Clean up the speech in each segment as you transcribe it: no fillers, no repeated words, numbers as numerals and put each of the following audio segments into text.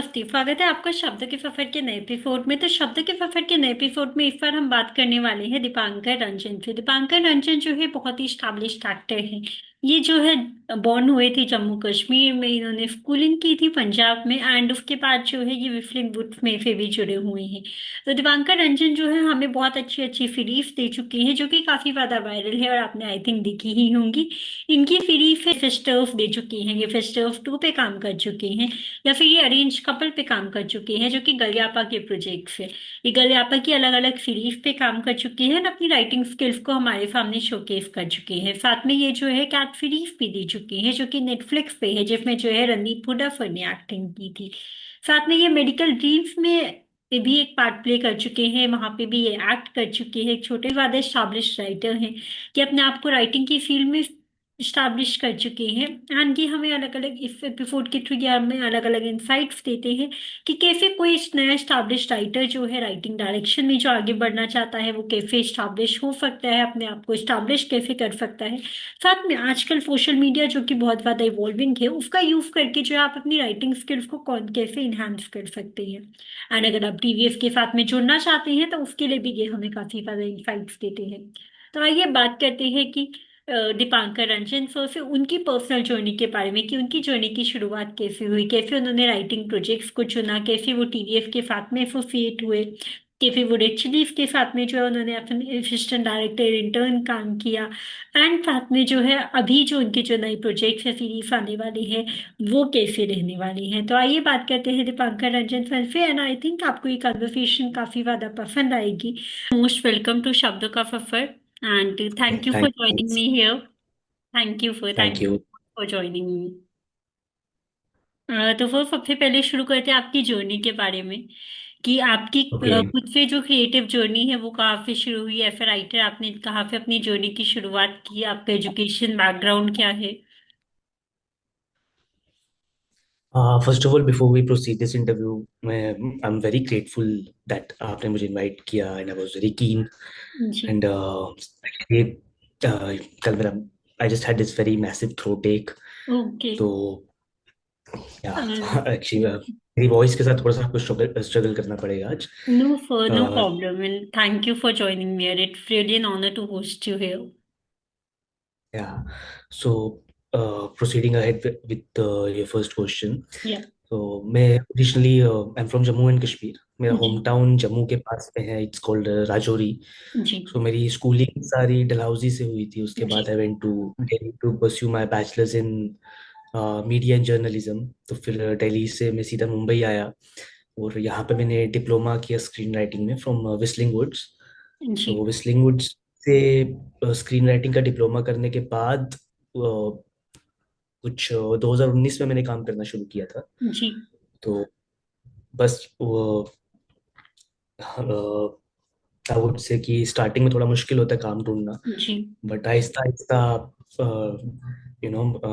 नमस्ते। स्वागत है आपका शब्द के सफर के नए एपिसोड में। तो शब्द के सफर के नए एपिसोड में इस बार हम बात करने वाले हैं दीपांकर रंजन से। दीपांकर रंजन जो है बहुत ही स्टैब्लिश्ड एक्टर है। ये जो है बॉर्न हुए थे जम्मू कश्मीर में। इन्होंने स्कूलिंग की थी पंजाब में एंड उसके बाद जो है ये विफलिंग वुड्स में से भी जुड़े हुए हैं। तो दीपांकर रंजन जो है हमें बहुत अच्छी अच्छी सीरीज दे चुके हैं जो कि काफी ज्यादा वायरल है और आपने आई थिंक देखी ही होंगी। इनकी सीरीज है फेस्टर्स दे चुकी हैं। ये फेस्टर्स 2 पे काम कर चुके हैं या फिर ये अरेंज कपल पे काम कर चुके हैं जो कि गलियापा के प्रोजेक्ट से। ये गलियापा की अलग अलग सीरीज पे काम कर चुके हैं और अपनी राइटिंग स्किल्स को हमारे सामने शोकेस कर चुके हैं। साथ में ये जो है कैट सीरीज भी दे चुके हैं जो कि नेटफ्लिक्स पे है, जिसमें जो है रणदीप हुड्डा सर ने एक्टिंग की थी। साथ में ये मेडिकल ड्रीम्स में भी एक पार्ट प्ले कर चुके हैं। वहां पे भी ये एक्ट कर चुके हैं। एक छोटे वादे स्टाब्लिश राइटर हैं कि अपने आप को राइटिंग की फील्ड में स्टैब्लिश कर चुके हैं। एंड ये हमें अलग अलग इस एपिसोड के थ्रू ये हमें अलग अलग इंसाइट्स देते हैं कि कैसे कोई इस नया स्टैब्लिश राइटर जो है राइटिंग डायरेक्शन में जो आगे बढ़ना चाहता है वो कैसे स्टैब्लिश हो सकता है, अपने आप को स्टैब्लिश कैसे कर सकता है। साथ में आजकल सोशल मीडिया जो कि बहुत ज्यादा इवॉल्विंग है उसका यूज करके जो है आप अपनी राइटिंग स्किल्स को कौन कैसे इन्हांस कर सकते हैं। एंड अगर आप टीवीएफ के साथ में जुड़ना चाहते हैं तो उसके लिए भी ये हमें काफी ज्यादा इंसाइट्स देते हैं। तो आइए बात करते हैं कि दीपांकर रंजन सर से उनकी पर्सनल जर्नी के बारे में कि उनकी जर्नी की शुरुआत कैसे हुई, कैसे उन्होंने राइटिंग प्रोजेक्ट्स को चुना, कैसे वो टीवीएफ के साथ में एसोसिएट हुए, कैसे वो रेड चिलीज के साथ में जो है उन्होंने अपने असिस्टेंट डायरेक्टर इंटर्न काम किया। एंड साथ में जो है अभी जो उनके जो नए प्रोजेक्ट्स है सीरीज आने वाली है वो कैसे रहने वाली हैं। तो आइए बात करते हैं दीपांकर रंजन सर से एंड आई थिंक आपको ये कन्वर्सेशन काफी ज्यादा पसंद आएगी। मोस्ट वेलकम टू शब्द का सफर and thank you for joining me Thanks. here. Thank Thank you you. for joining me. तो वो सबसे पहले शुरू करते हैं आपकी जर्नी के बारे में कि आपकी Okay. खुद से जो क्रिएटिव जर्नी है वो कहाँ से शुरू हुई, एज अ राइटर आपने कहाँ से अपनी जर्नी की शुरुआत की, आपका एजुकेशन बैकग्राउंड क्या है। First of all, before we proceed this interview, I'm very grateful that आपने मुझे invite किया and I was very keen ji. and actually कल मेरा I just had this very massive throat ache. Okay. तो yeah, actually मेरी voice के साथ थोड़ा सा कुछ स्ट्रगल करना पड़ेगा आज. No sir, no Uh, problem and thank you for joining me, it's really an honour to host you here. yeah. So proceeding ahead with your first question. या। तो मैं originally I am from Jammu and Kashmir. मेरा जी। Home town Jammu के पास में है. It's called Rajouri. जी। सो मेरी स्कूलिंग सारी डलहौजी से हुई थी. उसके जी। बाद I went to Delhi to pursue my bachelors in media and journalism. तो फिर दिल्ली से मैं सीधा मुंबई आया और यहाँ पे मैंने डिप्लोमा किया स्क्रीन राइटिंग में फ्रॉम विस्लिंग वुड्स. जी। तो विस्लिंग वुड्स से स्क्रीन राइटिंग का डिप्लोमा करने के बाद कुछ 2019 में मैंने काम करना शुरू किया था. जी। तो बस वो आई वुड से कि स्टार्टिंग में थोड़ा मुश्किल होता है काम ढूंढना. जी। बट आहिस्ता आहिस्ता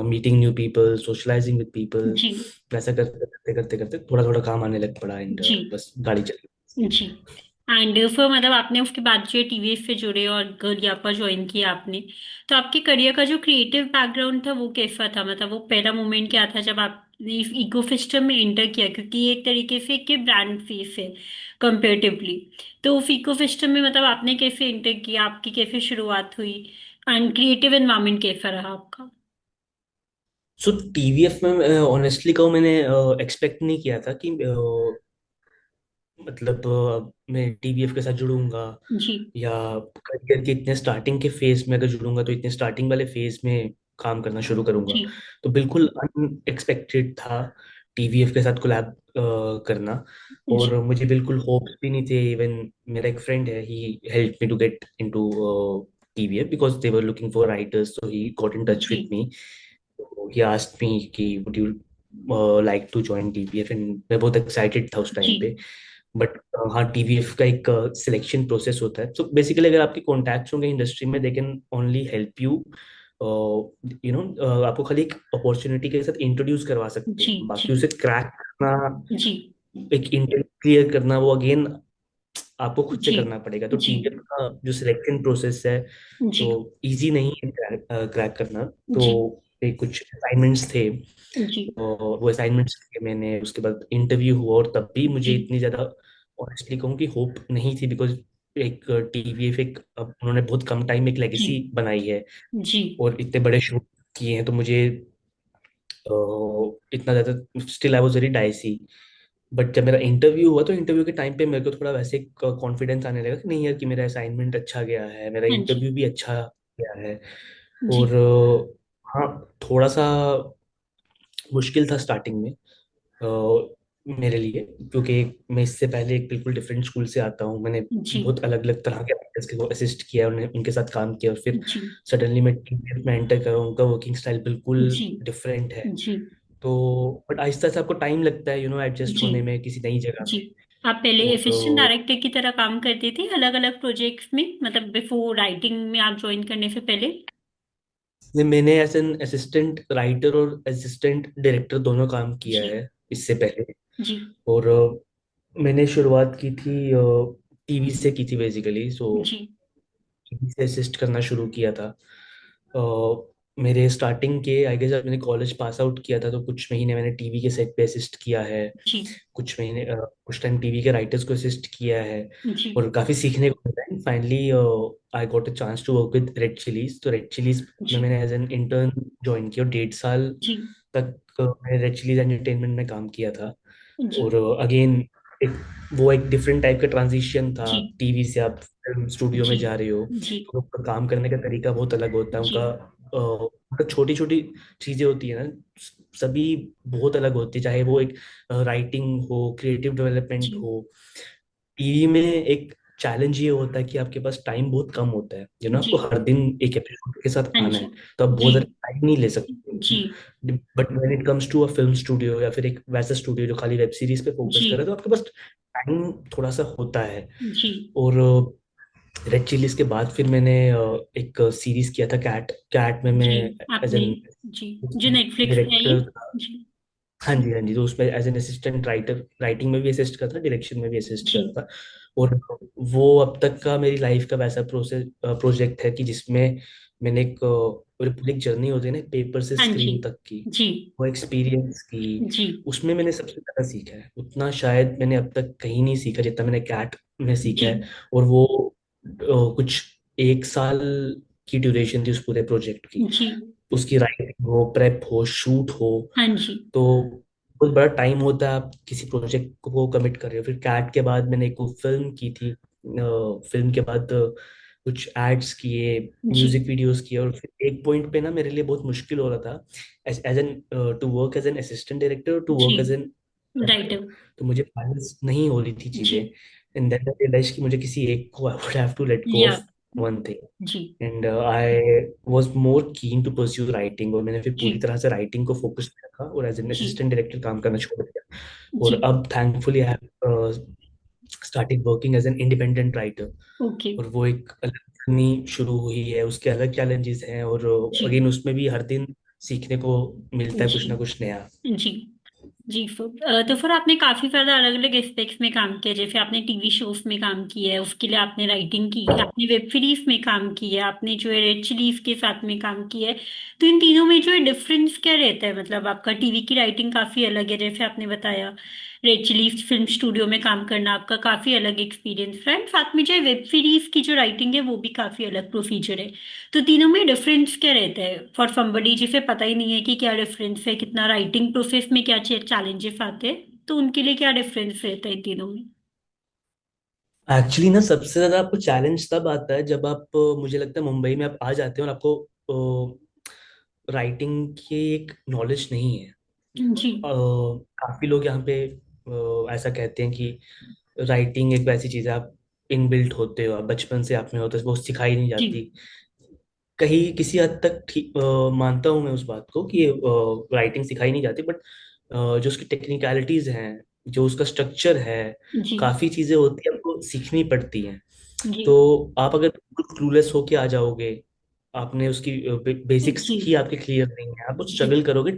meeting new people, socialising with people, जी। वैसा करते करते करते करते थोड़ा थोड़ा काम आने लग पड़ा एंड जी। बस गाड़ी चली. जी। एंड फिर मतलब आपने उसके बाद जो टीवीएफ से जुड़े और गरियापा ज्वाइन किया आपने, तो आपके करियर का जो क्रिएटिव बैकग्राउंड था वो कैसा था, मतलब वो पहला मोमेंट क्या था जब आपने इस इकोसिस्टम में एंटर किया, क्योंकि ये एक तरीके से कि ब्रांड फेस है कंपेरेटिवली। तो उस इकोसिस्टम में मतलब आपने कैसे एंटर किया, आपकी कैसे शुरुआत हुई एंड क्रिएटिव एनवायरनमेंट कैसा रहा आपका। सो टीवीएफ में ऑनेस्टली कहूँ मैंने एक्सपेक्ट नहीं किया था कि मतलब मैं टीवीएफ के साथ जुड़ूंगा जी। या करियर के इतने स्टार्टिंग के फेज में अगर जुड़ूंगा तो इतने स्टार्टिंग वाले फेज में काम करना शुरू करूंगा. जी। तो बिल्कुल अनएक्सपेक्टेड था टीवीएफ के साथ कोलैब करना. और जी। मुझे बिल्कुल होप्स भी नहीं थे. इवन मेरा एक फ्रेंड है, he help me to get into TVF because they were looking for writers, so he got in touch जी। With me. He asked me कि would you like to join TVF and मैं बहुत excited था उस जी। Time पे. But हाँ, TVF का एक सिलेक्शन प्रोसेस होता है. सो बेसिकली अगर आपके कॉन्टैक्ट्स होंगे इंडस्ट्री में, they can only help you. You know, आपको खाली एक अपॉर्चुनिटी के साथ इंट्रोड्यूस करवा सकते जी। हैं, जी। बाकी उसे क्रैक करना, जी। एक इंटरव्यू क्लियर करना, वो अगेन आपको खुद से जी। करना पड़ेगा. तो जी। टीवीएफ का जो सिलेक्शन प्रोसेस है जी। तो इजी नहीं है क्रैक करना. तो जी। कुछ असाइनमेंट्स थे, जी और वो असाइनमेंट्स किए मैंने, उसके बाद इंटरव्यू हुआ, और तब भी मुझे जी इतनी ज़्यादा ऑनेस्टली कहूँ कि होप नहीं थी, बिकॉज एक टीवीएफ एक अब उन्होंने बहुत कम टाइम में एक जी लेगेसी बनाई है, जी और इतने बड़े शो किए हैं, तो मुझे इतना ज़्यादा still I was very dicey. But जब मेरा इंटरव्यू हुआ तो इंटरव्यू के टाइम पे मेरे को थोड़ा वैसे कॉन्फिडेंस आने लगा कि नहीं यार, कि मेरा असाइनमेंट अच्छा गया है, मेरा हाँ जी इंटरव्यू भी अच्छा गया है। जी और हाँ, थोड़ा सा मुश्किल था स्टार्टिंग में मेरे लिए, क्योंकि मैं इससे पहले एक बिल्कुल डिफरेंट स्कूल से आता हूँ। मैंने जी बहुत अलग अलग तरह के आर्टिस्ट को असिस्ट किया, उन्हें उनके साथ काम किया, और फिर जी सडनली मैं टीम में एंटर कर रहा हूँ, उनका वर्किंग स्टाइल बिल्कुल जी डिफरेंट है। जी तो बट आहिस्ता से आपको टाइम लगता है एडजस्ट जी होने में किसी नई जगह जी। में। आप पहले असिस्टेंट और डायरेक्टर की तरह काम करते थे अलग अलग प्रोजेक्ट्स में, मतलब बिफोर राइटिंग में आप ज्वाइन करने से पहले? मैंने एज एन असिस्टेंट राइटर और असिस्टेंट डायरेक्टर दोनों काम किया जी है इससे पहले। जी और मैंने शुरुआत की थी टीवी से की थी बेसिकली, सो जी टीवी से असिस्ट करना शुरू किया था। मेरे स्टार्टिंग के आई गेस, जब मैंने कॉलेज पास आउट किया था तो कुछ महीने मैंने टीवी के सेट पे असिस्ट किया है, जी कुछ महीने कुछ टाइम टीवी के राइटर्स को असिस्ट किया है, जी और काफ़ी सीखने को मिला है। Finally I got a chance to work with Red Chillies. तो रेड चिलीज में जी मैंने एज एन इंटर्न ज्वाइन किया, और 1.5 साल जी तक मैंने रेड चिलीज एंटरटेनमेंट में काम किया था। जी और अगेन एक वो एक डिफरेंट टाइप का ट्रांजिशन था, जी टीवी से आप फिल्म स्टूडियो में जी जा रहे हो, जी तो उनका काम करने का तरीका बहुत अलग होता है। जी उनका छोटी छोटी चीजें होती है ना, सभी बहुत अलग होती है, चाहे वो एक राइटिंग हो, क्रिएटिव डेवलपमेंट जी हो। टीवी में एक चैलेंज ये होता है कि आपके पास टाइम बहुत कम होता है, जी आपको हर दिन एक एपिसोड के साथ हाँ आना जी है, तो आप बहुत जी ज्यादा टाइम नहीं ले सकते। जी but when it comes to a film studio या फिर एक वैसा स्टूडियो जो खाली वेब सीरीज पे फोकस जी करे, तो आपके पास टाइम थोड़ा सा होता है। जी और रेड चिलीज के बाद फिर मैंने एक सीरीज किया था, कैट। कैट में मैं जी एज आपने एन जी जो नेटफ्लिक्स पे है ये। डायरेक्टर। जी हाँ जी, हाँ जी, तो उसमें as an assistant writer, writing में भी असिस्ट करता, डायरेक्शन में भी असिस्ट जी करता। और वो अब तक का मेरी लाइफ का वैसा प्रोजेक्ट है कि जिसमें मैंने एक पूरी पूरी एक जर्नी होती है ना पेपर से हाँ जी स्क्रीन तक की, जी वो एक्सपीरियंस की, जी उसमें मैंने सबसे ज़्यादा सीखा है। उतना शायद मैंने अब तक कहीं नहीं सीखा जितना मैंने कैट में सीखा जी है। और वो कुछ 1 साल की ड्यूरेशन थी उस पूरे प्रोजेक्ट की। जी उसकी राइटिंग हो, प्रेप हो, शूट हो, हाँ जी तो बहुत बड़ा टाइम होता है आप किसी प्रोजेक्ट को कमिट कर रहे हो। फिर कैट के बाद मैंने एक फिल्म की थी, फिल्म के बाद कुछ एड्स किए, जी म्यूजिक वीडियोस किए, और फिर एक पॉइंट पे ना मेरे लिए बहुत मुश्किल हो रहा था as an to work as an assistant director, to जी work as an writer. Writer तो मुझे बैलेंस नहीं हो रही थी चीजें, जी एंड देन आई रियलाइज कि मुझे किसी एक को I would have to let go या ऑफ वन थिंग। जी and I was more keen to pursue writing, और मैंने फिर जी पूरी तरह से राइटिंग को फोकस में रखा और एज एन जी असिस्टेंट डायरेक्टर काम करना छोड़ दिया। जी और अब thankfully I have started working as an independent writer. Okay और वो एक अलग जर्नी शुरू हुई है, उसके अलग चैलेंजेस हैं, और जी अगेन उसमें भी हर दिन सीखने को मिलता है जी कुछ ना कुछ नया। जी जी तो फिर आपने काफी ज्यादा अलग अलग एस्पेक्ट्स में काम किया, जैसे आपने टीवी शोज में काम किया है, उसके लिए आपने राइटिंग की, आपने वेब सीरीज में काम किया, आपने जो है रेड चिलीज के साथ में काम किया है। तो इन तीनों में जो है डिफरेंस क्या रहता है? मतलब आपका टीवी की राइटिंग काफी अलग है जैसे आपने बताया, रेड चिलीज फिल्म स्टूडियो में काम करना आपका काफी अलग एक्सपीरियंस है, एंड साथ में जो है वेब सीरीज की जो राइटिंग है वो भी काफी अलग प्रोसीजर है। तो तीनों में डिफरेंस क्या रहता है फॉर समबडी जिसे पता ही नहीं है कि क्या डिफरेंस है, कितना राइटिंग प्रोसेस में क्या चैलेंजेस आते हैं, तो उनके लिए क्या डिफरेंस रहता है इन तीनों में? एक्चुअली ना सबसे ज्यादा आपको चैलेंज तब आता है जब आप मुझे लगता है मुंबई में आप आ जाते हैं और आपको राइटिंग की एक नॉलेज नहीं है। जी काफी लोग यहाँ पे ऐसा कहते हैं कि राइटिंग एक वैसी चीज है, आप इनबिल्ट होते हो, आप बचपन से आप में होता है, वो सिखाई नहीं जी जाती। कहीं किसी हद तक ठीक मानता हूँ मैं उस बात को कि राइटिंग सिखाई नहीं जाती, बट जो उसकी टेक्निकलिटीज हैं, जो उसका स्ट्रक्चर है, जी काफी चीजें होती है आपको सीखनी पड़ती हैं। जी तो आप अगर बिल्कुल क्लूलेस होके आ जाओगे, आपने उसकी बेसिक्स जी ही आपके क्लियर नहीं है, आप जी स्ट्रगल करोगे।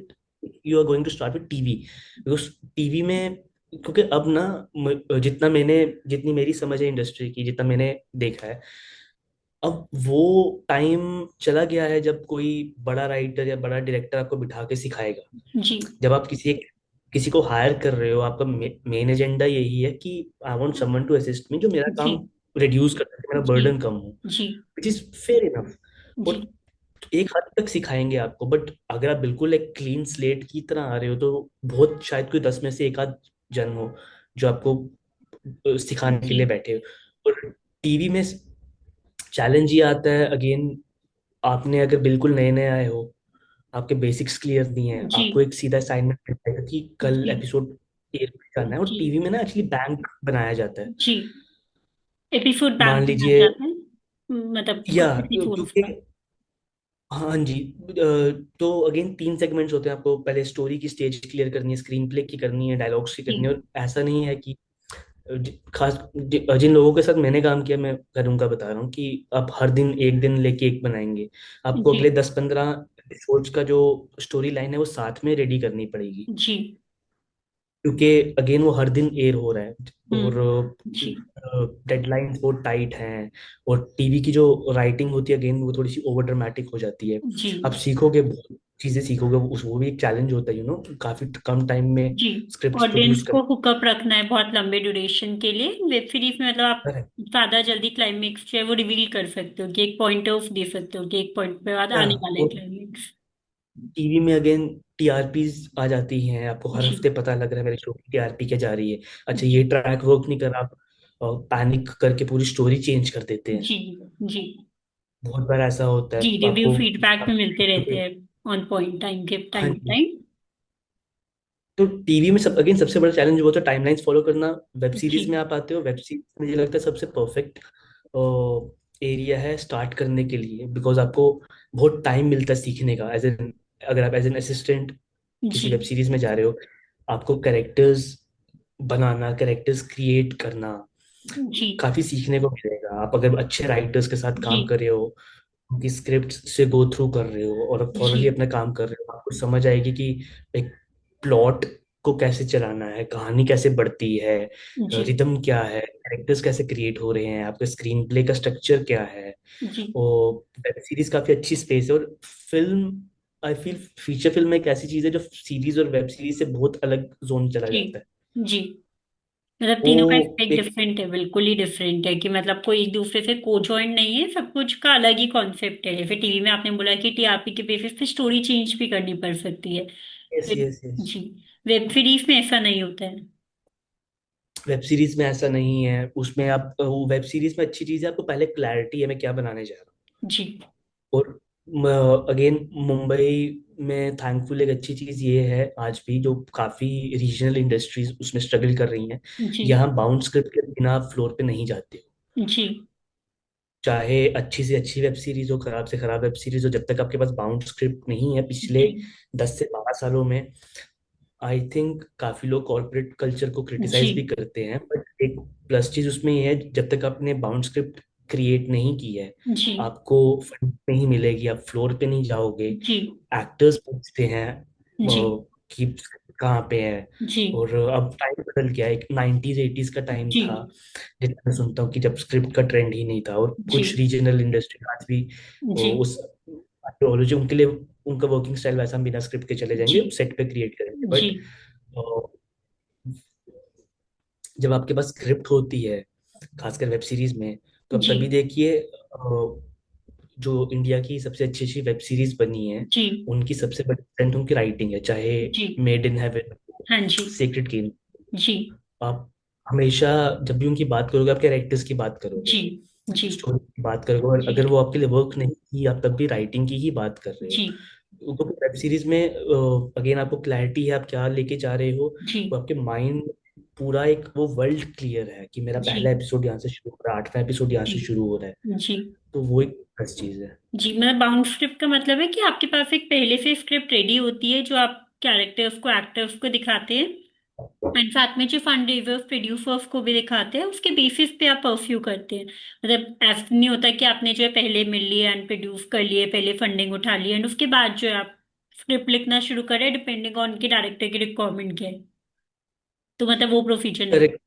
You are going to start with TV, because TV में, क्योंकि अब ना जितना मैंने, जितनी मेरी समझ है इंडस्ट्री की, जितना मैंने देखा है, अब वो टाइम चला गया है जब कोई बड़ा राइटर या बड़ा डायरेक्टर आपको बिठा के सिखाएगा। जी। जब आप किसी को हायर कर रहे हो, आपका मेन एजेंडा यही है कि I want someone to assist me, जो मेरा जी। काम रिड्यूस कर सके, मेरा जी। बर्डन कम हो, जी। Which is fair enough. जी। और एक हद तक सिखाएंगे आपको, बट अगर आप बिल्कुल एक क्लीन स्लेट की तरह आ रहे हो तो बहुत शायद कोई 10 में से एक आध जन हो जो आपको सिखाने के जी। लिए बैठे हो। और टीवी में चैलेंज ये आता है अगेन, आपने अगर बिल्कुल नए नए आए हो, आपके बेसिक्स क्लियर नहीं है, जी। आपको एक सीधा असाइनमेंट मिल जाएगा कि कल जी। एपिसोड एयर करना है। और जी। टीवी में ना एक्चुअली बैंक बनाया जाता है। जी। एपिसोड बैंक मान बनाया लीजिए, जाता है, मतलब या कुछ एपिसोड्स क्योंकि का। हाँ जी, तो अगेन 3 सेगमेंट्स होते हैं। आपको पहले स्टोरी की स्टेज क्लियर करनी है, स्क्रीन प्ले की करनी है, डायलॉग्स की जी। करनी है। और ऐसा नहीं है कि जिन लोगों के साथ मैंने काम किया, मैं उनका बता रहा हूँ कि आप हर दिन एक दिन लेके एक बनाएंगे। आपको जी। अगले 10-15 एपिसोड्स का जो स्टोरी लाइन है वो साथ में रेडी करनी पड़ेगी, जी। क्योंकि अगेन वो हर दिन एयर हो रहा है। और जी। डेडलाइंस बहुत टाइट हैं। और टीवी की जो राइटिंग होती है अगेन वो थोड़ी सी ओवर ड्रामेटिक हो जाती है। जी। आप सीखोगे, बहुत चीजें सीखोगे, वो भी एक चैलेंज होता है, काफी कम टाइम में जी। स्क्रिप्ट्स ऑडियंस प्रोड्यूस को हुकअप रखना है बहुत लंबे ड्यूरेशन के लिए। वेब सीरीज में मतलब आप करना ज्यादा जल्दी क्लाइमेक्स जो है वो रिवील कर सकते हो, कि एक पॉइंट ऑफ दे सकते हो कि एक पॉइंट पे बाद है। आने वाला है और क्लाइमेक्स। टीवी में अगेन टीआरपीज आ जाती हैं, आपको हर जी। हफ्ते पता लग रहा है मेरे शो की टीआरपी क्या जा रही है। अच्छा, जी। ये ट्रैक वर्क नहीं कर रहा, आप पैनिक करके पूरी स्टोरी चेंज कर देते हैं। जी। जी। बहुत बार ऐसा होता जी। है रिव्यू आपको। फीडबैक भी मिलते रहते हैं ऑन पॉइंट, टाइम के हाँ टाइम टू जी। टाइम। तो टीवी में सबसे बड़ा चैलेंज वो होता है टाइमलाइंस फॉलो करना। वेब जी। सीरीज में आप आते हो, वेब सीरीज मुझे लगता है सबसे परफेक्ट एरिया है स्टार्ट करने के लिए, बिकॉज आपको बहुत टाइम मिलता है सीखने का। अगर आप एज एन असिस्टेंट जी। किसी वेब सीरीज में जा रहे हो, आपको कैरेक्टर्स बनाना, कैरेक्टर्स क्रिएट करना, जी। काफी सीखने को मिलेगा। आप अगर अच्छे राइटर्स के साथ जी। काम कर रहे हो, उनकी स्क्रिप्ट से गो थ्रू कर रहे हो और आप जी। थॉरली अपना काम कर रहे हो, आपको समझ आएगी कि एक प्लॉट को कैसे चलाना है, कहानी कैसे बढ़ती है, जी। रिदम क्या है, कैरेक्टर्स कैसे क्रिएट हो रहे हैं, आपका स्क्रीन प्ले का स्ट्रक्चर क्या है। जी। और वेब सीरीज काफी अच्छी स्पेस है। और film, I feel feature film एक ऐसी चीज है जो सीरीज और वेब सीरीज से बहुत अलग जोन चला जी। जाता है। जी। मतलब वो तीनों का एस्पेक्ट एक, डिफरेंट है, बिल्कुल ही डिफरेंट है, कि मतलब कोई एक दूसरे से को जॉइन नहीं है, सब कुछ का अलग ही कॉन्सेप्ट है। फिर टीवी में आपने बोला कि टीआरपी के बेसिस पे स्टोरी चेंज भी करनी पड़ सकती है। यस फिर यस यस, जी, वेब सीरीज में ऐसा नहीं होता है। वेब सीरीज में ऐसा नहीं है। उसमें आप, वो वेब सीरीज में अच्छी चीज है, आपको पहले क्लैरिटी है मैं क्या बनाने जा रहा जी। हूँ। और अगेन मुंबई में थैंकफुल एक अच्छी चीज ये है आज भी, जो काफी रीजनल इंडस्ट्रीज उसमें स्ट्रगल कर रही हैं। जी। यहाँ बाउंड स्क्रिप्ट के बिना आप फ्लोर पे नहीं जाते हो। जी। चाहे अच्छी से अच्छी वेब सीरीज हो, खराब से खराब वेब सीरीज हो, जब तक आपके पास बाउंड स्क्रिप्ट नहीं है पिछले जी। 10 से 12 सालों में, आई थिंक काफी लोग कॉर्पोरेट कल्चर को जी। क्रिटिसाइज भी करते हैं, बट एक प्लस चीज उसमें ये है, जब तक आपने बाउंड स्क्रिप्ट क्रिएट नहीं की है, जी। आपको फंड नहीं मिलेगी, आप फ्लोर पे नहीं जाओगे। जी। एक्टर्स पूछते हैं जी। कि कहाँ पे है। जी। और अब टाइम बदल गया है, एक 90s 80s का टाइम जी। था जितना मैं सुनता हूँ कि जब स्क्रिप्ट का ट्रेंड ही नहीं था। और जी। कुछ रीजनल इंडस्ट्री आज भी जी। उस आइडियोलॉजी, उनके लिए उनका वर्किंग स्टाइल वैसा, हम बिना स्क्रिप्ट के चले जी। जाएंगे, सेट पे क्रिएट करेंगे। जी। बट जब आपके पास स्क्रिप्ट होती है, खासकर वेब सीरीज में, तो अब जी। तभी देखिए जो इंडिया की सबसे अच्छी अच्छी वेब सीरीज बनी है, जी। उनकी सबसे बड़ी स्ट्रेंथ उनकी राइटिंग है। चाहे जी। मेड इन हेवन, हाँ जी। सेक्रेड गेम, जी। आप हमेशा जब भी उनकी बात करोगे, आप कैरेक्टर्स की बात करोगे, जी। जी। स्टोरी की बात करोगे, और जी। अगर वो आपके लिए वर्क नहीं की, आप तब भी राइटिंग की ही बात कर रहे हो। जी। क्योंकि वेब सीरीज में अगेन आपको क्लैरिटी है आप क्या लेके जा रहे हो। जी। वो आपके माइंड पूरा एक वो वर्ल्ड क्लियर है कि मेरा जी। पहला एपिसोड यहाँ से शुरू हो रहा है, 8वां एपिसोड यहाँ जी। से शुरू हो रहा है। जी। तो वो एक बस चीज है। जी, मतलब बाउंड स्क्रिप्ट का मतलब है कि आपके पास एक पहले से स्क्रिप्ट रेडी होती है, जो आप कैरेक्टर्स को, एक्टर्स को दिखाते हैं, एंड साथ में जो फंड रेजर्स, प्रोड्यूसर्स को भी दिखाते हैं, उसके बेसिस पे आप परस्यू करते हैं। मतलब ऐसा नहीं होता कि आपने जो है पहले मिल लिए एंड प्रोड्यूस कर लिए, पहले फंडिंग उठा ली एंड उसके बाद जो है आप स्क्रिप्ट लिखना शुरू करें, डिपेंडिंग ऑन कि डायरेक्टर की रिक्वायरमेंट क्या है। तो मतलब वो प्रोसीजर नहीं। करेक्ट।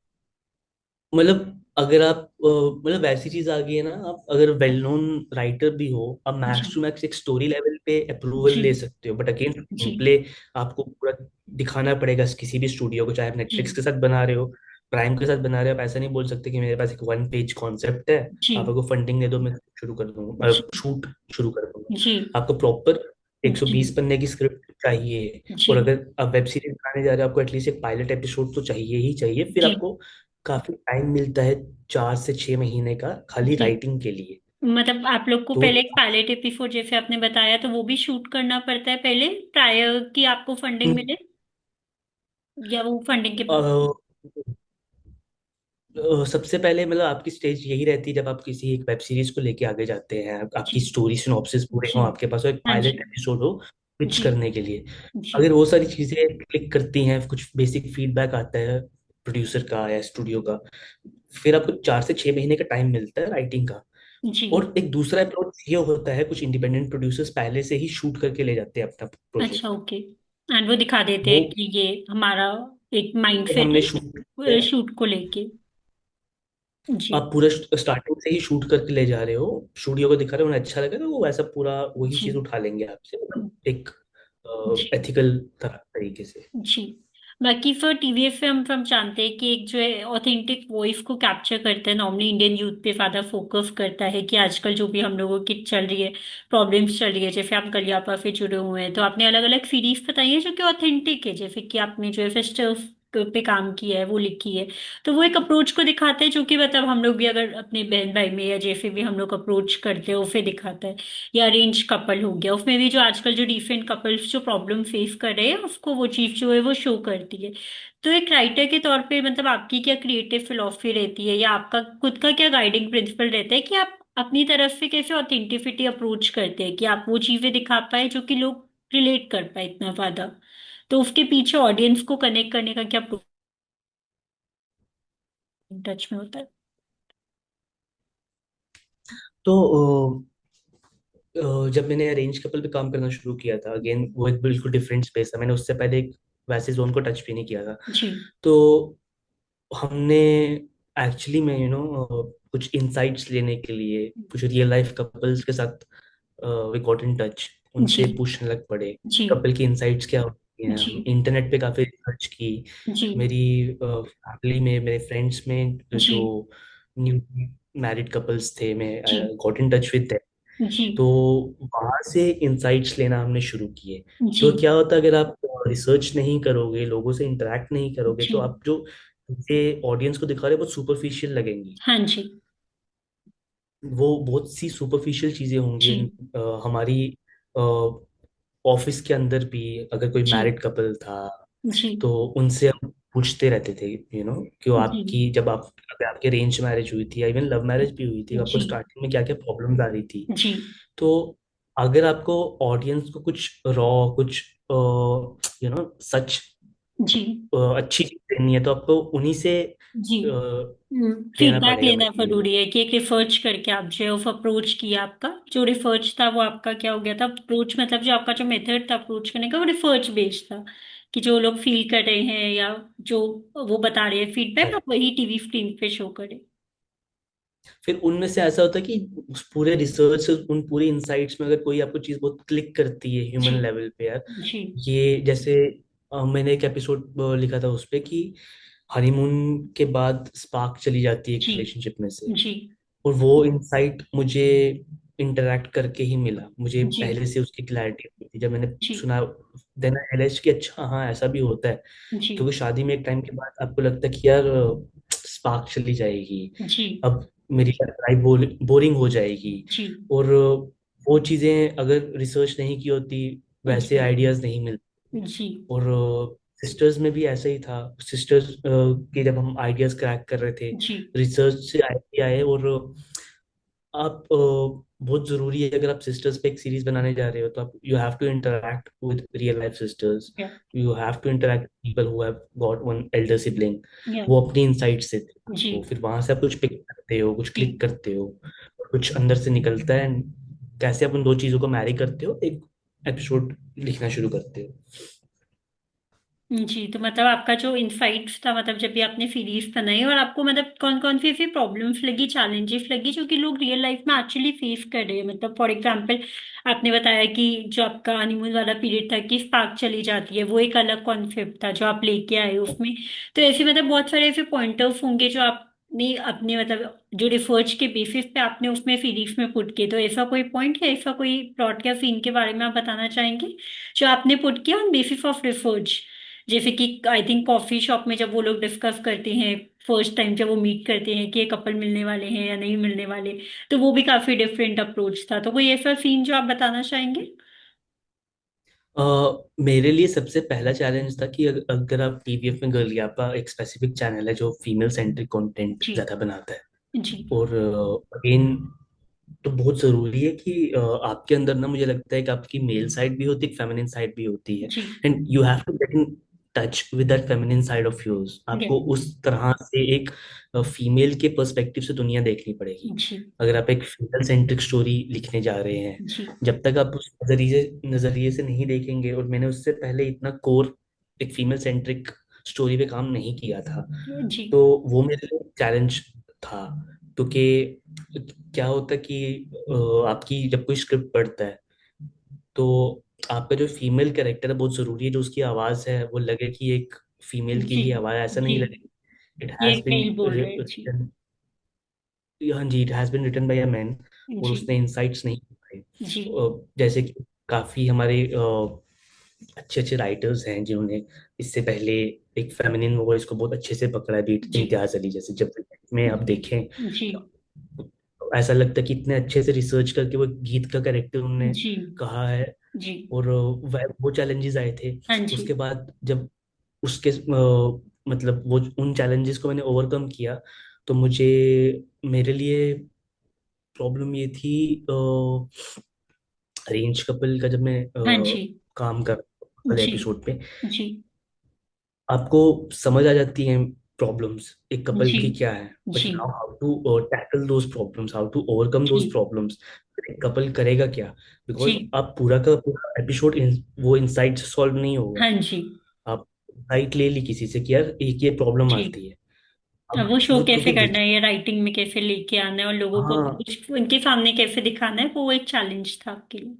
मतलब अगर आप मतलब वैसी चीज आ गई है ना, आप अगर वेल नोन राइटर भी हो, आप जी मैक्स टू मैक्स एक स्टोरी लेवल पे अप्रूवल जी ले सकते हो, बट अगेन जी गेम प्ले आपको पूरा दिखाना पड़ेगा किसी भी स्टूडियो को, चाहे आप जी नेटफ्लिक्स के साथ बना रहे हो, प्राइम के साथ बना रहे हो। आप ऐसा नहीं बोल सकते कि मेरे पास एक वन पेज कॉन्सेप्ट है, जी आप अगर फंडिंग दे दो मैं शुरू कर दूंगा, जी शूट शुरू कर दूंगा। जी आपको प्रॉपर जी 120 पन्ने की स्क्रिप्ट चाहिए, जी और अगर आप वेब सीरीज बनाने जा रहे हो आपको एटलीस्ट एक पायलट एपिसोड तो चाहिए ही चाहिए। फिर जी आपको काफी टाइम मिलता है, 4 से 6 महीने का, खाली जी। राइटिंग के लिए। मतलब आप लोग को तो पहले एक पायलट एपिसोड जैसे आपने बताया तो वो भी शूट करना पड़ता है पहले, प्रायर कि आपको फंडिंग मिले, या वो फंडिंग के अ, बाद? सबसे पहले मतलब आपकी स्टेज यही रहती है, जब आप किसी एक वेब सीरीज को लेके आगे जाते हैं, जी आपकी स्टोरी सिनॉप्सिस पूरे जी हो आपके पास, और एक हाँ जी पायलट एपिसोड हो पिच जी करने के लिए। जी अगर वो सारी चीजें क्लिक करती हैं, कुछ बेसिक फीडबैक आता है प्रोड्यूसर का या स्टूडियो का, फिर आपको 4 से 6 महीने का टाइम मिलता है राइटिंग का। जी। और एक दूसरा अप्रोच ये होता है, कुछ इंडिपेंडेंट प्रोड्यूसर्स पहले से ही शूट करके ले जाते हैं अपना अच्छा, प्रोजेक्ट। ओके। एंड वो दिखा देते वो हैं कि ये हमारा एक माइंड सेट हमने शूट, है शूट को लेके। जी आप पूरा स्टार्टिंग से ही शूट करके ले जा रहे हो, स्टूडियो को दिखा रहे हो, उन्हें अच्छा लगे तो वो वैसा पूरा वही चीज जी उठा लेंगे आपसे, मतलब एक जी एथिकल तरीके से। जी। बाकी फिर टीवीएफ पे हम जानते हैं कि एक जो है ऑथेंटिक वॉइस को कैप्चर करता है, नॉर्मली इंडियन यूथ पे ज्यादा फोकस करता है कि आजकल जो भी हम लोगों की चल रही है, प्रॉब्लम्स चल रही है, जैसे आप कलियापा से जुड़े हुए हैं तो आपने अलग अलग सीरीज बताई है जो कि ऑथेंटिक है, जैसे कि आपने जो है फेस्टिव पे काम किया है वो लिखी है। तो वो एक अप्रोच को दिखाता है जो कि मतलब हम लोग भी अगर अपने बहन भाई में या जैसे भी हम लोग अप्रोच करते हैं उसे दिखाता है। या अरेंज कपल हो गया, उसमें भी जो आजकल जो डिफरेंट कपल्स जो प्रॉब्लम फेस कर रहे हैं उसको वो चीज जो है वो शो करती है। तो एक राइटर के तौर पे मतलब आपकी क्या क्रिएटिव फिलॉसफी रहती है, या आपका खुद का क्या गाइडिंग प्रिंसिपल रहता है कि आप अपनी तरफ से कैसे ऑथेंटिसिटी अप्रोच करते हैं कि आप वो चीजें दिखा पाए जो कि लोग रिलेट कर पाए इतना ज्यादा? तो उसके पीछे ऑडियंस को कनेक्ट करने का क्या टच में होता है? तो जब मैंने अरेंज कपल पे काम करना शुरू किया था, अगेन वो एक बिल्कुल डिफरेंट स्पेस है, मैंने उससे पहले एक वैसे जोन को टच भी नहीं किया था। जी तो हमने एक्चुअली में कुछ इंसाइट्स लेने के लिए कुछ रियल लाइफ कपल्स के साथ वी गॉट इन टच, जी उनसे पूछने लग पड़े जी कपल की इंसाइट्स क्या होती हैं। हम जी इंटरनेट पे काफी रिसर्च की, जी मेरी फैमिली में, मेरे फ्रेंड्स में जी जो न्यू मैरिड कपल्स थे, मैं जी गॉट इन टच विद। जी तो वहां से इंसाइट्स लेना हमने शुरू किए। जी क्यों क्या होता है, अगर आप रिसर्च नहीं करोगे, लोगों से इंटरेक्ट नहीं करोगे, जी तो आप जो ऑडियंस को दिखा रहे हो वो सुपरफिशियल लगेंगी। हाँ जी वो बहुत सी सुपरफिशियल चीजें होंगी। जी हमारी ऑफिस के अंदर भी अगर कोई जी मैरिड कपल था, जी तो उनसे हम पूछते रहते थे, क्यों जी आपकी, जब आप, अगर आपकी अरेंज मैरिज हुई थी या इवन लव मैरिज भी हुई थी, आपको जी स्टार्टिंग में क्या क्या प्रॉब्लम्स आ रही थी। जी तो अगर आपको ऑडियंस को कुछ रॉ, कुछ सच जी अच्छी चीज देनी है, तो आपको उन्हीं से जी। लेना फीडबैक पड़ेगा लेना मटेरियल। जरूरी है कि एक रिसर्च करके आप जो है उस अप्रोच किया, आपका जो रिसर्च था वो आपका क्या हो गया था अप्रोच, मतलब जो आपका जो मेथड था अप्रोच करने का वो रिसर्च बेस्ड था कि जो लोग फील कर रहे हैं या जो वो बता रहे हैं फीडबैक आप वही टीवी स्क्रीन पे शो करें। फिर उनमें से ऐसा होता है कि उस पूरे रिसर्च से, उन पूरी इंसाइट्स में अगर कोई आपको चीज बहुत क्लिक करती है ह्यूमन जी लेवल पे यार, जी ये जैसे मैंने एक एपिसोड लिखा था उस पे कि हनीमून के बाद स्पार्क चली जाती है एक जी रिलेशनशिप में से। जी और वो इंसाइट मुझे इंटरेक्ट करके ही मिला, मुझे जी पहले से उसकी क्लैरिटी हुई थी जब मैंने जी सुना। देन आई रियलाइज कि अच्छा हाँ ऐसा भी होता है। जी क्योंकि शादी में एक टाइम के बाद आपको लगता है कि यार स्पार्क चली जाएगी, जी अब मेरी लाइफ बोरिंग हो जाएगी। जी और वो चीजें अगर रिसर्च नहीं की होती, वैसे जी आइडियाज नहीं मिलते। जी और सिस्टर्स में भी ऐसा ही था, सिस्टर्स के जब हम आइडियाज क्रैक कर रहे थे, जी रिसर्च से आइडिया आए। और आप बहुत जरूरी है, अगर आप सिस्टर्स पे एक सीरीज बनाने जा रहे हो, तो आप you have to interact with real life sisters, या you have to interact people who have got one elder sibling. या वो अपनी इनसाइट से थे, जी तो फिर वहां से आप कुछ पिक करते हो, कुछ जी क्लिक करते हो, और कुछ अंदर से निकलता है। कैसे आप उन दो चीजों को मैरी करते हो, एक एपिसोड लिखना शुरू करते हो। जी, तो मतलब आपका जो इंसाइट्स था, मतलब जब भी आपने सीरीज बनाई, और आपको मतलब कौन कौन सी ऐसी प्रॉब्लम्स लगी, चैलेंजेस लगी जो कि लोग रियल लाइफ में एक्चुअली फेस कर रहे हैं? मतलब फॉर एग्जांपल, आपने बताया कि जो आपका हनीमून वाला पीरियड था कि स्पार्क चली जाती है, वो एक अलग कॉन्सेप्ट था जो आप लेके आए उसमें। तो ऐसे मतलब बहुत सारे ऐसे पॉइंटर्स होंगे जो आपने अपने मतलब जो रिसर्च के बेसिस पे आपने उसमें सीरीज में पुट किए। तो ऐसा कोई पॉइंट है, ऐसा कोई प्लॉट या सीन के बारे में आप बताना चाहेंगे जो आपने पुट किया ऑन बेसिस ऑफ रिसर्च? जैसे कि आई थिंक कॉफी शॉप में जब वो लोग डिस्कस करते हैं फर्स्ट टाइम, जब वो मीट करते हैं कि ये कपल मिलने वाले हैं या नहीं मिलने वाले, तो वो भी काफी डिफरेंट अप्रोच था। तो कोई ऐसा सीन जो आप बताना चाहेंगे? मेरे लिए सबसे पहला चैलेंज था कि अगर आप टीवीएफ में गर्ल या आपका एक स्पेसिफिक चैनल है जो फीमेल सेंट्रिक कंटेंट जी। ज्यादा बनाता है, जी। और अगेन तो बहुत जरूरी है कि आपके अंदर ना, मुझे लगता है कि आपकी मेल साइड भी होती है, एक फेमिनिन साइड भी होती है, जी। And you have to get in touch with that feminine side of yours. Yeah. आपको उस तरह से एक फीमेल के पर्सपेक्टिव से दुनिया देखनी पड़ेगी। जी। अगर आप एक फीमेल सेंट्रिक स्टोरी लिखने जा रहे हैं, जी। जब तक आप उस नजरिए से नहीं देखेंगे, और मैंने उससे पहले इतना कोर एक फीमेल सेंट्रिक स्टोरी पे काम नहीं किया था, जी। तो वो मेरे लिए चैलेंज था। क्योंकि क्या होता है कि आपकी जब कोई स्क्रिप्ट पढ़ता है, तो आपका जो फीमेल कैरेक्टर है बहुत जरूरी है, जो उसकी आवाज है वो लगे कि एक फीमेल की जी। ही आवाज, ऐसा जी। नहीं लगे इट ये हैज बीन मेल बोल रहे हैं जी। रिटन। हाँ जी, it has been written by a man, और जी। उसने इनसाइट्स नहीं दिए। जी। जैसे कि काफी हमारे अच्छे अच्छे राइटर्स हैं जिन्होंने इससे पहले एक फेमिनिन वॉइस को बहुत अच्छे से पकड़ा है, बीट जी। इम्तियाज अली जैसे। जब में आप देखें, जी। ऐसा लगता है कि इतने अच्छे से रिसर्च करके वो गीत का कैरेक्टर उन्होंने जी। कहा है। जी। और वो चैलेंजेस आए थे। हाँ जी। उसके बाद जब उसके मतलब वो उन चैलेंजेस को मैंने ओवरकम किया, तो मुझे मेरे लिए प्रॉब्लम ये थी, अरेंज कपल का जब मैं हाँ जी। काम कर वाले जी। एपिसोड पे, जी। आपको समझ आ जाती हैं प्रॉब्लम्स एक कपल जी। की क्या है, बट जी। Now how to tackle those problems, how to overcome those जी। प्रॉब्लम्स, एक कपल करेगा क्या। बिकॉज जी। आप पूरा का पूरा एपिसोड वो इनसाइट से सॉल्व नहीं होगा। हाँ जी। आप साइट ले ली किसी से कि यार एक ये प्रॉब्लम जी। आती है, अब अब वो शो वो कैसे क्योंकि करना देखिए, है या राइटिंग में कैसे लेके आना है और लोगों को हाँ, कुछ उनके सामने कैसे दिखाना है, वो एक चैलेंज था आपके लिए?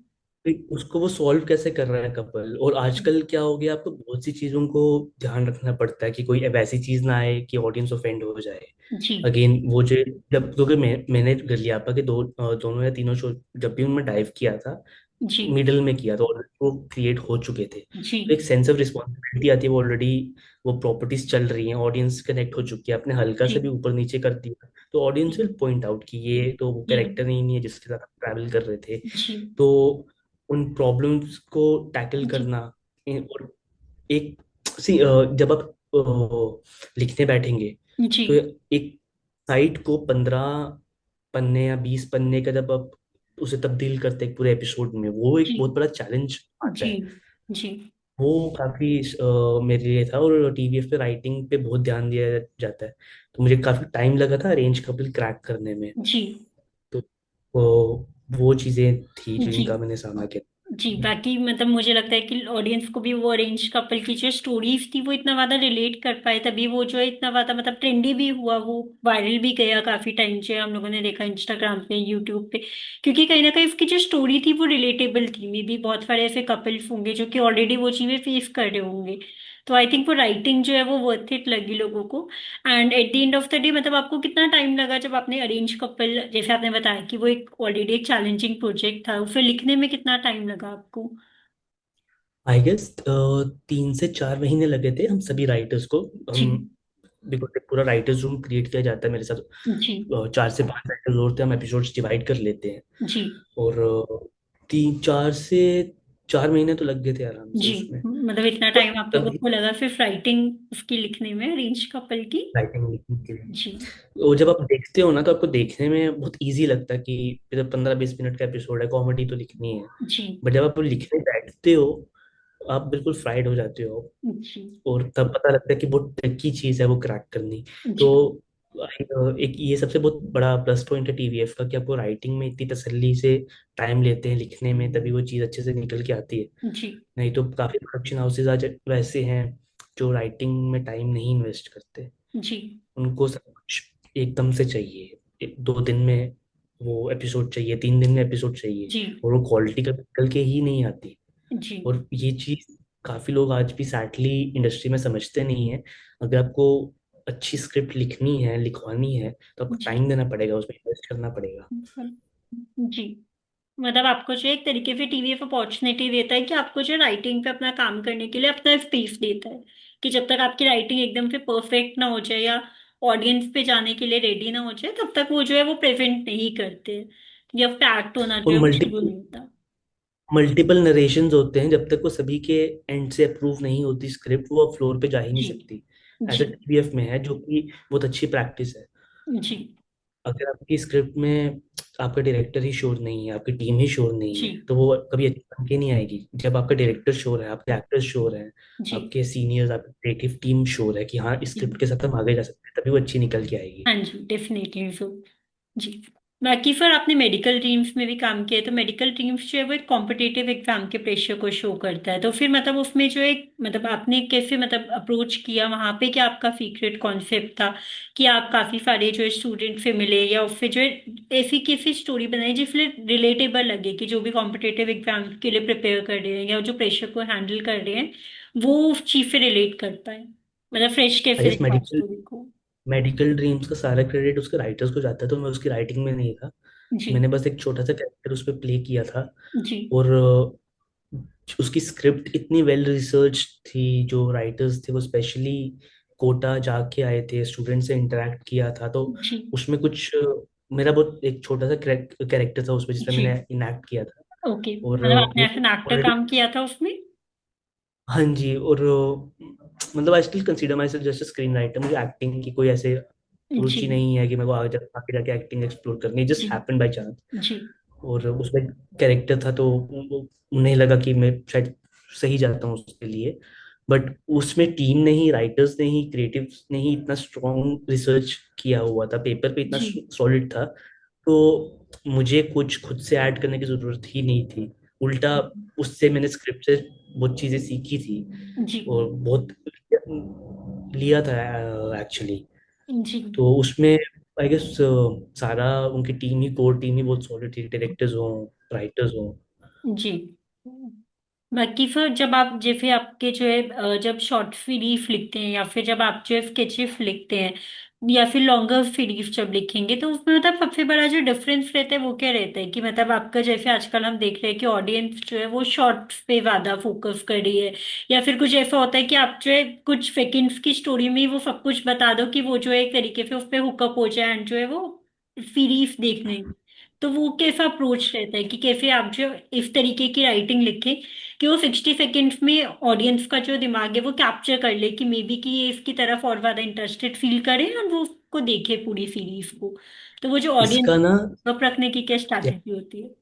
उसको वो सॉल्व कैसे कर रहा है कपल। और आजकल क्या हो गया, आपको बहुत सी चीजों को ध्यान रखना पड़ता है कि कोई वैसी चीज ना आए कि ऑडियंस ऑफेंड हो जाए। जी। अगेन वो जो, जब क्योंकि मैंने गलियापा के दोनों या तीनों शो जब भी उनमें डाइव किया था, जी। मिडल में किया था, ऑलरेडी वो क्रिएट हो चुके थे, जी। तो एक सेंस ऑफ रिस्पॉन्सिबिलिटी आती है। वो ऑलरेडी वो प्रॉपर्टीज चल रही हैं, ऑडियंस कनेक्ट हो चुकी है, आपने हल्का जी। से भी ऊपर नीचे कर दिया तो ऑडियंस विल पॉइंट आउट कि ये तो वो जी। कैरेक्टर ही नहीं है जिसके साथ आप ट्रैवल कर रहे थे। जी। तो उन प्रॉब्लम्स को टैकल जी। करना, और एक जब आप लिखने बैठेंगे, जी। तो एक साइट को 15 पन्ने या 20 पन्ने का जब आप उसे तब्दील करते हैं पूरे एपिसोड में, वो एक जी। बहुत बड़ा चैलेंज आता जी। है। जी। वो काफी मेरे लिए था, और टीवीएफ पे राइटिंग पे बहुत ध्यान दिया जाता है, तो मुझे काफी टाइम लगा था अरेंज कपल क्रैक करने में। जी। तो वो चीजें थी जी। जिनका मैंने सामना किया। जी, बाकी मतलब मुझे लगता है कि ऑडियंस को भी वो अरेंज कपल की जो स्टोरीज थी वो इतना ज्यादा रिलेट कर पाए, तभी वो जो है इतना ज्यादा मतलब ट्रेंडी भी हुआ, वो वायरल भी गया काफी टाइम से, हम लोगों ने देखा इंस्टाग्राम पे, यूट्यूब पे। क्योंकि कहीं ना कहीं उसकी जो स्टोरी थी वो रिलेटेबल थी। मे भी बहुत सारे ऐसे कपल्स होंगे जो कि ऑलरेडी वो चीजें फेस कर रहे होंगे। तो आई थिंक वो राइटिंग जो है वो वर्थ इट लगी लोगों को। And at the end of the day, मतलब आपको कितना टाइम लगा जब आपने अरेंज कपल, जैसे आपने बताया कि वो एक ऑलरेडी एक चैलेंजिंग प्रोजेक्ट था, उसे लिखने में कितना टाइम लगा आपको? आई गेस 3 से 4 महीने लगे थे हम सभी राइटर्स को। जी। हम, बिकॉज एक पूरा राइटर्स रूम क्रिएट किया जाता है मेरे साथ, जी। 4 से 5 राइटर्स होते हैं, हम एपिसोड्स डिवाइड कर लेते हैं। जी। और 3 4 से 4 महीने तो लग गए थे आराम से जी, उसमें। मतलब इतना तो टाइम आप लोगों तभी को लगा सिर्फ राइटिंग उसकी लिखने में, अरेंज कपल की? राइटिंग लिखने के लिए, जी। वो जब आप देखते हो ना, तो आपको देखने में बहुत इजी लगता है कि जब 15 20 मिनट का एपिसोड है, कॉमेडी तो लिखनी है। जी। बट जब आप लिखने बैठते हो, आप बिल्कुल फ्राइड हो जाते हो, जी। और तब पता लगता है कि बहुत ट्रिकी चीज है वो क्रैक करनी। तो जी। एक ये सबसे बहुत बड़ा प्लस पॉइंट है टीवीएफ का, कि आपको राइटिंग में इतनी तसल्ली से टाइम लेते हैं लिखने में, तभी वो चीज़ अच्छे से निकल के आती है। जी। नहीं तो काफी प्रोडक्शन हाउसेज आज वैसे हैं जो राइटिंग में टाइम नहीं इन्वेस्ट करते, जी उनको सब कुछ एकदम से चाहिए, 2 दिन में वो एपिसोड चाहिए, 3 दिन में एपिसोड चाहिए, जी और वो क्वालिटी का निकल के ही नहीं आती। जी और ये चीज काफी लोग आज भी सैडली इंडस्ट्री में समझते नहीं है। अगर आपको अच्छी स्क्रिप्ट लिखनी है, लिखवानी है, तो आपको जी टाइम देना पड़ेगा, उसमें इन्वेस्ट करना पड़ेगा। जी। मतलब आपको जो एक तरीके से टीवीएफ अपॉर्चुनिटी देता है कि आपको जो राइटिंग पे अपना काम करने के लिए अपना स्पेस देता है, कि जब तक आपकी राइटिंग एकदम से परफेक्ट ना हो जाए या ऑडियंस पे जाने के लिए रेडी ना हो जाए, तब तक वो जो है वो प्रेजेंट नहीं करते, या फैक्ट होना जो और है वो शुरू मल्टीपल नहीं होता। मल्टीपल नरेशंस होते हैं, जब तक वो सभी के एंड से अप्रूव नहीं होती स्क्रिप्ट, वो फ्लोर पे जा ही नहीं जी सकती। जी ऐसा टीवीएफ में है, जो कि बहुत अच्छी प्रैक्टिस है। जी अगर आपकी स्क्रिप्ट में आपका डायरेक्टर ही श्योर नहीं है, आपकी टीम ही श्योर नहीं जी है, तो वो कभी अच्छी बन के नहीं आएगी। जब आपका डायरेक्टर श्योर है, आपके एक्टर्स श्योर हैं, जी आपके सीनियर्स, आपकी क्रिएटिव टीम श्योर है कि हाँ, इस जी। स्क्रिप्ट के साथ हम आगे जा सकते हैं, तभी वो अच्छी निकल के आएगी। हाँ जी, डेफिनेटली सो। जी। बाकी फिर आपने मेडिकल ड्रीम्स में भी काम किया है, तो मेडिकल ड्रीम्स जो है वो एक कॉम्पिटिटिव एग्जाम के प्रेशर को शो करता है, तो फिर मतलब उसमें जो एक मतलब आपने कैसे मतलब अप्रोच किया वहां पे, क्या आपका सीक्रेट कॉन्सेप्ट था कि आप काफी सारे जो है स्टूडेंट से मिले, या उससे जो है ऐसी कैसी स्टोरी बनाई जिससे रिलेटेबल लगे कि जो भी कॉम्पिटिटिव एग्जाम के लिए प्रिपेयर कर रहे हैं या जो प्रेशर को हैंडल कर रहे हैं वो उस चीज से रिलेट कर पाए, मतलब फ्रेश आई कैसे गेस दिखाए स्टोरी को। मेडिकल ड्रीम्स का सारा क्रेडिट उसके राइटर्स को जाता है, तो मैं उसकी राइटिंग में नहीं था। जी मैंने बस एक छोटा सा कैरेक्टर उस पर प्ले किया था। जी और उसकी स्क्रिप्ट इतनी वेल रिसर्च थी, जो राइटर्स थे वो स्पेशली कोटा जाके आए थे, स्टूडेंट से इंटरेक्ट किया था, तो जी उसमें कुछ मेरा बहुत एक छोटा सा कैरेक्टर था उसमें, जिसमें जी। मैंने इनैक्ट किया था। ओके, और मतलब आपने वो एज एन एक्टर ऑलरेडी, काम किया था उसमें। हाँ जी। और मतलब I still consider my self just screen writer. मुझे एक्टिंग की कोई ऐसे जी रुचि नहीं है कि मेरे को आगे जाके एक्टिंग एक्सप्लोर करनी, जी जस्ट हैपेंड बाय चांस। जी और उसमें कैरेक्टर था, तो उन्हें लगा कि मैं शायद सही जाता हूँ उसके लिए। बट उसमें टीम ने ही, राइटर्स ने ही, क्रिएटिव्स ने ही इतना स्ट्रॉन्ग रिसर्च किया हुआ था, पेपर पे इतना जी सॉलिड था, तो मुझे कुछ खुद से ऐड करने की जरूरत ही नहीं थी। उल्टा उससे मैंने स्क्रिप्ट से बहुत चीजें सीखी थी, जी और बहुत लिया था एक्चुअली। जी तो उसमें आई गेस सारा उनकी टीम ही, कोर टीम ही बहुत सॉलिड थी, डायरेक्टर्स हो, राइटर्स हो। जी। बाकी फिर जब आप जैसे आपके जो है जब शॉर्ट सीरीज लिखते हैं या फिर जब आप जो है स्केचेस लिखते हैं या फिर लॉन्गर सीरीज जब लिखेंगे, तो उसमें मतलब सबसे बड़ा जो डिफरेंस रहता है वो क्या रहता है कि मतलब आपका जैसे आजकल हम देख रहे हैं कि ऑडियंस जो है वो शॉर्ट्स पे ज्यादा फोकस कर रही है, या फिर कुछ ऐसा होता है कि आप जो है कुछ सेकंड्स की स्टोरी में ही वो सब कुछ बता दो कि वो जो है एक तरीके से उस पे हुकअप हो जाए एंड जो है वो सीरीज देखने। तो वो कैसा अप्रोच रहता है कि कैसे आप जो इस तरीके की राइटिंग लिखें कि वो 60 सेकेंड्स में ऑडियंस का जो दिमाग है वो कैप्चर कर ले कि मे बी कि ये इसकी तरफ और ज्यादा इंटरेस्टेड फील करें और वो उसको देखे पूरी सीरीज को, तो वो जो इसका ऑडियंस ना, रखने की क्या स्ट्रैटेजी होती है।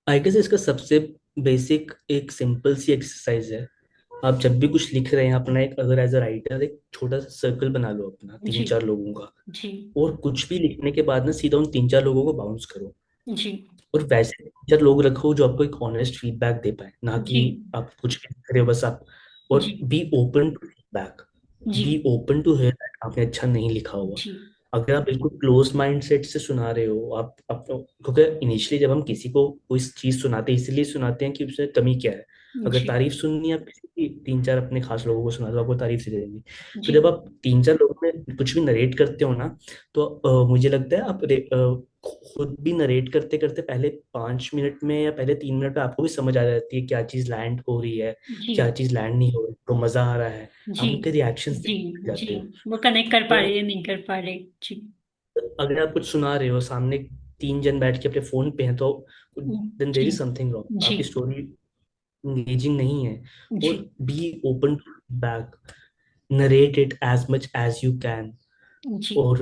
आई गेस इसका सबसे बेसिक एक सिंपल सी एक्सरसाइज है। आप जब भी कुछ लिख रहे हैं अपना, एक अगर एज अ राइटर एक छोटा सा सर्कल बना लो अपना, जी 3-4 लोगों का। जी और कुछ भी लिखने के बाद ना सीधा उन 3-4 लोगों को बाउंस करो। जी और वैसे 3-4 लोग रखो जो आपको एक ऑनेस्ट फीडबैक दे पाए, ना कि जी आप कुछ भी लिख रहे हो बस आप। और जी बी ओपन टू फीडबैक, जी be open to hear that आपने अच्छा नहीं लिखा हुआ। जी अगर आप बिल्कुल क्लोज माइंडसेट से सुना रहे हो, आप क्योंकि इनिशियली जब हम किसी को कोई चीज सुनाते हैं, इसलिए सुनाते हैं कि उसमें कमी क्या है। अगर जी तारीफ सुननी है, आप किसी की 3-4 अपने खास लोगों को सुना दो, आपको तारीफ से दे देंगे। तो जी जब आप 3-4 लोगों में कुछ भी नरेट करते हो ना, तो मुझे लगता है आप खुद भी नरेट करते करते पहले 5 मिनट में या पहले 3 मिनट में आपको भी समझ आ जाती है क्या चीज लैंड हो रही है, जी क्या चीज लैंड नहीं हो रही, तो मजा आ रहा है। जी आप उनके रिएक्शंस जी देख जी। जाते हो। वो कनेक्ट कर पा तो रहे या नहीं कर पा रहे। जी अगर आप कुछ सुना रहे हो, सामने 3 जन बैठ के अपने फोन पे हैं, तो देन देयर जी इज समथिंग रॉन्ग, जी आपकी स्टोरी इंगेजिंग नहीं है। जी और be open to back, narrate it as much as you can. जी और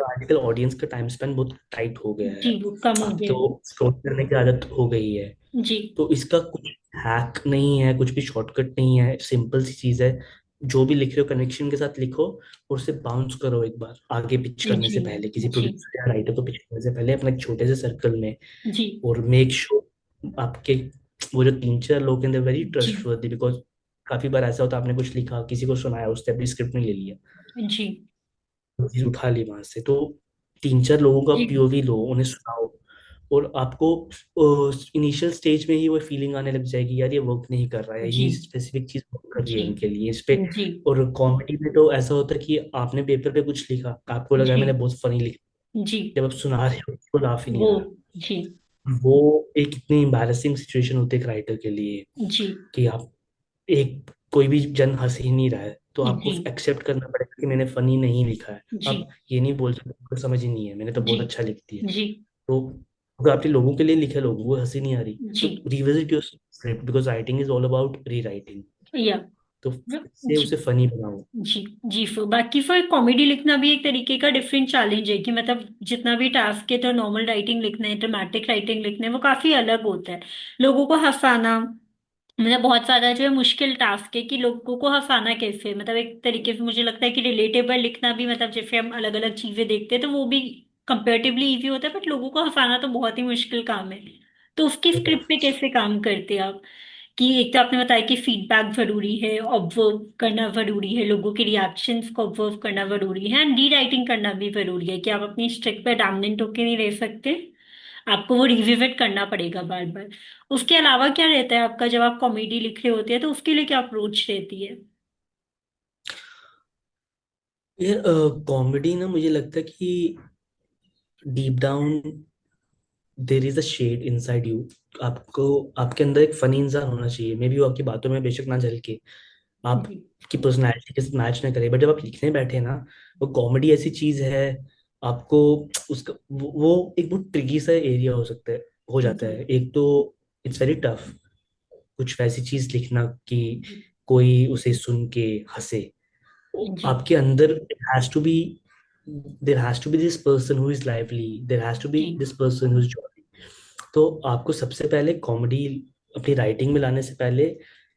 आजकल ऑडियंस का टाइम स्पेन बहुत टाइट हो गया जी। है, वो कम हो आप गया है। तो स्क्रॉल करने की आदत हो गई है। जी तो इसका कुछ हैक नहीं है, कुछ भी शॉर्टकट नहीं है, सिंपल सी चीज है। जो भी लिख रहे हो कनेक्शन के साथ लिखो, और उसे बाउंस करो एक बार आगे पिच करने जी से पहले, किसी जी प्रोड्यूसर या राइटर को पिच करने से पहले अपने एक छोटे से सर्कल में। जी और मेक श्योर आपके वो जो 3-4 लोग हैं, they very ji trustworthy, because काफी बार ऐसा होता है, आपने कुछ लिखा, किसी को सुनाया, उसने अपनी स्क्रिप्ट में ले लिया, जी चीज उठा ली वहां से। तो तीन चार लोगों का जी पीओवी लो, उन्हें सुनाओ, और आपको इनिशियल स्टेज में ही वो फीलिंग आने लग जाएगी, यार ये वर्क नहीं कर रहा है, जी ये स्पेसिफिक चीज वर्क कर रही जी है इनके लिए, इस पे। जी और कॉमेडी में तो ऐसा होता है कि आपने पेपर पे कुछ लिखा, आपको लगा जी मैंने बहुत फनी लिखा, जी जब आप सुना रहे हो उसको लाफ ही नहीं वो आ रहा। जी वो एक इतनी एम्बैरेसिंग सिचुएशन होती है एक राइटर के लिए, जी कि आप एक कोई भी जन हंस ही नहीं रहा है, तो आपको जी एक्सेप्ट करना पड़ेगा कि मैंने फनी नहीं लिखा है। जी आप ये नहीं बोल सकते आपको समझ ही नहीं है, मैंने तो जी बहुत अच्छा लिख दिया। जी तो अगर आपने लोगों के लिए लिखे, लोगों को हंसी नहीं आ रही, जी तो revisit your script, because writing is all about री राइटिंग। या तो फिर से जी उसे फनी बनाओ। जी जी बाकी फिर कॉमेडी लिखना भी एक तरीके का डिफरेंट चैलेंज है कि मतलब जितना भी टास्क है तो नॉर्मल राइटिंग लिखना है, ड्रामेटिक राइटिंग लिखना है, वो काफी अलग होता है। लोगों को हंसाना मतलब बहुत ज्यादा जो है मुश्किल टास्क है कि लोगों को हंसाना कैसे, मतलब एक तरीके से मुझे लगता है कि रिलेटेबल लिखना भी, मतलब जैसे हम अलग अलग चीजें देखते हैं तो वो भी कंपेरेटिवली इजी होता है, बट लोगों को हंसाना तो बहुत ही मुश्किल काम है। तो उसकी स्क्रिप्ट पे कैसे काम करते हैं आप? कि एक तो आपने बताया कि फीडबैक जरूरी है, ऑब्जर्व करना जरूरी है, लोगों के रिएक्शंस को ऑब्जर्व करना जरूरी है, एंड री राइटिंग करना भी जरूरी है कि आप अपनी स्ट्रिक्ट पे डैमनेंट होके नहीं रह सकते, आपको वो रिविजिट करना पड़ेगा बार बार। उसके अलावा क्या रहता है आपका जब आप कॉमेडी लिख रहे होते हैं, तो उसके लिए क्या अप्रोच रहती है? यार कॉमेडी ना, मुझे लगता है कि deep down there is a shade inside you. आपको, आपके अंदर एक फनी इंसान होना चाहिए, मे बी वो आपकी बातों में बेशक ना झलके, जी आपकी पर्सनैलिटी के साथ मैच ना करे, बट जब आप लिखने बैठे ना, वो कॉमेडी ऐसी चीज है, आपको उसका वो एक बहुत ट्रिकी सा एरिया हो सकता है, हो जाता जी है एक तो। इट्स वेरी टफ कुछ वैसी चीज लिखना कि कोई उसे सुन के हंसे। जी आपके अंदर has to be there has to be this person who is lively, there has to be जी this person who is jolly. तो आपको सबसे पहले कॉमेडी अपनी राइटिंग में लाने से पहले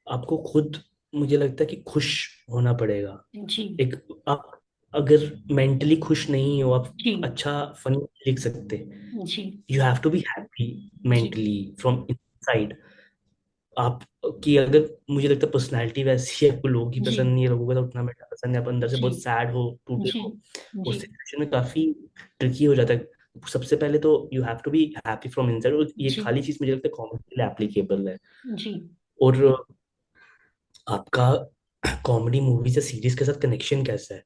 आपको खुद, मुझे लगता है कि खुश होना पड़ेगा। जी एक, आप अगर मेंटली खुश नहीं हो, आप जी अच्छा फनी लिख सकते। जी you have to be happy जी मेंटली फ्रॉम इनसाइड। आप की अगर, मुझे लगता है पर्सनैलिटी वैसी है, आपको लोग ही जी पसंद नहीं है, लोगों को तो उतना बैठा पसंद है, आप अंदर से जी बहुत सैड हो, टूटे जी हो, जी उस सिचुएशन में काफी ट्रिकी हो जाता है। सबसे पहले तो you have to be happy from inside, और ये जी खाली चीज मुझे लगता है कॉमेडी के लिए एप्लीकेबल है। जी और आपका कॉमेडी मूवीज या सीरीज के साथ कनेक्शन कैसा है,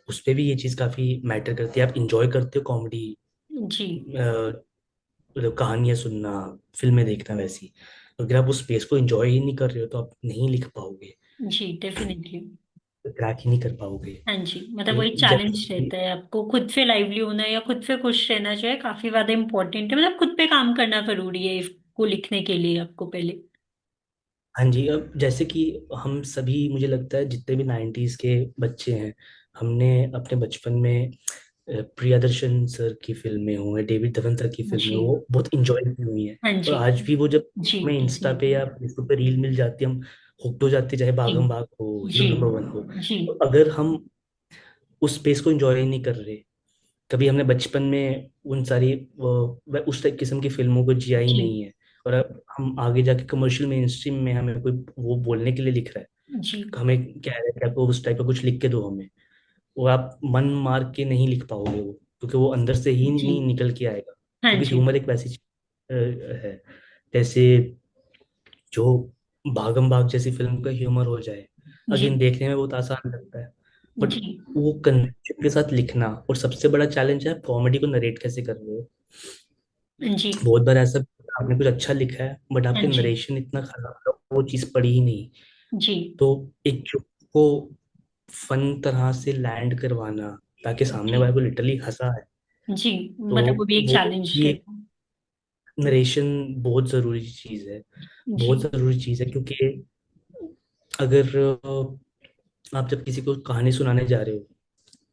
उस पे भी ये चीज काफी मैटर करती है। आप इंजॉय करते हो कॉमेडी, जी मतलब कहानियां सुनना, फिल्में देखना, वैसी। अगर आप उस स्पेस को एंजॉय ही नहीं कर रहे हो, तो आप नहीं लिख पाओगे, जी डेफिनेटली। क्रैक ही नहीं कर पाओगे। हाँ जी, मतलब तो वही जैसे चैलेंज कि, रहता है, आपको खुद से लाइवली होना या खुद से खुश रहना जो है काफी ज्यादा इम्पोर्टेंट है, मतलब खुद पे काम करना जरूरी है इसको लिखने के लिए आपको पहले। हाँ जी, अब जैसे कि हम सभी, मुझे लगता है जितने भी 90s के बच्चे हैं, हमने अपने बचपन में प्रियदर्शन सर की फिल्में हो, या डेविड धवन सर की फिल्में जी हो, वो बहुत इंजॉय की हुई हैं। हाँ और जी आज भी वो जब जी हमें इंस्टा पे डेफिनेटली। या फेसबुक पे रील मिल जाती है, हम हुक्ड हो जाते हैं, चाहे जी भागम भाग हो, हीरो जी नंबर वन हो। जी तो अगर हम उस स्पेस को एंजॉय ही नहीं कर रहे, कभी हमने बचपन में उन सारी उस टाइप किस्म की फिल्मों को जिया ही जी नहीं है, और अब हम आगे जाके कमर्शियल मेन स्ट्रीम में हमें कोई वो बोलने के लिए लिख रहा है, जी हमें कह रहा है कि आपको उस टाइप का कुछ लिख के दो हमें, वो आप मन मार के नहीं लिख पाओगे वो, क्योंकि वो अंदर से ही जी नहीं निकल के आएगा। हाँ क्योंकि जी ह्यूमर एक वैसी चीज है, जैसे जो भागम भाग जैसी फिल्म का ह्यूमर हो जाए, जी अगेन देखने में बहुत आसान लगता है, बट जी वो कन्विक्शन के साथ लिखना, और सबसे बड़ा चैलेंज है कॉमेडी को नरेट कैसे कर रहे हो। जी बहुत बार ऐसा, आपने कुछ अच्छा लिखा है बट हाँ आपके जी नरेशन इतना खराब है, वो चीज पड़ी ही नहीं। जी तो एक जोक को फन तरह से लैंड करवाना, ताकि सामने जी वाले को लिटरली हंसा है, जी तो मतलब वो भी एक वो चैलेंज ये रहता है। नरेशन बहुत जरूरी चीज है, जी बहुत जरूरी चीज है। क्योंकि अगर आप जब किसी को कहानी सुनाने जा रहे हो,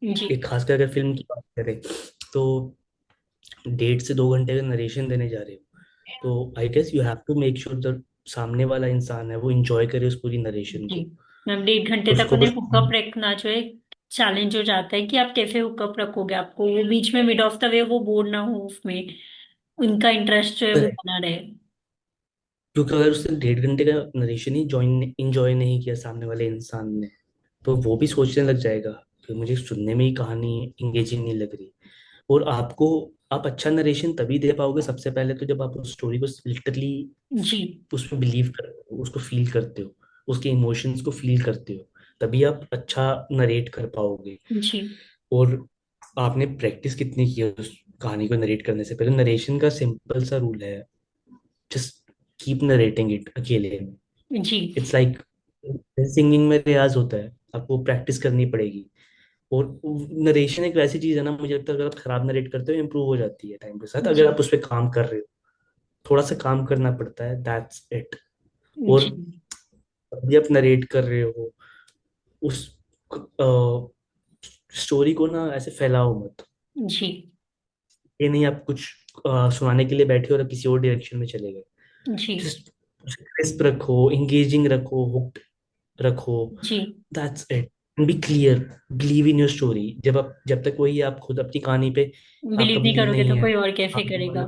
जी एक खासकर अगर फिल्म की बात करें, तो 1.5 से 2 घंटे का नरेशन देने जा रहे हो, तो I guess you have to make sure the सामने वाला इंसान है वो इंजॉय करे उस पूरी नरेशन जी को, मैम 1.5 घंटे तक उसको उन्हें बस। हुकअप रखना जो है चैलेंज हो जाता है कि आप कैसे हुकअप रखोगे, आपको वो बीच में मिड ऑफ द वे वो बोर ना हो उसमें, उनका इंटरेस्ट जो है वो बना रहे। क्योंकि अगर उसने 1.5 घंटे का नरेशन ही जॉइन इंजॉय नहीं किया सामने वाले इंसान ने, तो वो भी सोचने लग जाएगा कि मुझे सुनने में ही कहानी इंगेजिंग नहीं लग रही। और आपको, आप अच्छा नरेशन तभी दे पाओगे सबसे पहले तो जब आप उस स्टोरी को लिटरली जी। उसमें बिलीव करते हो, उसको फील करते हो, उसके इमोशंस को फील करते हो, तभी आप अच्छा नरेट कर पाओगे। जी। और आपने प्रैक्टिस कितनी की है उस कहानी को नरेट करने से पहले? नरेशन का सिंपल सा रूल है, जस्ट कीप नरेटिंग इट अकेले। जी। इट्स लाइक सिंगिंग में रियाज होता है, आपको प्रैक्टिस करनी पड़ेगी। और नरेशन एक वैसी चीज है ना, मुझे लगता है अगर आप खराब नरेट करते हो इम्प्रूव हो जाती है टाइम के साथ, जी। अगर आप उस पर काम कर रहे हो। थोड़ा सा काम करना पड़ता है, दैट्स इट। और जी। अभी आप नरेट कर रहे हो उस स्टोरी को ना, ऐसे फैलाओ मत। जी। ये नहीं आप कुछ सुनाने के लिए बैठे हो और आप किसी और डायरेक्शन में चले गए। जी। जस्ट क्रिस्प रखो, इंगेजिंग रखो, हुक्ड रखो, जी। That's it. Be clear, believe in your story. जब तक वही आप खुद अपनी कहानी पे आपका बिलीव नहीं बिलीव करोगे नहीं तो है, कोई और कैसे आप करेगा?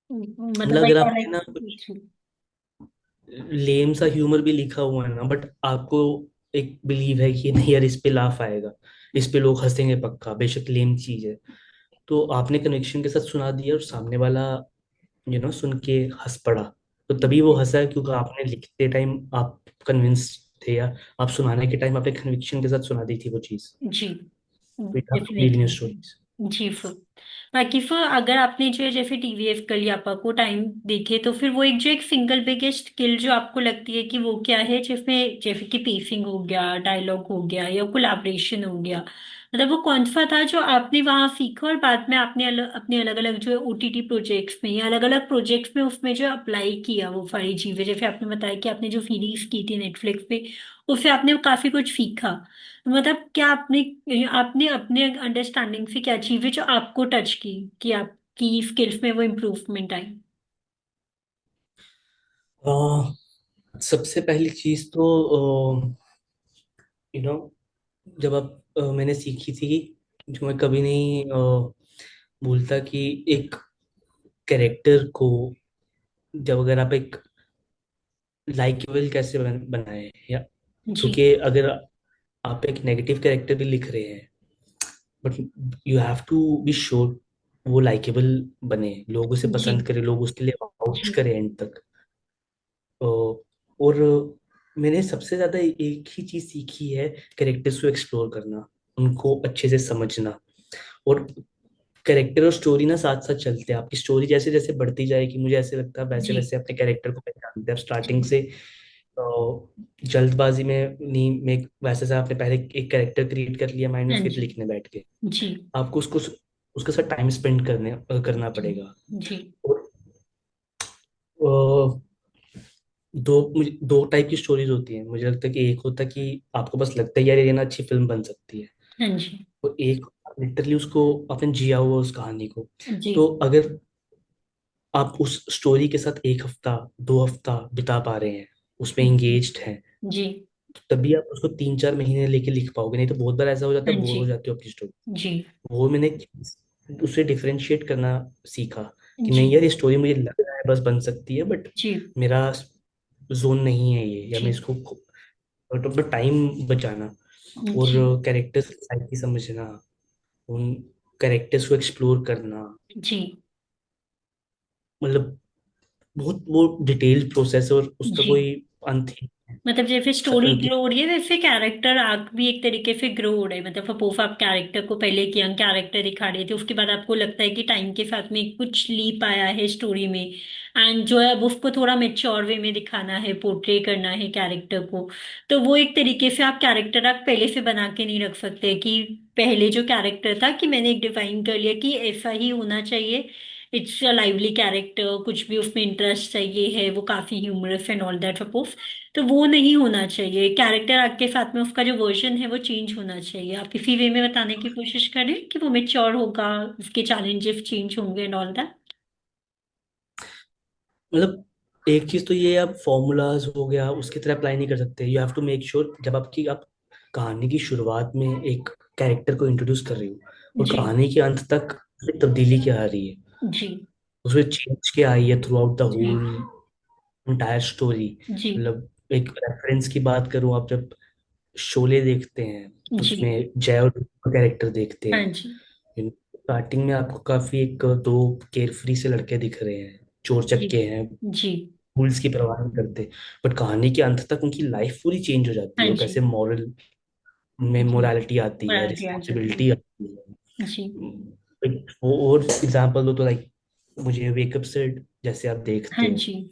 मतलब मतलब वही अगर और आपने एक। ना कुछ लेम सा ह्यूमर भी लिखा हुआ है ना, बट आपको एक बिलीव है कि नहीं यार इस पे लाफ आएगा, इस पे लोग हंसेंगे पक्का, बेशक लेम चीज है, तो आपने कनेक्शन के साथ सुना दिया और सामने वाला सुन के हंस पड़ा, तो तभी वो हंसा है क्योंकि आपने लिखते टाइम आप कन्विंस थे, या आप सुनाने के टाइम आपने कन्विक्शन के साथ सुना दी थी वो चीज। जी। Believe in your definitely. Stories. जी फिर बाकी फिर अगर आपने जो है जैसे टीवीएफ कलियापा को टाइम देखे तो फिर वो एक जो एक सिंगल बिगेस्ट स्किल जो आपको लगती है कि वो क्या है, जिसमें जैसे कि पेसिंग हो गया, डायलॉग हो गया या कोलैबोरेशन हो गया, मतलब वो कौन सा था जो आपने वहां सीखा और बाद में आपने अपने अलग अलग जो है ओटीटी प्रोजेक्ट्स में या अलग अलग प्रोजेक्ट्स में उसमें जो अप्लाई किया वो सारी चीजें, जैसे आपने बताया कि आपने जो सीरीज की थी नेटफ्लिक्स पे उससे आपने काफी कुछ सीखा, मतलब क्या आपने आपने अपने अंडरस्टैंडिंग से क्या चीजें जो आपको टच की कि आपकी स्किल्स में वो इम्प्रूवमेंट आई? सबसे पहली चीज तो यू नो जब आप मैंने सीखी थी, जो मैं कभी नहीं भूलता, कि एक कैरेक्टर को जब अगर आप एक लाइकेबल कैसे बनाए, या जी। क्योंकि अगर आप एक नेगेटिव कैरेक्टर भी लिख रहे हैं, but you have to be sure वो लाइकेबल बने, लोग उसे जी। पसंद करें, लोग उसके लिए वाउच जी। करें एंड तक। और मैंने सबसे ज्यादा एक ही चीज सीखी है, कैरेक्टर्स को एक्सप्लोर करना, उनको अच्छे से समझना। और कैरेक्टर और स्टोरी ना साथ साथ चलते हैं, आपकी स्टोरी जैसे जैसे बढ़ती जाएगी मुझे ऐसे लगता है वैसे जी। वैसे अपने कैरेक्टर को पहचानते हैं। आप स्टार्टिंग जी। से जल्दबाजी में नहीं में वैसे से आपने पहले एक कैरेक्टर क्रिएट कर लिया माइंड में, हाँ फिर जी। लिखने बैठ गए। जी। आपको उसको उसके साथ टाइम स्पेंड करना जी। पड़ेगा। जी। और मुझे दो टाइप की स्टोरीज होती हैं, मुझे लगता है कि एक होता है कि आपको बस लगता है यार ये ना अच्छी फिल्म बन सकती है, हाँ जी। और एक लिटरली उसको आपने जिया हुआ उस कहानी को। जी। तो अगर आप उस स्टोरी के साथ 1 हफ्ता 2 हफ्ता बिता पा रहे हैं, उसमें एंगेज्ड हैं, जी। तो तभी आप उसको 3-4 महीने लेके लिख पाओगे, नहीं तो बहुत बार ऐसा हो जाता हाँ है बोर जी। हो जाती हो अपनी स्टोरी। जी। वो मैंने उसे डिफरेंशिएट करना सीखा, कि जी। नहीं यार ये स्टोरी मुझे लग रहा है बस बन सकती है, बट जी। मेरा जोन नहीं है ये, या मैं जी। इसको तो टाइम बचाना, और जी। कैरेक्टर्स की साइकी समझना, उन कैरेक्टर्स को एक्सप्लोर करना, जी। मतलब बहुत वो डिटेल्ड प्रोसेस है, और उसका जी। कोई अंत ही मतलब जैसे नहीं स्टोरी है। ग्रो हो रही है वैसे कैरेक्टर आर्क भी एक तरीके से ग्रो हो रहा है, मतलब सपोज आप कैरेक्टर को पहले एक यंग कैरेक्टर दिखा रहे थे, उसके बाद आपको लगता है कि टाइम के साथ में कुछ लीप आया है स्टोरी में एंड जो है अब उसको थोड़ा मेच्योर वे में दिखाना है, पोर्ट्रे करना है कैरेक्टर को, तो वो एक तरीके से आप कैरेक्टर आर्क पहले से बना के नहीं रख सकते कि पहले जो कैरेक्टर था कि मैंने एक डिफाइन कर लिया कि ऐसा ही होना चाहिए, इट्स अ लाइवली कैरेक्टर, कुछ भी उसमें इंटरेस्ट चाहिए है, वो काफी humorous and all that suppose, तो वो नहीं होना चाहिए। कैरेक्टर आर्क के साथ में उसका जो वर्जन है वो चेंज होना चाहिए, आप इसी वे में बताने की कोशिश करें कि वो मेच्योर होगा, उसके चैलेंजेस चेंज होंगे एंड ऑल दैट। मतलब एक चीज तो ये, आप फॉर्मूलाज हो गया उसकी तरह अप्लाई नहीं कर सकते, you have to make sure जब आप कहानी की शुरुआत में एक कैरेक्टर को इंट्रोड्यूस कर रही हो, और जी। कहानी के अंत तक उसमें तब्दीली क्या आ रही है, जी। उसमें चेंज क्या आई है थ्रू आउट द जी। Whole entire story. जी मतलब एक रेफरेंस की बात करूं, आप जब शोले देखते हैं, जी। उसमें जय और कैरेक्टर देखते हाँ हैं, जी स्टार्टिंग में आपको काफी एक दो केयरफ्री से लड़के दिख रहे हैं, चोर जी चक्के हैं, जी। रूल्स की परवाह नहीं करते। बट कहानी के अंत तक उनकी लाइफ पूरी चेंज हो जाती हाँ है, वो जी कैसे मॉरल में जी। मोरालिटी आती है, मराठी आ जाती रिस्पॉन्सिबिलिटी है। आती है। जी वो और एग्जांपल दो तो लाइक मुझे वेकअप से, जैसे आप हाँ देखते हो, जी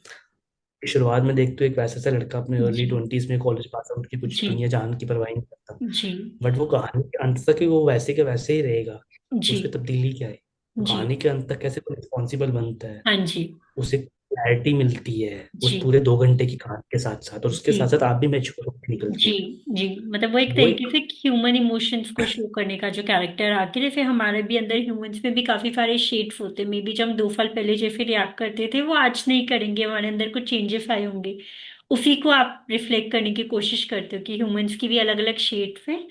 शुरुआत में देखते हो एक वैसा सा लड़का अपने अर्ली जी 20s में कॉलेज पास आउट की कुछ जी दुनिया जहान की परवाह नहीं करता। जी बट वो कहानी के अंत तक ही वो वैसे के वैसे ही रहेगा, जी उसमें तब्दीली क्या है? तो जी। कहानी के अंत तक कैसे वो रिस्पॉन्सिबल बनता है, हाँ जी उसे क्लैरिटी मिलती है उस जी पूरे 2 घंटे की कहानी के साथ साथ, और उसके साथ जी साथ आप भी मैच्योर होकर निकलते जी हो। जी। मतलब वो एक वो एक तरीके से ह्यूमन इमोशंस को शो करने का जो कैरेक्टर आके, जैसे हमारे भी अंदर ह्यूमंस में भी काफी सारे शेड्स होते हैं, मे बी जब हम 2 साल पहले जैसे रिएक्ट करते थे वो आज नहीं करेंगे, हमारे अंदर कुछ चेंजेस आए होंगे। उसी को आप रिफ्लेक्ट करने की कोशिश करते हो कि ह्यूमंस की भी अलग अलग शेड्स हैं,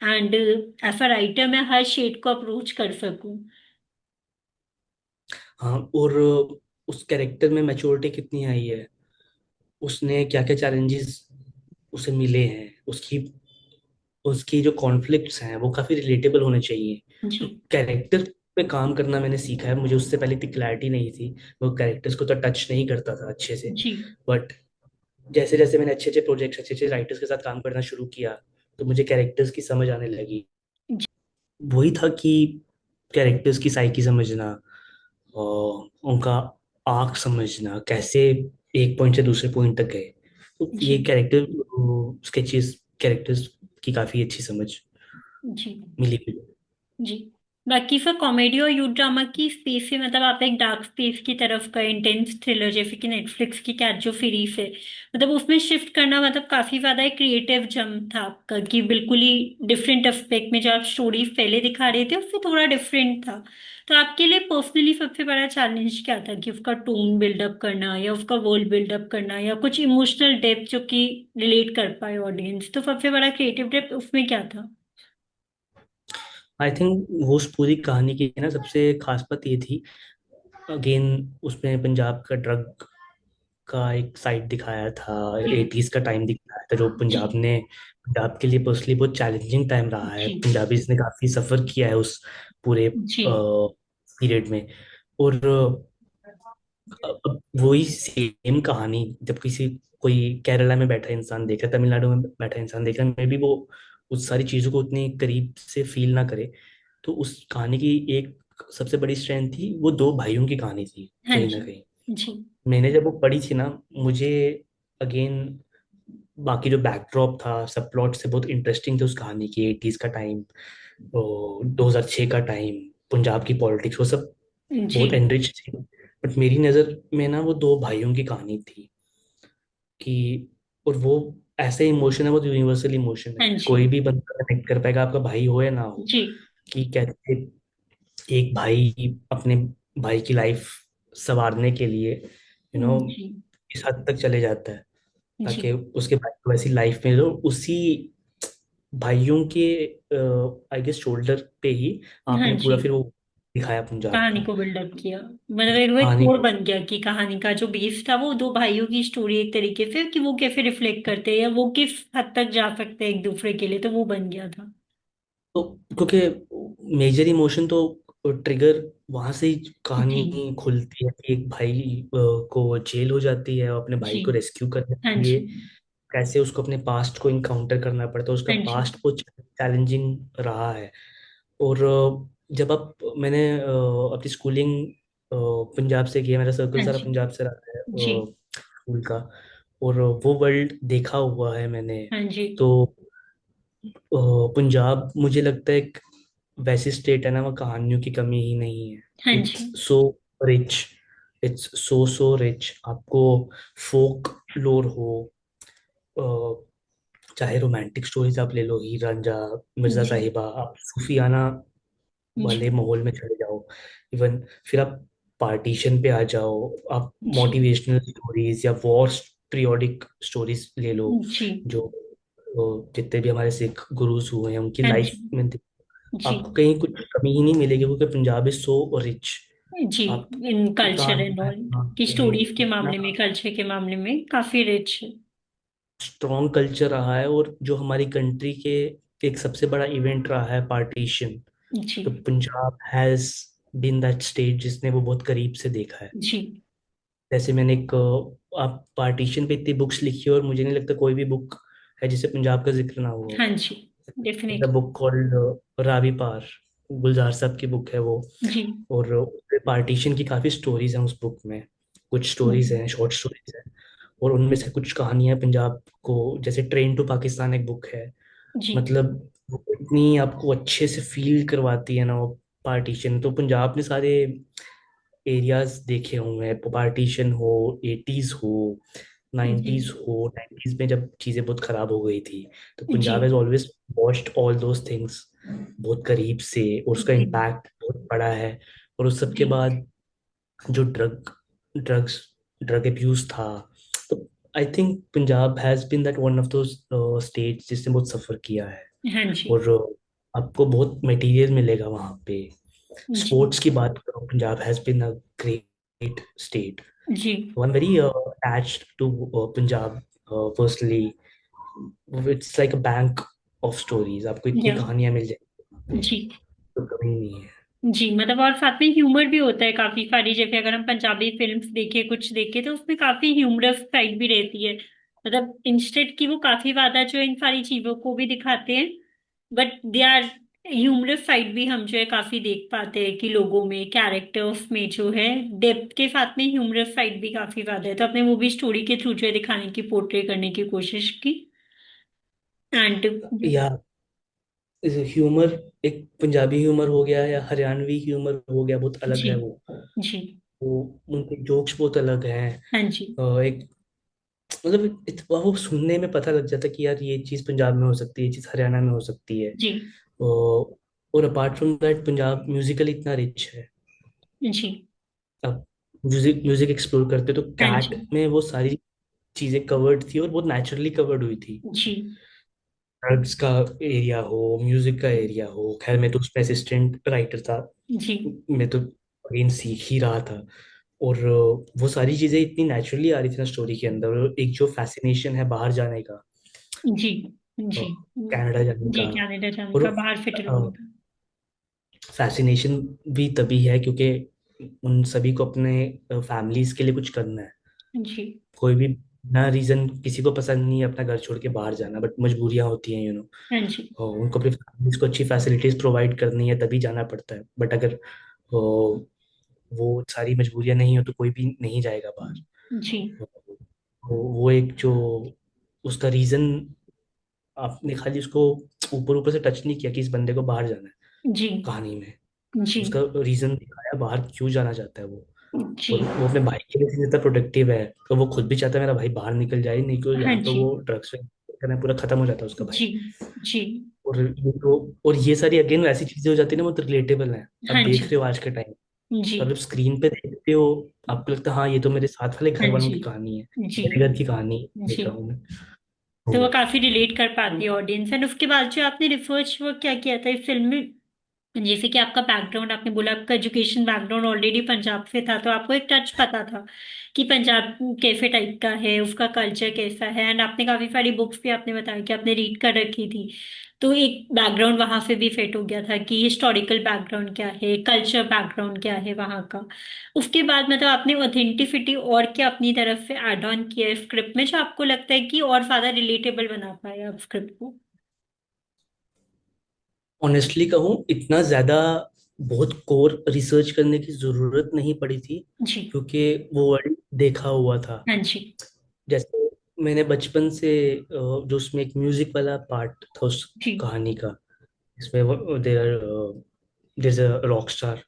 एंड एज अ राइटर मैं हर शेड को अप्रोच कर सकूं। हाँ, और उस कैरेक्टर में मैच्योरिटी कितनी आई है, उसने क्या क्या चैलेंजेस उसे मिले हैं, उसकी उसकी जो कॉन्फ्लिक्ट्स हैं वो काफी रिलेटेबल होने चाहिए। जी तो कैरेक्टर पे काम करना मैंने सीखा है, मुझे उससे पहले इतनी क्लैरिटी नहीं थी, वो कैरेक्टर्स को तो टच नहीं करता था अच्छे से। जी बट जैसे जैसे मैंने अच्छे अच्छे प्रोजेक्ट्स, अच्छे अच्छे राइटर्स के साथ काम करना शुरू किया, तो मुझे कैरेक्टर्स की समझ आने लगी। जी वही था कि कैरेक्टर्स की साइकी समझना, और उनका आर्क समझना, कैसे एक पॉइंट से दूसरे पॉइंट तक गए। तो जी ये कैरेक्टर स्केचेस, कैरेक्टर्स की काफी अच्छी समझ जी मिली। जी। बाकी फिर कॉमेडी और यूथ ड्रामा की स्पेस से, मतलब आप एक डार्क स्पेस की तरफ गए, इंटेंस थ्रिलर जैसे कि नेटफ्लिक्स की कैट जो सीरीज है, मतलब उसमें शिफ्ट करना मतलब काफी ज्यादा एक क्रिएटिव जंप था आपका, कि बिल्कुल ही डिफरेंट एस्पेक्ट में जो आप स्टोरी पहले दिखा रहे थे उससे थोड़ा डिफरेंट था। तो आपके लिए पर्सनली सबसे बड़ा चैलेंज क्या था, कि उसका टोन बिल्डअप करना या उसका वर्ल्ड बिल्डअप करना या कुछ इमोशनल डेप्थ जो कि रिलेट कर पाए ऑडियंस, तो सबसे बड़ा क्रिएटिव डेप्थ उसमें क्या था? आई थिंक वो उस पूरी कहानी की ना सबसे खास बात ये थी, अगेन उसमें पंजाब का ड्रग का एक साइड दिखाया था, जी 80s का टाइम दिखाया था, जो जी पंजाब के लिए पर्सनली बहुत चैलेंजिंग टाइम रहा है। जी पंजाबीज ने काफी सफर किया है उस पूरे जी पीरियड में। और अब वही सेम कहानी जब किसी कोई केरला में बैठा इंसान देख रहा है, तमिलनाडु में बैठा इंसान देख रहा है, मे बी वो उस सारी चीजों को उतनी करीब से फील ना करे। तो उस कहानी की एक सबसे बड़ी स्ट्रेंथ थी, वो दो भाइयों की कहानी थी हाँ कहीं ना जी कहीं। जी मैंने जब वो पढ़ी थी ना, मुझे अगेन बाकी जो बैकड्रॉप था, सब प्लॉट से बहुत इंटरेस्टिंग थे उस कहानी की, 80s का टाइम, 2006 का टाइम, पंजाब की पॉलिटिक्स, वो सब जी बहुत एनरिच थी। बट मेरी नज़र में ना वो दो भाइयों की कहानी थी कि, और वो ऐसे इमोशन है, वो यूनिवर्सल इमोशन है, हाँ जी कोई भी बंदा कनेक्ट कर पाएगा, आपका भाई हो या ना हो। जी कि कैसे एक भाई अपने भाई की लाइफ संवारने के लिए जी इस हद तक चले जाता है, जी ताकि उसके भाई को वैसी लाइफ में दो। उसी भाइयों के आई गेस शोल्डर पे ही हाँ आपने जी। पूरा फिर वो दिखाया पंजाब कहानी का। को बिल्डअप किया, मतलब एक वो एक कहानी कोर को, बन गया कि कहानी का जो बेस था वो दो भाइयों की स्टोरी, एक तरीके से कि वो कैसे रिफ्लेक्ट करते हैं या वो किस हद तक जा सकते हैं एक दूसरे के लिए, तो वो बन गया था। तो क्योंकि मेजर इमोशन तो ट्रिगर वहां से ही जी कहानी खुलती है कि एक भाई को जेल हो जाती है, और अपने भाई जी को रेस्क्यू करने हाँ के लिए जी कैसे उसको अपने पास्ट को इनकाउंटर करना पड़ता है, उसका हाँ जी पास्ट बहुत चैलेंजिंग रहा है। और जब आप मैंने अपनी स्कूलिंग पंजाब से किया, मेरा सर्कल हाँ सारा जी पंजाब से रहा है जी स्कूल का, और वो वर्ल्ड देखा हुआ है मैंने। हाँ जी तो पंजाब मुझे लगता है एक वैसी स्टेट है ना, वहाँ कहानियों की कमी ही नहीं है। हाँ इट्स जी so rich, it's so rich. आपको फोक लोर हो, अ, चाहे रोमांटिक स्टोरीज आप ले लो, हीर रांझा, मिर्जा जी साहिबा, आप सूफियाना वाले जी माहौल में चले जाओ, इवन फिर आप पार्टीशन पे आ जाओ, आप जी मोटिवेशनल स्टोरीज या वॉर पीरियोडिक स्टोरीज ले लो, जी जो जितने भी हमारे सिख गुरुज हुए हैं उनकी हाँ लाइफ जी में जी आपको कहीं कुछ कमी ही नहीं मिलेगी, क्योंकि पंजाब इज सो रिच। जी। आप in culture Taj and all महल की पे स्टोरीज के इतना मामले में, कल्चर के मामले में काफी रिच है। स्ट्रॉन्ग कल्चर रहा है, और जो हमारी कंट्री के एक सबसे बड़ा इवेंट रहा है पार्टीशन, जी। तो Punjab has been that state जिसने वो बहुत करीब से देखा है। जी। जैसे मैंने एक आप पार्टीशन पे इतनी बुक्स लिखी है, और मुझे नहीं लगता कोई भी बुक है जिसे पंजाब का जिक्र ना हुआ हो। हाँ जी। The definitely. Book called Ravi Paar, Gulzar sahab की बुक है वो। जी। और पार्टीशन की काफी स्टोरीज हैं उस बुक में। कुछ स्टोरीज हम्म, हैं, शॉर्ट स्टोरीज हैं, और उनमें से कुछ कहानियां पंजाब को, जैसे ट्रेन टू पाकिस्तान एक बुक है। जी। मतलब वो इतनी आपको अच्छे से फील करवाती है ना वो पार्टीशन। तो पंजाब ने सारे एरियाज देखे हुए हैं, पार्टीशन हो, एटीज हो, जी। नाइन्टीज हो। नाइन्टीज में जब चीज़ें बहुत खराब हो गई थी, तो जी। Punjab has always watched all those things बहुत करीब से, और उसका जी। इम्पैक्ट बहुत बड़ा है। और उस सब के जी। बाद जो ड्रग्स ड्रग एब्यूज था, तो I think Punjab has been that one of those states जिसने बहुत सफर किया है। हाँ जी। और आपको बहुत मटेरियल मिलेगा वहाँ पे। जी। स्पोर्ट्स की बात करो, Punjab has been a great state. जी। So I'm very attached to Punjab personally. It's like a bank of stories. आपको इतनी या। कहानियां मिल जाएंगी, जी। तो कमी नहीं है। जी, मतलब और साथ में ह्यूमर भी होता है काफी सारी जगह। अगर हम पंजाबी फिल्म्स देखे, कुछ देखे, तो उसमें काफी ह्यूमरस साइड भी रहती है। मतलब इंस्टेड की वो काफी ज्यादा जो इन सारी चीजों को भी दिखाते हैं, but they are humorous side भी हम जो है काफी देख पाते हैं कि लोगों में, कैरेक्टर्स में जो है डेप्थ के साथ में ह्यूमरस साइड भी काफी ज्यादा है। तो आपने वो भी स्टोरी के थ्रू जो है दिखाने की, पोर्ट्रे करने की कोशिश की। एंड या ह्यूमर, एक पंजाबी ह्यूमर हो गया या हरियाणवी ह्यूमर हो गया, बहुत अलग जी। है वो। जी। वो उनके जोक्स बहुत अलग हैं। हाँ जी। एक मतलब वो सुनने में पता लग जाता है कि यार ये चीज़ पंजाब में हो सकती है, ये चीज़ हरियाणा में हो सकती है। जी। और apart from that Punjab Musically इतना रिच है। जी। अब म्यूजिक एक्सप्लोर करते तो हाँ कैट जी। में वो सारी चीजें कवर्ड थी, और बहुत नेचुरली कवर्ड हुई थी। जी। ड्रग्स का एरिया हो, म्यूजिक का एरिया हो, खैर मैं तो उसमें असिस्टेंट राइटर था। जी। मैं तो अगेन सीख ही रहा था। और वो सारी चीजें इतनी नेचुरली आ रही थी ना स्टोरी के अंदर। और एक जो फैसिनेशन है बाहर जाने का, जी। जी। कनाडा जाने जी, का, कनाडा जाने और का, बाहर सेटल होने का। फैसिनेशन भी तभी है क्योंकि उन सभी को अपने फैमिलीज के लिए कुछ करना है। जी। कोई भी ना रीजन, किसी को पसंद नहीं है अपना घर छोड़ के बाहर जाना, बट मजबूरियां होती हैं, हाँ जी। उनको अपनी फैमिलीज को अच्छी फैसिलिटीज प्रोवाइड करनी है, तभी जाना पड़ता है। बट अगर वो सारी मजबूरियां नहीं हो तो कोई भी नहीं जाएगा बाहर। जी। वो एक जो उसका रीजन, आपने खाली उसको ऊपर ऊपर से टच नहीं किया कि इस बंदे को बाहर जाना है जी। कहानी में। जी। उसका रीजन दिखाया बाहर क्यों जाना चाहता है वो। जी। और वो अपने भाई के लिए जितना प्रोटेक्टिव है, तो वो खुद भी चाहता है मेरा भाई बाहर निकल जाए, नहीं तो हाँ यहाँ तो जी। वो ड्रग्स करना पूरा खत्म हो जाता है उसका भाई। जी। जी। और ये सारी अगेन वैसी चीजें हो जाती है ना, वो तो रिलेटेबल हैं। अब हाँ देख जी। रहे हो आज के टाइम, जी। तो आप जब स्क्रीन पे देखते हो, आपको लगता है हाँ ये तो मेरे साथ वाले हाँ घर वालों जी। की कहानी है, जी। मेरे घर की कहानी जी। देख रहा हूँ मैं। तो वो तो काफी रिलेट कर पाती है ऑडियंस। एंड उसके बाद जो आपने रिसर्च वर्क क्या किया था इस फिल्म में, जैसे कि आपका बैकग्राउंड, आपने बोला आपका एजुकेशन बैकग्राउंड ऑलरेडी पंजाब से था, तो आपको एक टच पता था कि पंजाब कैसे टाइप का है, उसका कल्चर कैसा है। एंड आपने काफी सारी बुक्स भी आपने बताया कि आपने रीड कर रखी थी। तो एक बैकग्राउंड वहां से भी फिट हो गया था कि हिस्टोरिकल बैकग्राउंड क्या है, कल्चर बैकग्राउंड क्या है वहां का। उसके बाद मतलब आपने ऑथेंटिसिटी और क्या अपनी तरफ से ऐड ऑन किया है स्क्रिप्ट में, जो आपको लगता है कि और ज्यादा रिलेटेबल बना पाए आप स्क्रिप्ट को। ऑनेस्टली कहूँ, इतना ज्यादा बहुत कोर रिसर्च करने की जरूरत नहीं पड़ी थी, जी। क्योंकि वो वर्ल्ड देखा हुआ था। हाँ जी। जैसे मैंने बचपन से जो उसमें एक म्यूजिक वाला पार्ट था उस जी। कहानी का, इसमें देयर अ रॉक स्टार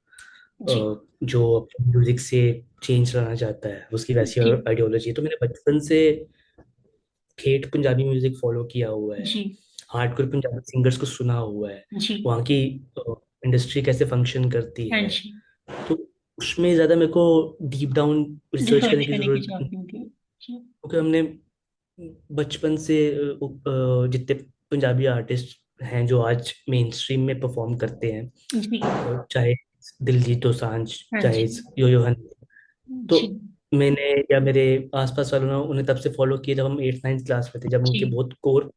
जी। जो म्यूजिक से चेंज लाना चाहता है, उसकी वैसी जी। आइडियोलॉजी है। तो मैंने बचपन से ठेठ पंजाबी म्यूजिक फॉलो किया हुआ है, जी। हार्डकोर पंजाबी सिंगर्स को सुना हुआ है, जी। वहाँ की इंडस्ट्री कैसे फंक्शन करती हाँ है। जी। तो उसमें ज़्यादा मेरे को डीप डाउन रिसर्च करने रिसर्च की करने की ज़रूरत नहीं, जरूरत नहीं थी। जी। क्योंकि हमने बचपन से जितने पंजाबी आर्टिस्ट हैं जो आज मेन स्ट्रीम में परफॉर्म करते हैं, जी। चाहे दिलजीत दोसांझ, हाँ चाहे जी। यो यो हनी। तो जी। मैंने या मेरे आसपास वालों ने उन्हें तब से फॉलो किया जब हम 8th 9th क्लास में थे, जब उनके जी। बहुत कोर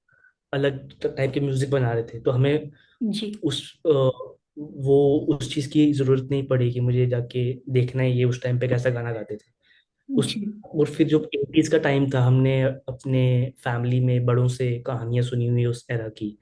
अलग टाइप के म्यूजिक बना रहे थे। तो हमें जी। उस वो उस चीज की जरूरत नहीं पड़ी कि मुझे जाके देखना है ये उस टाइम पे कैसा गाना गाते थे। उस जी। और फिर जो 80s का टाइम था, हमने अपने फैमिली में बड़ों से कहानियां सुनी हुई उस एरा की।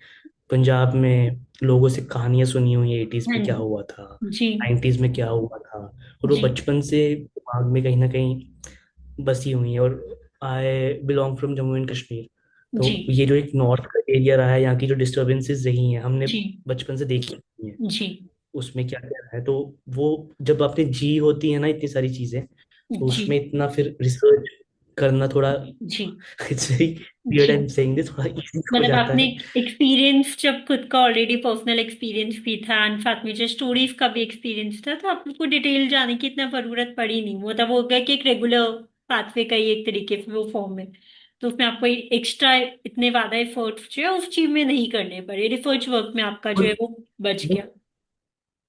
पंजाब में लोगों से कहानियां सुनी हुई 80s हाँ में क्या हुआ था, जी। 90s में क्या हुआ था। और वो जी। बचपन से दिमाग में कहीं ना कहीं बसी हुई है। और I belong from Jammu and Kashmir. तो जी। ये जो एक नॉर्थ का एरिया रहा है, यहाँ की जो डिस्टरबेंसेस रही हैं हमने जी। बचपन से देखी हुई हैं। जी। उसमें क्या क्या है, तो वो जब आपने जी होती है ना इतनी सारी चीजें, तो जी। उसमें इतना फिर रिसर्च करना थोड़ा जी। इट्स वेरी वियर्ड जी। आई एम सेइंग दिस, थोड़ा इजी हो मतलब जाता आपने है। एक्सपीरियंस, जब खुद का ऑलरेडी पर्सनल एक्सपीरियंस भी था एंड साथ में जो स्टोरीज का भी एक्सपीरियंस था, तो आपको डिटेल जाने की इतना जरूरत पड़ी नहीं। वो तब हो गया कि एक रेगुलर पाथवे का ही एक तरीके से वो फॉर्म में, तो उसमें आपको एक्स्ट्रा इतने ज्यादा एफर्ट्स जो है उस चीज में नहीं करने पड़े, रिसर्च वर्क में आपका जो है वो बच गया।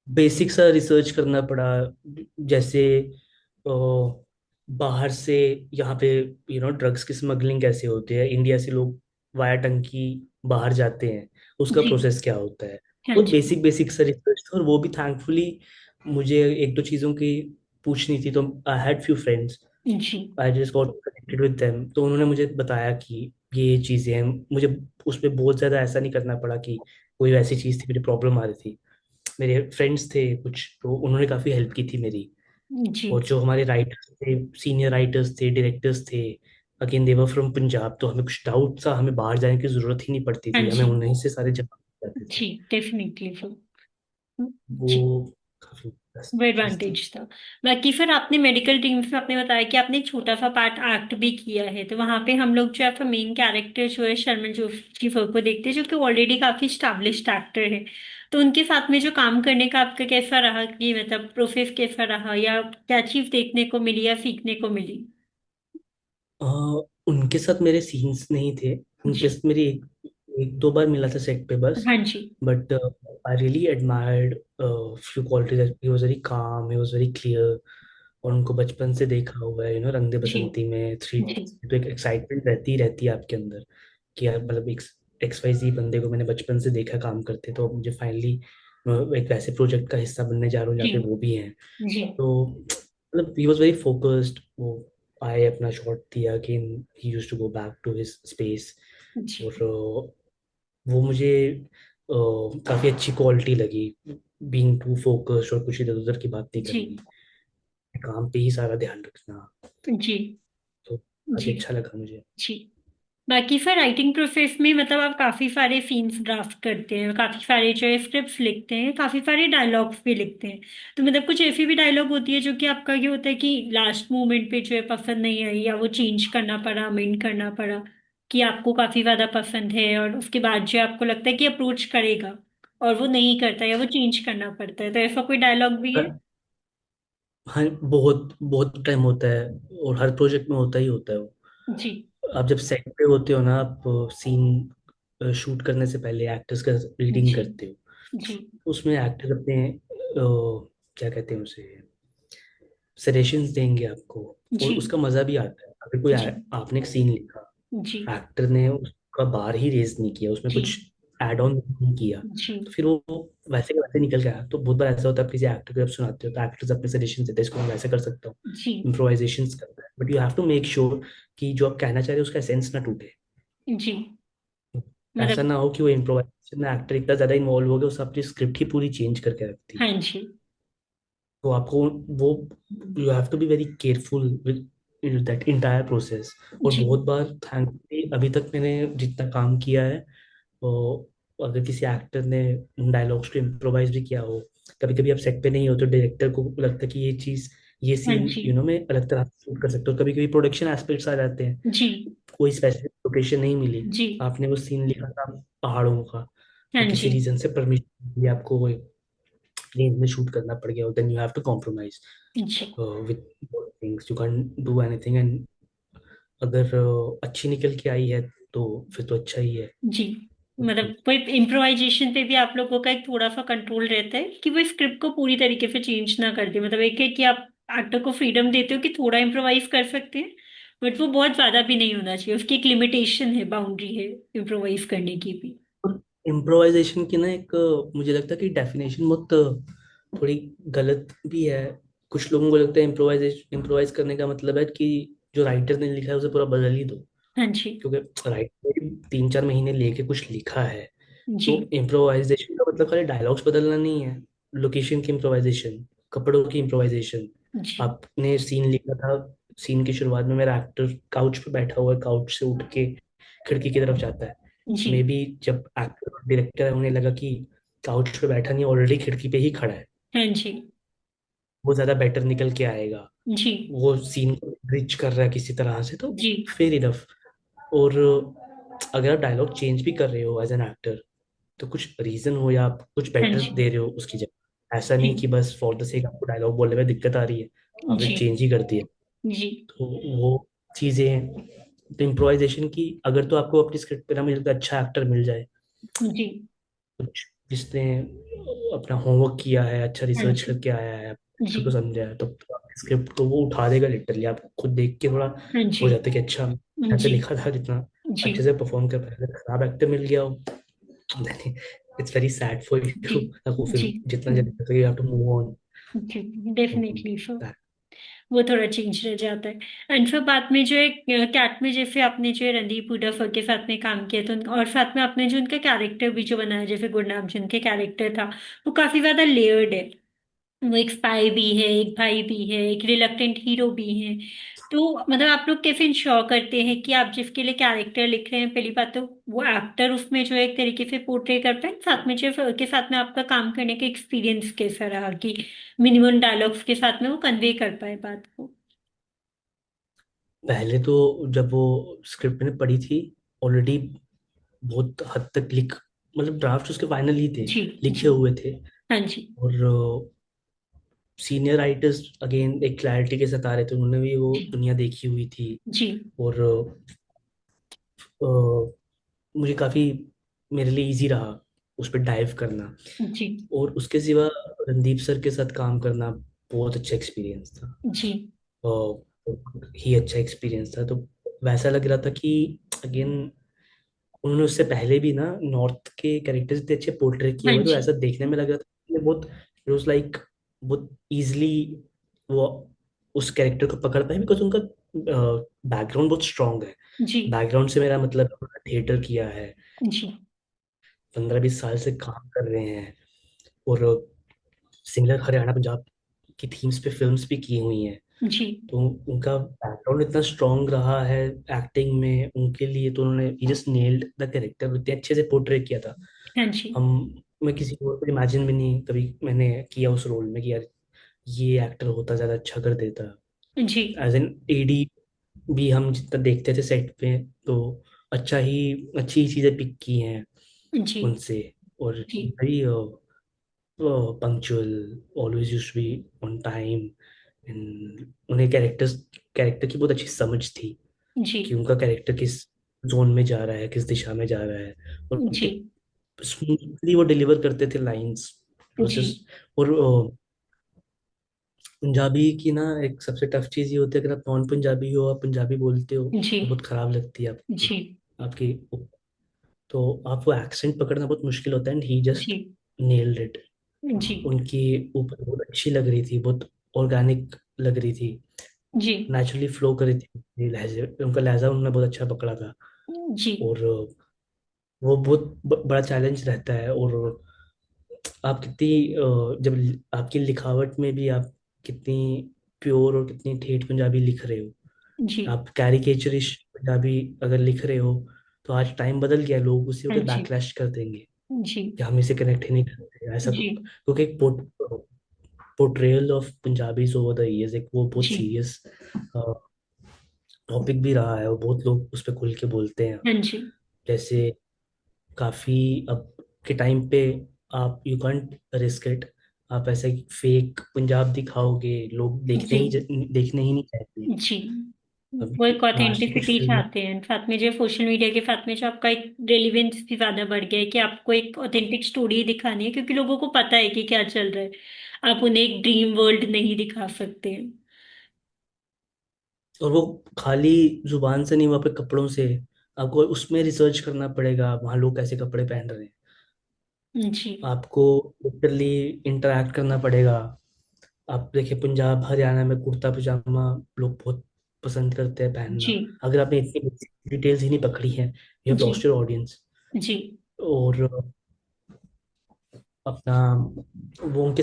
बेसिक सा रिसर्च करना पड़ा। जैसे अ, बाहर से यहाँ पे ड्रग्स की स्मगलिंग कैसे होती है, इंडिया से लोग वाया टंकी बाहर जाते हैं, उसका जी। प्रोसेस क्या होता है। हाँ बहुत जी। बेसिक बेसिक सा रिसर्च था। और वो भी थैंकफुली मुझे एक दो चीज़ों की पूछनी थी, तो आई हैड फ्यू फ्रेंड्स, जी। I just got connected with them. तो उन्होंने मुझे बताया कि ये चीज़ें हैं। मुझे उसमें बहुत ज़्यादा ऐसा नहीं करना पड़ा कि कोई ऐसी चीज़ थी, मुझे प्रॉब्लम आ रही थी। मेरे फ्रेंड्स थे कुछ, तो उन्होंने काफ़ी हेल्प की थी मेरी। जी। और जो हमारे राइटर्स थे, सीनियर राइटर्स थे, डायरेक्टर्स थे, अगेन देवर फ्रॉम पंजाब, तो हमें कुछ डाउट था, हमें बाहर जाने की जरूरत ही नहीं पड़ती हाँ थी, हमें जी। उन्हीं से सारे जवाब मिल जाते थे। जी। डेफिनेटली फिर। वो जी। काफी वो चीज थी। एडवांटेज था। बाकी फिर आपने मेडिकल टीम्स में आपने बताया कि आपने एक छोटा सा पार्ट एक्ट भी किया है, तो वहां पे हम लोग जो है मेन कैरेक्टर जो है शर्मन जोशी सर को देखते हैं, जो कि ऑलरेडी काफी स्टैब्लिश्ड एक्टर है। तो उनके साथ में जो काम करने का आपका कैसा रहा, कि मतलब प्रोसेस कैसा रहा, या क्या चीज देखने को मिली या सीखने को मिली? अ, उनके साथ मेरे सीन्स नहीं थे। उनके जी। साथ मेरी एक दो बार मिला था सेट पे बस। हाँ जी। But I really admired few qualities. He was very calm, he was very clear. और उनको बचपन से देखा हुआ है, रंग दे जी। बसंती में, थ्री जी। तो एक एक्साइटमेंट रहती है आपके अंदर कि यार मतलब एक XYZ बंदे को मैंने बचपन से देखा काम करते, तो अब मुझे फाइनली एक वैसे प्रोजेक्ट का हिस्सा बनने जा रहा हूँ जहाँ जी। पे वो भी हैं। जी। तो मतलब ही वॉज वेरी फोकस्ड। वो आए, अपना शॉट दिया कि he use to go back to his space. जी। और वो मुझे काफी अच्छी क्वालिटी लगी, बीइंग टू फोकस्ड और कुछ इधर उधर की बात नहीं जी। करनी, काम पे ही सारा ध्यान रखना। जी। तो काफी जी। अच्छा लगा मुझे। जी। बाकी फिर राइटिंग प्रोसेस में मतलब आप काफी सारे सीन्स ड्राफ्ट करते हैं, काफी सारे जो है स्क्रिप्ट्स लिखते हैं, काफी सारे डायलॉग्स भी लिखते हैं। तो मतलब कुछ ऐसी भी डायलॉग होती है जो कि आपका ये होता है कि लास्ट मोमेंट पे जो है पसंद नहीं आई, या वो चेंज करना पड़ा, अमेंड करना पड़ा, कि आपको काफी ज्यादा पसंद है और उसके बाद जो आपको लगता है कि अप्रोच करेगा और वो नहीं करता, या वो चेंज करना पड़ता है, तो ऐसा कोई डायलॉग भी है? हाँ, बहुत बहुत टाइम होता है, और हर प्रोजेक्ट में होता ही होता है वो। जी। आप जब सेट पे होते हो ना, आप सीन शूट करने से पहले एक्टर्स का रीडिंग जी। करते हो। जी। उसमें एक्टर अपने क्या कहते हैं उसे, सजेशंस देंगे आपको। और जी। उसका मजा भी आता है। अगर कोई जी। आपने एक सीन लिखा, जी। एक्टर ने उसका बार ही रेज नहीं किया, उसमें जी। कुछ एड ऑन नहीं किया, जी। तो फिर वो वैसे के वैसे निकल गया। तो बहुत बार ऐसा होता है, आप किसी एक्टर को जब सुनाते हो तो एक्टर्स अपने सजेशन देते हैं, इसको मैं वैसे कर सकता हूँ, जी। इम्प्रोवाइजेशन करता है। But you have to make sure कि जो आप कहना चाह रहे हो उसका एसेंस ना टूटे। जी। ऐसा मतलब। ना हो कि वो इम्प्रोवाइजेशन में एक्टर इतना ज्यादा इन्वॉल्व हो गया, उसने अपनी स्क्रिप्ट ही पूरी चेंज करके रख दी। हाँ जी। तो आपको वो, you have to be very careful with that entire process. और जी। बहुत बार थैंकफुली अभी तक मैंने जितना काम किया है, तो अगर किसी एक्टर ने डायलॉग्स को इम्प्रोवाइज भी किया हो, कभी कभी आप सेट पे नहीं हो तो डायरेक्टर को लगता है कि ये चीज, ये हाँ सीन जी। मैं अलग तरह से शूट कर सकता हूँ। कभी कभी प्रोडक्शन एस्पेक्ट्स आ जाते हैं, जी। कोई स्पेसिफिक लोकेशन नहीं मिली, जी। आपने वो सीन लिखा था पहाड़ों का, हाँ और किसी जी। रीजन से परमिशन आपको वो रेंज में शूट करना पड़ गया, then you have to compromise जी। With things, you can do anything. And अगर अच्छी निकल के आई है तो फिर तो अच्छा ही है। जी। मतलब वो इम्प्रोवाइजेशन पे भी आप लोगों का एक थोड़ा सा कंट्रोल रहता है कि वो स्क्रिप्ट को पूरी तरीके से चेंज ना कर दे, मतलब एक है कि आप एक्टर को फ्रीडम देते हो कि थोड़ा इम्प्रोवाइज कर सकते हैं, बट वो बहुत ज्यादा भी नहीं होना चाहिए, उसकी एक लिमिटेशन है, बाउंड्री है इम्प्रोवाइज करने की भी। और इम्प्रोवाइजेशन की ना एक मुझे लगता है कि डेफिनेशन बहुत थोड़ी गलत भी है। कुछ लोगों को लगता है इम्प्रोवाइज करने का मतलब है कि जो राइटर ने लिखा है उसे पूरा बदल ही दो। हाँ जी। क्योंकि राइटर ने 3-4 महीने लेके कुछ लिखा है। जी। तो इम्प्रोवाइजेशन का मतलब खाली डायलॉग्स बदलना नहीं है। लोकेशन की इम्प्रोवाइजेशन, कपड़ों की इम्प्रोवाइजेशन। जी। आपने सीन लिखा था, सीन की शुरुआत में मेरा एक्टर काउच पे बैठा हुआ है, काउच से उठ के खिड़की की तरफ जाता है। जी। मे बी जब एक्टर और डायरेक्टर है उन्हें लगा कि काउच पे बैठा नहीं, ऑलरेडी खिड़की पे ही खड़ा है, हाँ जी। वो ज्यादा बेटर निकल के आएगा, जी। वो सीन को ब्रिज कर रहा है किसी तरह से, तो जी। Fair enough. और अगर आप डायलॉग चेंज भी कर रहे हो एज एन एक्टर, तो कुछ रीजन हो या आप कुछ हाँ बेटर जी। दे रहे हो उसकी जगह। ऐसा नहीं कि जी। बस फॉर द सेक आपको डायलॉग बोलने में दिक्कत आ रही है आपने जी। चेंज ही कर दिया। जी। तो वो चीजें हैं। तो इम्प्रोवाइजेशन की अगर तो आपको अपनी स्क्रिप्ट पे ना मुझे लगता है अच्छा एक्टर मिल जाए, जी। कुछ जिसने अपना होमवर्क किया है, अच्छा हाँ रिसर्च जी। करके आया है, जी। अच्छे को समझा है, तो आपकी स्क्रिप्ट को वो उठा देगा लिटरली। आप खुद देख के थोड़ा हाँ जी। हो जाता है कि अच्छा ऐसे जी। लिखा था, जितना जी। अच्छे से परफॉर्म कर पाया। अगर खराब एक्टर मिल गया हो, इट्स वेरी सैड फॉर जी। यू। आपको फिर जी। जितना जल्दी हो सके you have to move on. जी। डेफिनेटली सो वो थोड़ा चेंज रह जाता है। एंड फिर बाद में जो है कैट में जैसे आपने जो है रणदीप हुड्डा सर के साथ में काम किया था, और साथ में आपने जो उनका कैरेक्टर भी जो बनाया, जैसे गुरनाम जी उनके कैरेक्टर था, वो काफी ज्यादा लेयर्ड है। वो एक स्पाई भी है, एक भाई भी है, एक रिलक्टेंट हीरो भी है। तो मतलब आप लोग कैसे इंश्योर करते हैं कि आप जिसके लिए कैरेक्टर लिख रहे हैं, पहली बात तो वो एक्टर उसमें जो है एक तरीके से पोर्ट्रे कर पाए, साथ में जो के साथ में आपका काम करने का एक्सपीरियंस कैसा रहा कि मिनिमम डायलॉग्स के साथ में वो कन्वे कर पाए बात को। पहले तो जब वो स्क्रिप्ट मैंने पढ़ी थी, ऑलरेडी बहुत हद तक लिख, मतलब ड्राफ्ट उसके फाइनल ही थे, जी। लिखे जी। हुए थे। हाँ जी। और सीनियर राइटर्स अगेन एक क्लैरिटी के साथ आ रहे थे, उन्होंने भी वो जी। दुनिया देखी हुई थी। जी। और मुझे काफ़ी, मेरे लिए इजी रहा उस पर डाइव करना। जी। और उसके सिवा रणदीप सर के साथ काम करना बहुत अच्छा एक्सपीरियंस था। जी। ही अच्छा एक्सपीरियंस था। तो वैसा लग रहा था कि अगेन उन्होंने उससे पहले भी ना नॉर्थ के कैरेक्टर्स इतने अच्छे पोर्ट्रे किए हाँ हुए, तो जी। ऐसा देखने में लग रहा था कि बहुत इट वाज लाइक बहुत इजली वो उस कैरेक्टर को पकड़ पाए, बिकॉज उनका बैकग्राउंड बहुत स्ट्रांग है। जी। बैकग्राउंड से मेरा मतलब थिएटर किया है, जी। 15-20 साल से काम कर रहे हैं, और सिमिलर हरियाणा पंजाब की थीम्स पे फिल्म्स भी की हुई हैं। जी। तो उनका बैकग्राउंड इतना स्ट्रांग रहा है एक्टिंग में उनके लिए, तो उन्होंने जस्ट नेल्ड द कैरेक्टर, इतने अच्छे से पोर्ट्रे किया था। हाँ जी। हम मैं किसी और को इमेजिन भी नहीं कभी मैंने किया उस रोल में कि यार ये एक्टर होता ज़्यादा अच्छा कर देता। जी। एज एन एडी भी हम जितना देखते थे सेट पे, तो अच्छी चीज़ें पिक की हैं जी। उनसे। और जी। Very punctual, always used to be on time. And उन्हें कैरेक्टर की बहुत अच्छी समझ थी जी। कि उनका कैरेक्टर किस जोन में जा रहा है, किस दिशा में जा रहा है। और जी। उनके स्मूथली वो डिलीवर करते थे लाइंस। जी। और पंजाबी की ना एक सबसे टफ चीज ये होती है, अगर आप नॉन पंजाबी हो, आप पंजाबी बोलते हो जी। तो बहुत खराब लगती है आपकी जी। आपकी तो आप वो एक्सेंट पकड़ना बहुत मुश्किल होता है, एंड ही जस्ट जी। Nailed it. जी। उनकी ऊपर बहुत अच्छी लग रही थी, बहुत ऑर्गेनिक लग रही थी, जी। नेचुरली फ्लो कर रही थी लहजे, उनका लहजा उन्होंने बहुत अच्छा पकड़ा था। जी। और वो बहुत बड़ा चैलेंज रहता है। और आप कितनी जब आपकी लिखावट में भी आप कितनी प्योर और कितनी ठेठ पंजाबी लिख रहे हो, जी। आप कैरिकेचरिश पंजाबी अगर लिख रहे हो, तो आज टाइम बदल गया, लोग उसी हाँ को जी। बैकलैश कर देंगे जी। कि हम इसे कनेक्ट ही नहीं करते ऐसा जी। क्योंकि एक portrayal of Punjabis over the years एक वो बहुत जी। सीरियस टॉपिक भी रहा है, और बहुत लोग उस पर खुल के बोलते हैं। हाँ जी। जैसे काफी अब के टाइम पे आप यू कांट रिस्क इट, आप ऐसे फेक पंजाब दिखाओगे, लोग जी। देखने ही नहीं चाहते। जी। अभी वो एक लास्ट की कुछ ऑथेंटिसिटी फिल्में। चाहते हैं साथ में, जो सोशल मीडिया के साथ में जो आपका एक रेलिवेंस भी ज्यादा बढ़ गया है कि आपको एक ऑथेंटिक स्टोरी दिखानी है, क्योंकि लोगों को पता है कि क्या चल रहा है। आप उन्हें एक ड्रीम वर्ल्ड नहीं दिखा सकते। और वो खाली जुबान से नहीं, वहाँ पे कपड़ों से आपको उसमें रिसर्च करना पड़ेगा, वहाँ लोग कैसे कपड़े पहन रहे हैं। जी। आपको लिटरली इंटरेक्ट करना पड़ेगा। आप देखिए पंजाब हरियाणा में कुर्ता पजामा लोग बहुत पसंद करते हैं जी। पहनना। अगर आपने इतनी डिटेल्स ही नहीं पकड़ी है, यू हैव जी। Lost your audience. जी। और अपना वो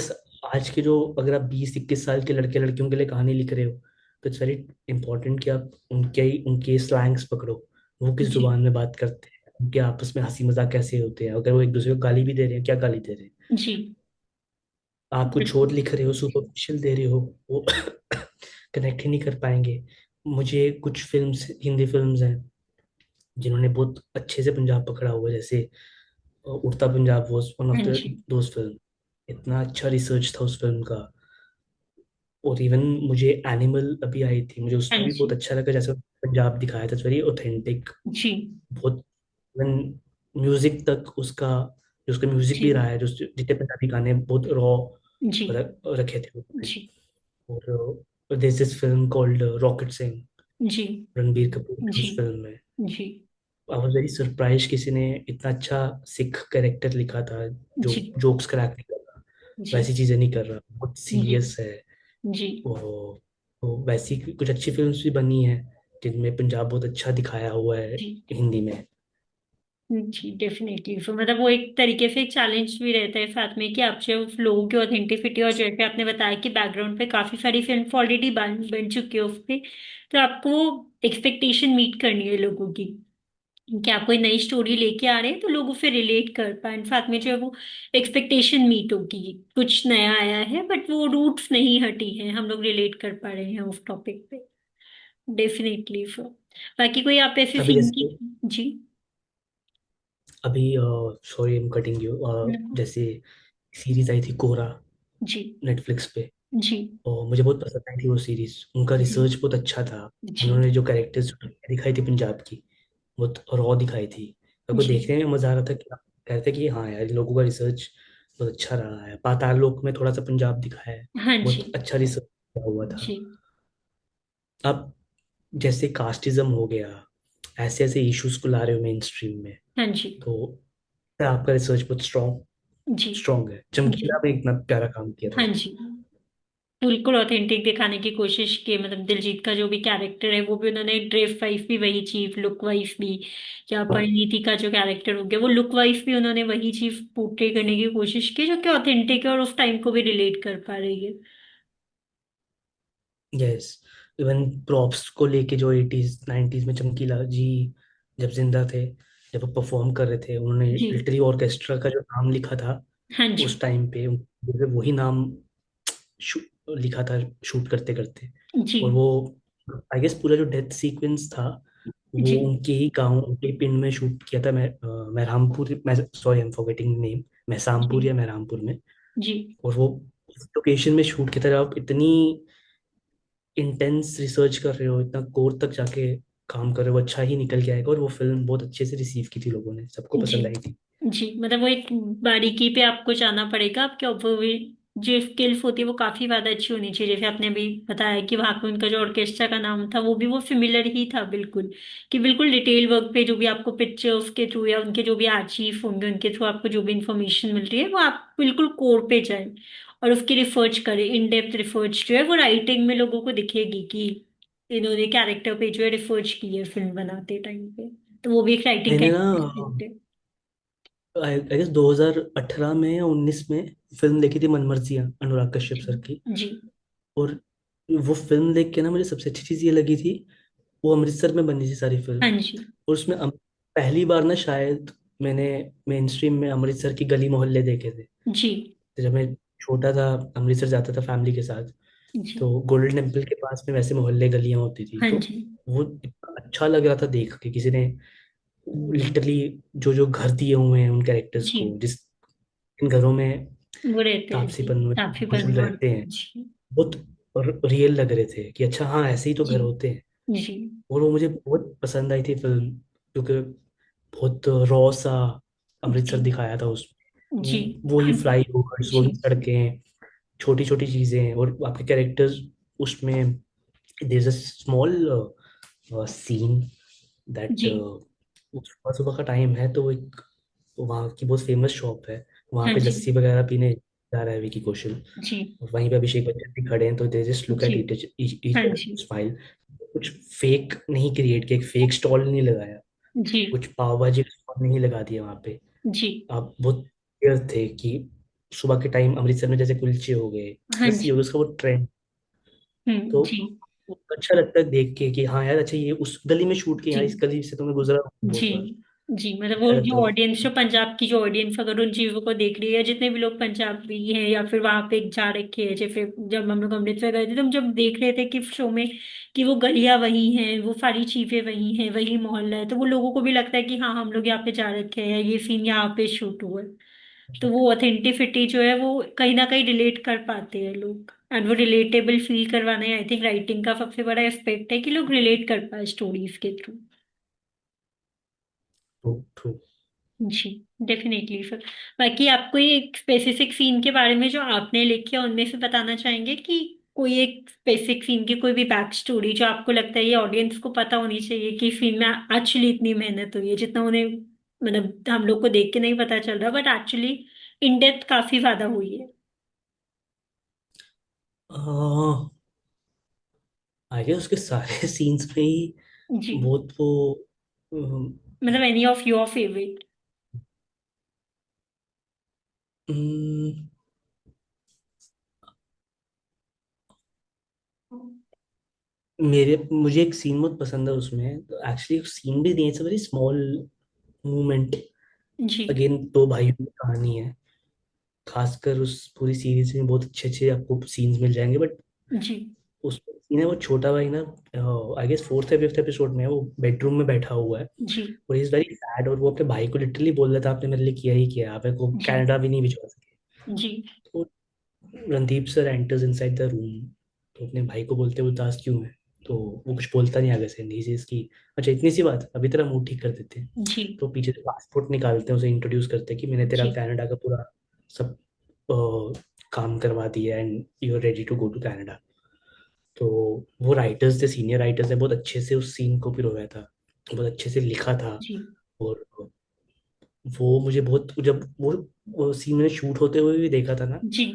आज के जो, अगर आप 20-21 साल के लड़के लड़कियों के लिए कहानी लिख रहे हो, तो इट्स वेरी इंपॉर्टेंट कि आप उनके स्लैंग्स पकड़ो। वो किस जी। जुबान में बात करते हैं, उनके आपस में हंसी मजाक कैसे होते हैं, अगर वो एक दूसरे को गाली भी दे रहे हैं, क्या गाली दे रहे हैं। जी। आप कुछ और बिल्कुल। लिख रहे हो, सुपरफिशियल दे रहे हो, वो कनेक्ट ही नहीं कर पाएंगे। मुझे कुछ फिल्म्स, हिंदी फिल्म्स हैं जिन्होंने बहुत अच्छे से पंजाब पकड़ा हुआ है, जैसे उड़ता पंजाब वाज वन ऑफ हाँ द जी। दोस्त फिल्म। इतना अच्छा रिसर्च था उस फिल्म का। और इवन मुझे एनिमल अभी आई थी, मुझे हाँ उसमें भी बहुत जी। अच्छा लगा, जैसे पंजाब दिखाया था, वेरी ऑथेंटिक। जी। बहुत इवन म्यूजिक तक उसका, जो उसका म्यूजिक भी रहा जी। है, जो जितने पंजाबी गाने बहुत रॉ जी। रखे थे उसमें। जी। और this this film called rocket Singh, जी। रणबीर कपूर थे जी। उस फिल्म में। जी। आई वाज वेरी सरप्राइज किसी ने इतना अच्छा सिख कैरेक्टर लिखा था, जो जी। जोक्स क्रैक नहीं कर रहा, जी। वैसी चीजें नहीं कर रहा, बहुत जी। सीरियस है। जी। वो तो वैसी कुछ अच्छी फिल्म्स भी बनी हैं जिनमें पंजाब बहुत अच्छा दिखाया हुआ है जी। हिंदी में। जी डेफिनेटली। तो मतलब वो एक तरीके से एक चैलेंज भी रहता है साथ में कि आप जो लोगों की ऑथेंटिसिटी, और जैसे आपने बताया कि बैकग्राउंड पे काफी सारी फिल्म ऑलरेडी बन चुकी है उस पे, तो आपको एक्सपेक्टेशन मीट करनी है लोगों की कि आप कोई नई स्टोरी लेके आ रहे हैं तो लोग उससे रिलेट कर पाए। साथ में जो है वो एक्सपेक्टेशन मीट होगी, कुछ नया आया है बट वो रूट्स नहीं हटी हैं, हम लोग रिलेट कर पा रहे हैं उस टॉपिक पे। डेफिनेटली। बाकी कोई आप ऐसे अभी सीन की। जैसे, जी। अभी sorry I am cutting you, न- जैसे सीरीज आई थी कोरा जी। नेटफ्लिक्स पे, जी। और मुझे बहुत पसंद आई थी वो सीरीज। उनका जी। रिसर्च बहुत अच्छा था। जी। उन्होंने जो कैरेक्टर्स दिखाई थी पंजाब की, बहुत रॉ दिखाई थी। आपको जी। देखने में मजा आ रहा था कि आप कह रहे थे कि हाँ यार, इन लोगों का रिसर्च बहुत अच्छा रहा है। पाताल लोक में थोड़ा सा पंजाब दिखाया है, हाँ जी। बहुत अच्छा रिसर्च हुआ था। जी। अब जैसे कास्टिज्म हो गया, ऐसे ऐसे इश्यूज को ला रहे हो मेन स्ट्रीम में, हाँ जी। तो आपका रिसर्च बहुत जी। स्ट्रॉन्ग है। जी। चमकीला में इतना प्यारा काम किया था हाँ उसने। जी। बिल्कुल ऑथेंटिक दिखाने की कोशिश की, मतलब दिलजीत का जो भी कैरेक्टर है वो भी उन्होंने ड्रेस वाइज भी वही चीज, लुक वाइज भी, या परिणीति का जो कैरेक्टर हो गया वो लुक वाइज भी उन्होंने वही चीज पोर्ट्रे करने की कोशिश की, जो कि ऑथेंटिक है और उस टाइम को भी रिलेट कर पा रही है। यस, इवन प्रॉप्स को लेके जो 80s 90s में चमकीला जी जब जिंदा थे, जब वो परफॉर्म कर रहे थे, उन्होंने जी। लिटरली ऑर्केस्ट्रा का जो नाम लिखा था हाँ जी। उस टाइम पे, वही नाम शू, लिखा था शूट करते करते। जी। और वो आई गेस पूरा जो डेथ सीक्वेंस था वो जी। उनके ही गांव, उनके पिंड में शूट किया था। मेहरामपुर, मैं sorry I am forgetting name, जी। महसामपुर या मेहरामपुर में। जी। और वो लोकेशन में शूट किया था। आप इतनी इंटेंस रिसर्च कर रहे हो, इतना कोर तक जाके काम कर रहे हो, अच्छा ही निकल के आएगा। और वो फिल्म बहुत अच्छे से रिसीव की थी, लोगों ने, सबको जी। पसंद आई थी। जी मतलब वो एक बारीकी पे आपको जाना पड़ेगा, आपके जो स्किल्स होती है वो काफी ज्यादा अच्छी होनी चाहिए। जैसे आपने अभी बताया कि वहां पे उनका जो ऑर्केस्ट्रा का नाम था वो भी वो सिमिलर ही था बिल्कुल, कि बिल्कुल डिटेल वर्क पे जो भी आपको पिक्चर्स के थ्रू या उनके जो भी आर्चीव होंगे उनके थ्रू आपको जो भी इंफॉर्मेशन मिल रही है वो आप बिल्कुल कोर पे जाए और उसकी रिसर्च करें। इन डेप्थ रिसर्च जो है वो राइटिंग में लोगों को दिखेगी कि इन्होंने कैरेक्टर पे जो है रिसर्च की है फिल्म बनाते टाइम पे। तो वो भी एक राइटिंग का मैंने ना एक है। आई गेस 2018 में या 19 में फिल्म देखी थी मनमर्जियां, अनुराग कश्यप जी। सर की। जी। और वो फिल्म देख के ना मुझे सबसे अच्छी चीज ये लगी थी, वो अमृतसर में बनी थी सारी हाँ फिल्म। जी। और उसमें पहली बार ना शायद मैंने मेन स्ट्रीम में अमृतसर की गली मोहल्ले देखे थे। जी। तो जब मैं छोटा था, अमृतसर जाता था फैमिली के साथ, जी। तो गोल्डन टेम्पल के पास में वैसे मोहल्ले गलियां होती थी। हाँ तो जी। वो इतना अच्छा लग रहा था देख के, किसी ने लिटरली जो जो घर दिए हुए हैं उन कैरेक्टर्स जी। को, जिस इन घरों में वो रहते हैं तापसी जी। पन्नू काफी कुछ बंद और रहते हैं, जी। बहुत रियल लग रहे थे कि अच्छा हाँ, ऐसे ही तो घर जी। होते हैं। जी। और वो मुझे बहुत पसंद आई थी फिल्म, क्योंकि बहुत रॉ सा अमृतसर जी। दिखाया था उसमें। जी। वही हाँ। फ्लाई ओवर्स, जी। वही सड़कें, छोटी छोटी चीजें, और आपके कैरेक्टर्स उसमें। There is a small scene that, जी। सुबह सुबह का टाइम है, तो एक वहाँ की बहुत फेमस शॉप है, वहाँ हाँ पे जी। लस्सी वगैरह पीने जा रहा है विकी कौशल। जी। और वहीं पे अभिषेक बच्चन भी खड़े हैं, तो दे जस्ट लुक जी। एट ईच हाँ अदर, जी। स्माइल। कुछ फेक नहीं क्रिएट किया, एक फेक स्टॉल नहीं लगाया, जी। कुछ पाव भाजी का स्टॉल नहीं लगा दिया वहाँ पे। जी। आप बहुत क्लियर थे कि सुबह के टाइम अमृतसर में जैसे कुलचे हो गए, हाँ लस्सी हो गई, जी। उसका वो ट्रेंड। तो जी। अच्छा लगता है देख के कि हाँ यार, अच्छा ये उस गली में शूट किया, जी। यार इस गली से तो मैं गुजरा हूँ जी। बहुत बार। जी, मतलब वो अच्छा लगता जो है ऑडियंस, जो वो। पंजाब की जो ऑडियंस अगर उन चीजों को देख रही है, जितने भी लोग पंजाबी हैं या फिर वहां पे जा रखे हैं, जैसे जब हम लोग अमृतसर गए थे तो हम जब देख रहे थे कि शो में कि वो गलियां वही हैं, वो सारी चीजें वही हैं, वही मोहल्ला है, तो वो लोगों को भी लगता है कि हाँ हम लोग यहाँ पे जा रखे हैं, ये सीन यहाँ पे शूट हुआ है। तो वो ऑथेंटिसिटी जो है वो कहीं ना कहीं रिलेट कर पाते हैं लोग, एंड वो रिलेटेबल फील करवाना, आई थिंक राइटिंग का सबसे बड़ा एस्पेक्ट है कि लोग रिलेट कर पाए स्टोरीज के थ्रू। True true. जी, डेफिनेटली सर। बाकी आपको ये एक स्पेसिफिक सीन के बारे में जो आपने लिखे उनमें से बताना चाहेंगे कि कोई एक स्पेसिफिक सीन की कोई भी बैक स्टोरी जो आपको लगता है ये ऑडियंस को पता होनी चाहिए कि फिल्म में एक्चुअली इतनी मेहनत हुई है, जितना उन्हें मतलब हम लोग को देख के नहीं पता चल रहा, बट एक्चुअली इन डेप्थ काफी ज्यादा हुई है। आई गेस उसके सारे सीन्स में ही जी, बहुत वो, अम, मतलब एनी ऑफ योर फेवरेट। अम, मेरे मुझे एक सीन बहुत पसंद है उसमें, एक्चुअली सीन भी नहीं, it's a very small movement. जी। अगेन दो भाइयों की कहानी है, खासकर उस पूरी सीरीज में बहुत अच्छे अच्छे आपको सीन्स मिल जाएंगे, बट जी। उसमें सीन है वो छोटा भाई ना, आई गेस फोर्थ या फिफ्थ एपिसोड में है, वो बेडरूम में बैठा हुआ है जी। और इज वेरी सैड, और वो अपने भाई को लिटरली बोल रहा था आपने मेरे लिए किया ही किया, आप मेरे को जी। कनाडा भी नहीं भिजवा सके। जी। तो Randeep sir enters inside the room, तो अपने भाई को बोलते वो उदास क्यों है, तो वो कुछ बोलता नहीं आगे से, नहीं से इसकी, अच्छा इतनी सी बात, अभी तेरा मूड ठीक कर देते हैं। जी। तो पीछे से पासपोर्ट निकालते हैं, उसे इंट्रोड्यूस करते हैं कि मैंने तेरा जी। कनाडा का पूरा सब काम करवा दिया, and you are ready to go to Canada. तो वो राइटर्स थे, सीनियर राइटर्स ने बहुत अच्छे से उस सीन को पिरोया था, बहुत अच्छे से लिखा था। जी। और वो मुझे बहुत, जब वो सीन मैंने शूट होते हुए भी देखा था ना, जी।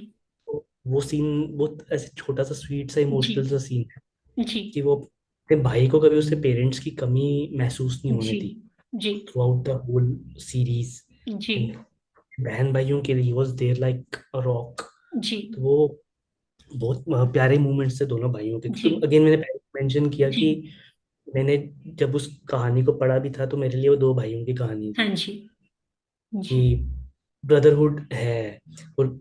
तो वो सीन बहुत ऐसे छोटा सा स्वीट सा जी। इमोशनल सा सीन है जी। कि वो अपने भाई को कभी उसके पेरेंट्स की कमी महसूस नहीं होने जी। दी जी। Throughout the whole series. जी। एंड बहन भाइयों के लिए was there like a rock. जी। तो वो बहुत प्यारे मोमेंट्स थे दोनों भाइयों के, जी। क्योंकि अगेन मैंने पहले मेंशन किया जी। कि मैंने जब उस कहानी को पढ़ा भी था, तो मेरे लिए वो दो भाइयों की कहानी हाँ थी जी। कि जी। ब्रदरहुड है। और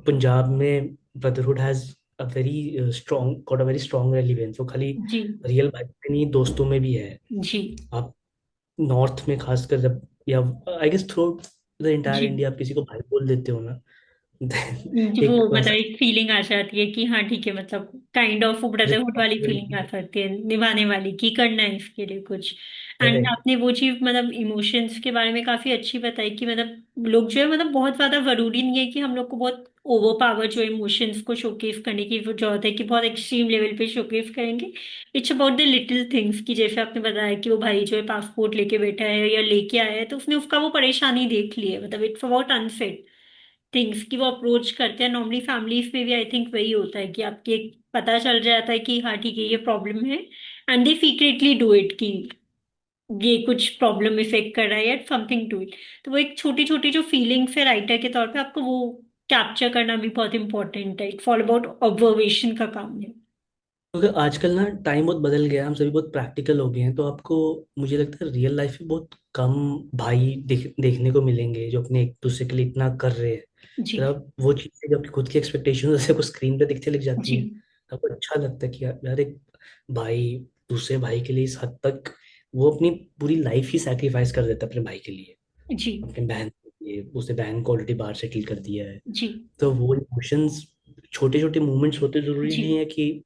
पंजाब में brotherhood has a very strong, got a very strong relevance, वो खाली जी। रियल भाई में नहीं, दोस्तों में भी है। जी। आप नॉर्थ में खासकर जब, या I guess through the entire जी। इंडिया, आप किसी को भाई बोल देते हो ना, then वो एक मतलब एक फीलिंग आ जाती है कि हाँ ठीक है, मतलब काइंड ऑफ वो ब्रदरहुड वाली फीलिंग आ रिस्पॉन्सिबिलिटी। सकती है निभाने वाली, कि करना है इसके लिए कुछ। And correct. आपने वो चीज मतलब इमोशंस के बारे में काफी अच्छी बताई कि मतलब लोग जो है, मतलब बहुत ज्यादा जरूरी नहीं है कि हम लोग को बहुत ओवर पावर जो इमोशंस को शोकेस करने की वो जरूरत है कि बहुत एक्सट्रीम लेवल पे शोकेस करेंगे। It's about the little things, कि जैसे आपने बताया कि वो भाई जो है पासपोर्ट लेके बैठा है या लेके आया है, तो उसने उसका वो परेशानी देख ली है, मतलब इट्स अबाउट अनफिट थिंग्स की वो अप्रोच करते हैं। नॉर्मली फैमिलीज में भी आई थिंक वही होता है कि आपके एक पता चल जाता है कि हाँ ठीक है ये प्रॉब्लम है, and they secretly do it कि ये कुछ प्रॉब्लम इफेक्ट कर रहा है या समथिंग टू इट। तो वो एक छोटी छोटी जो फीलिंग्स है राइटर के तौर पे आपको वो कैप्चर करना भी बहुत इंपॉर्टेंट है, इट्स ऑल अबाउट ऑब्जर्वेशन का काम है। क्योंकि आजकल ना टाइम बहुत बदल गया है, हम सभी बहुत प्रैक्टिकल हो गए हैं, तो आपको मुझे लगता है रियल लाइफ में बहुत कम भाई देखने को मिलेंगे जो अपने एक दूसरे के लिए इतना कर रहे हैं। जी। फिर आप वो चीज़ें जब आपकी खुद की एक्सपेक्टेशन जैसे को स्क्रीन पे दिखने लग जाती जी। हैं, तो आपको अच्छा लगता है कि यार एक भाई दूसरे भाई के लिए इस हद तक वो अपनी पूरी लाइफ ही सैक्रिफाइस कर देता है अपने भाई के लिए, जी। अपने बहन के लिए, उसने बहन को ऑलरेडी बाहर सेटल कर दिया है। जी। तो वो इमोशंस, छोटे छोटे मूवमेंट्स होते, जरूरी जी। नहीं है कि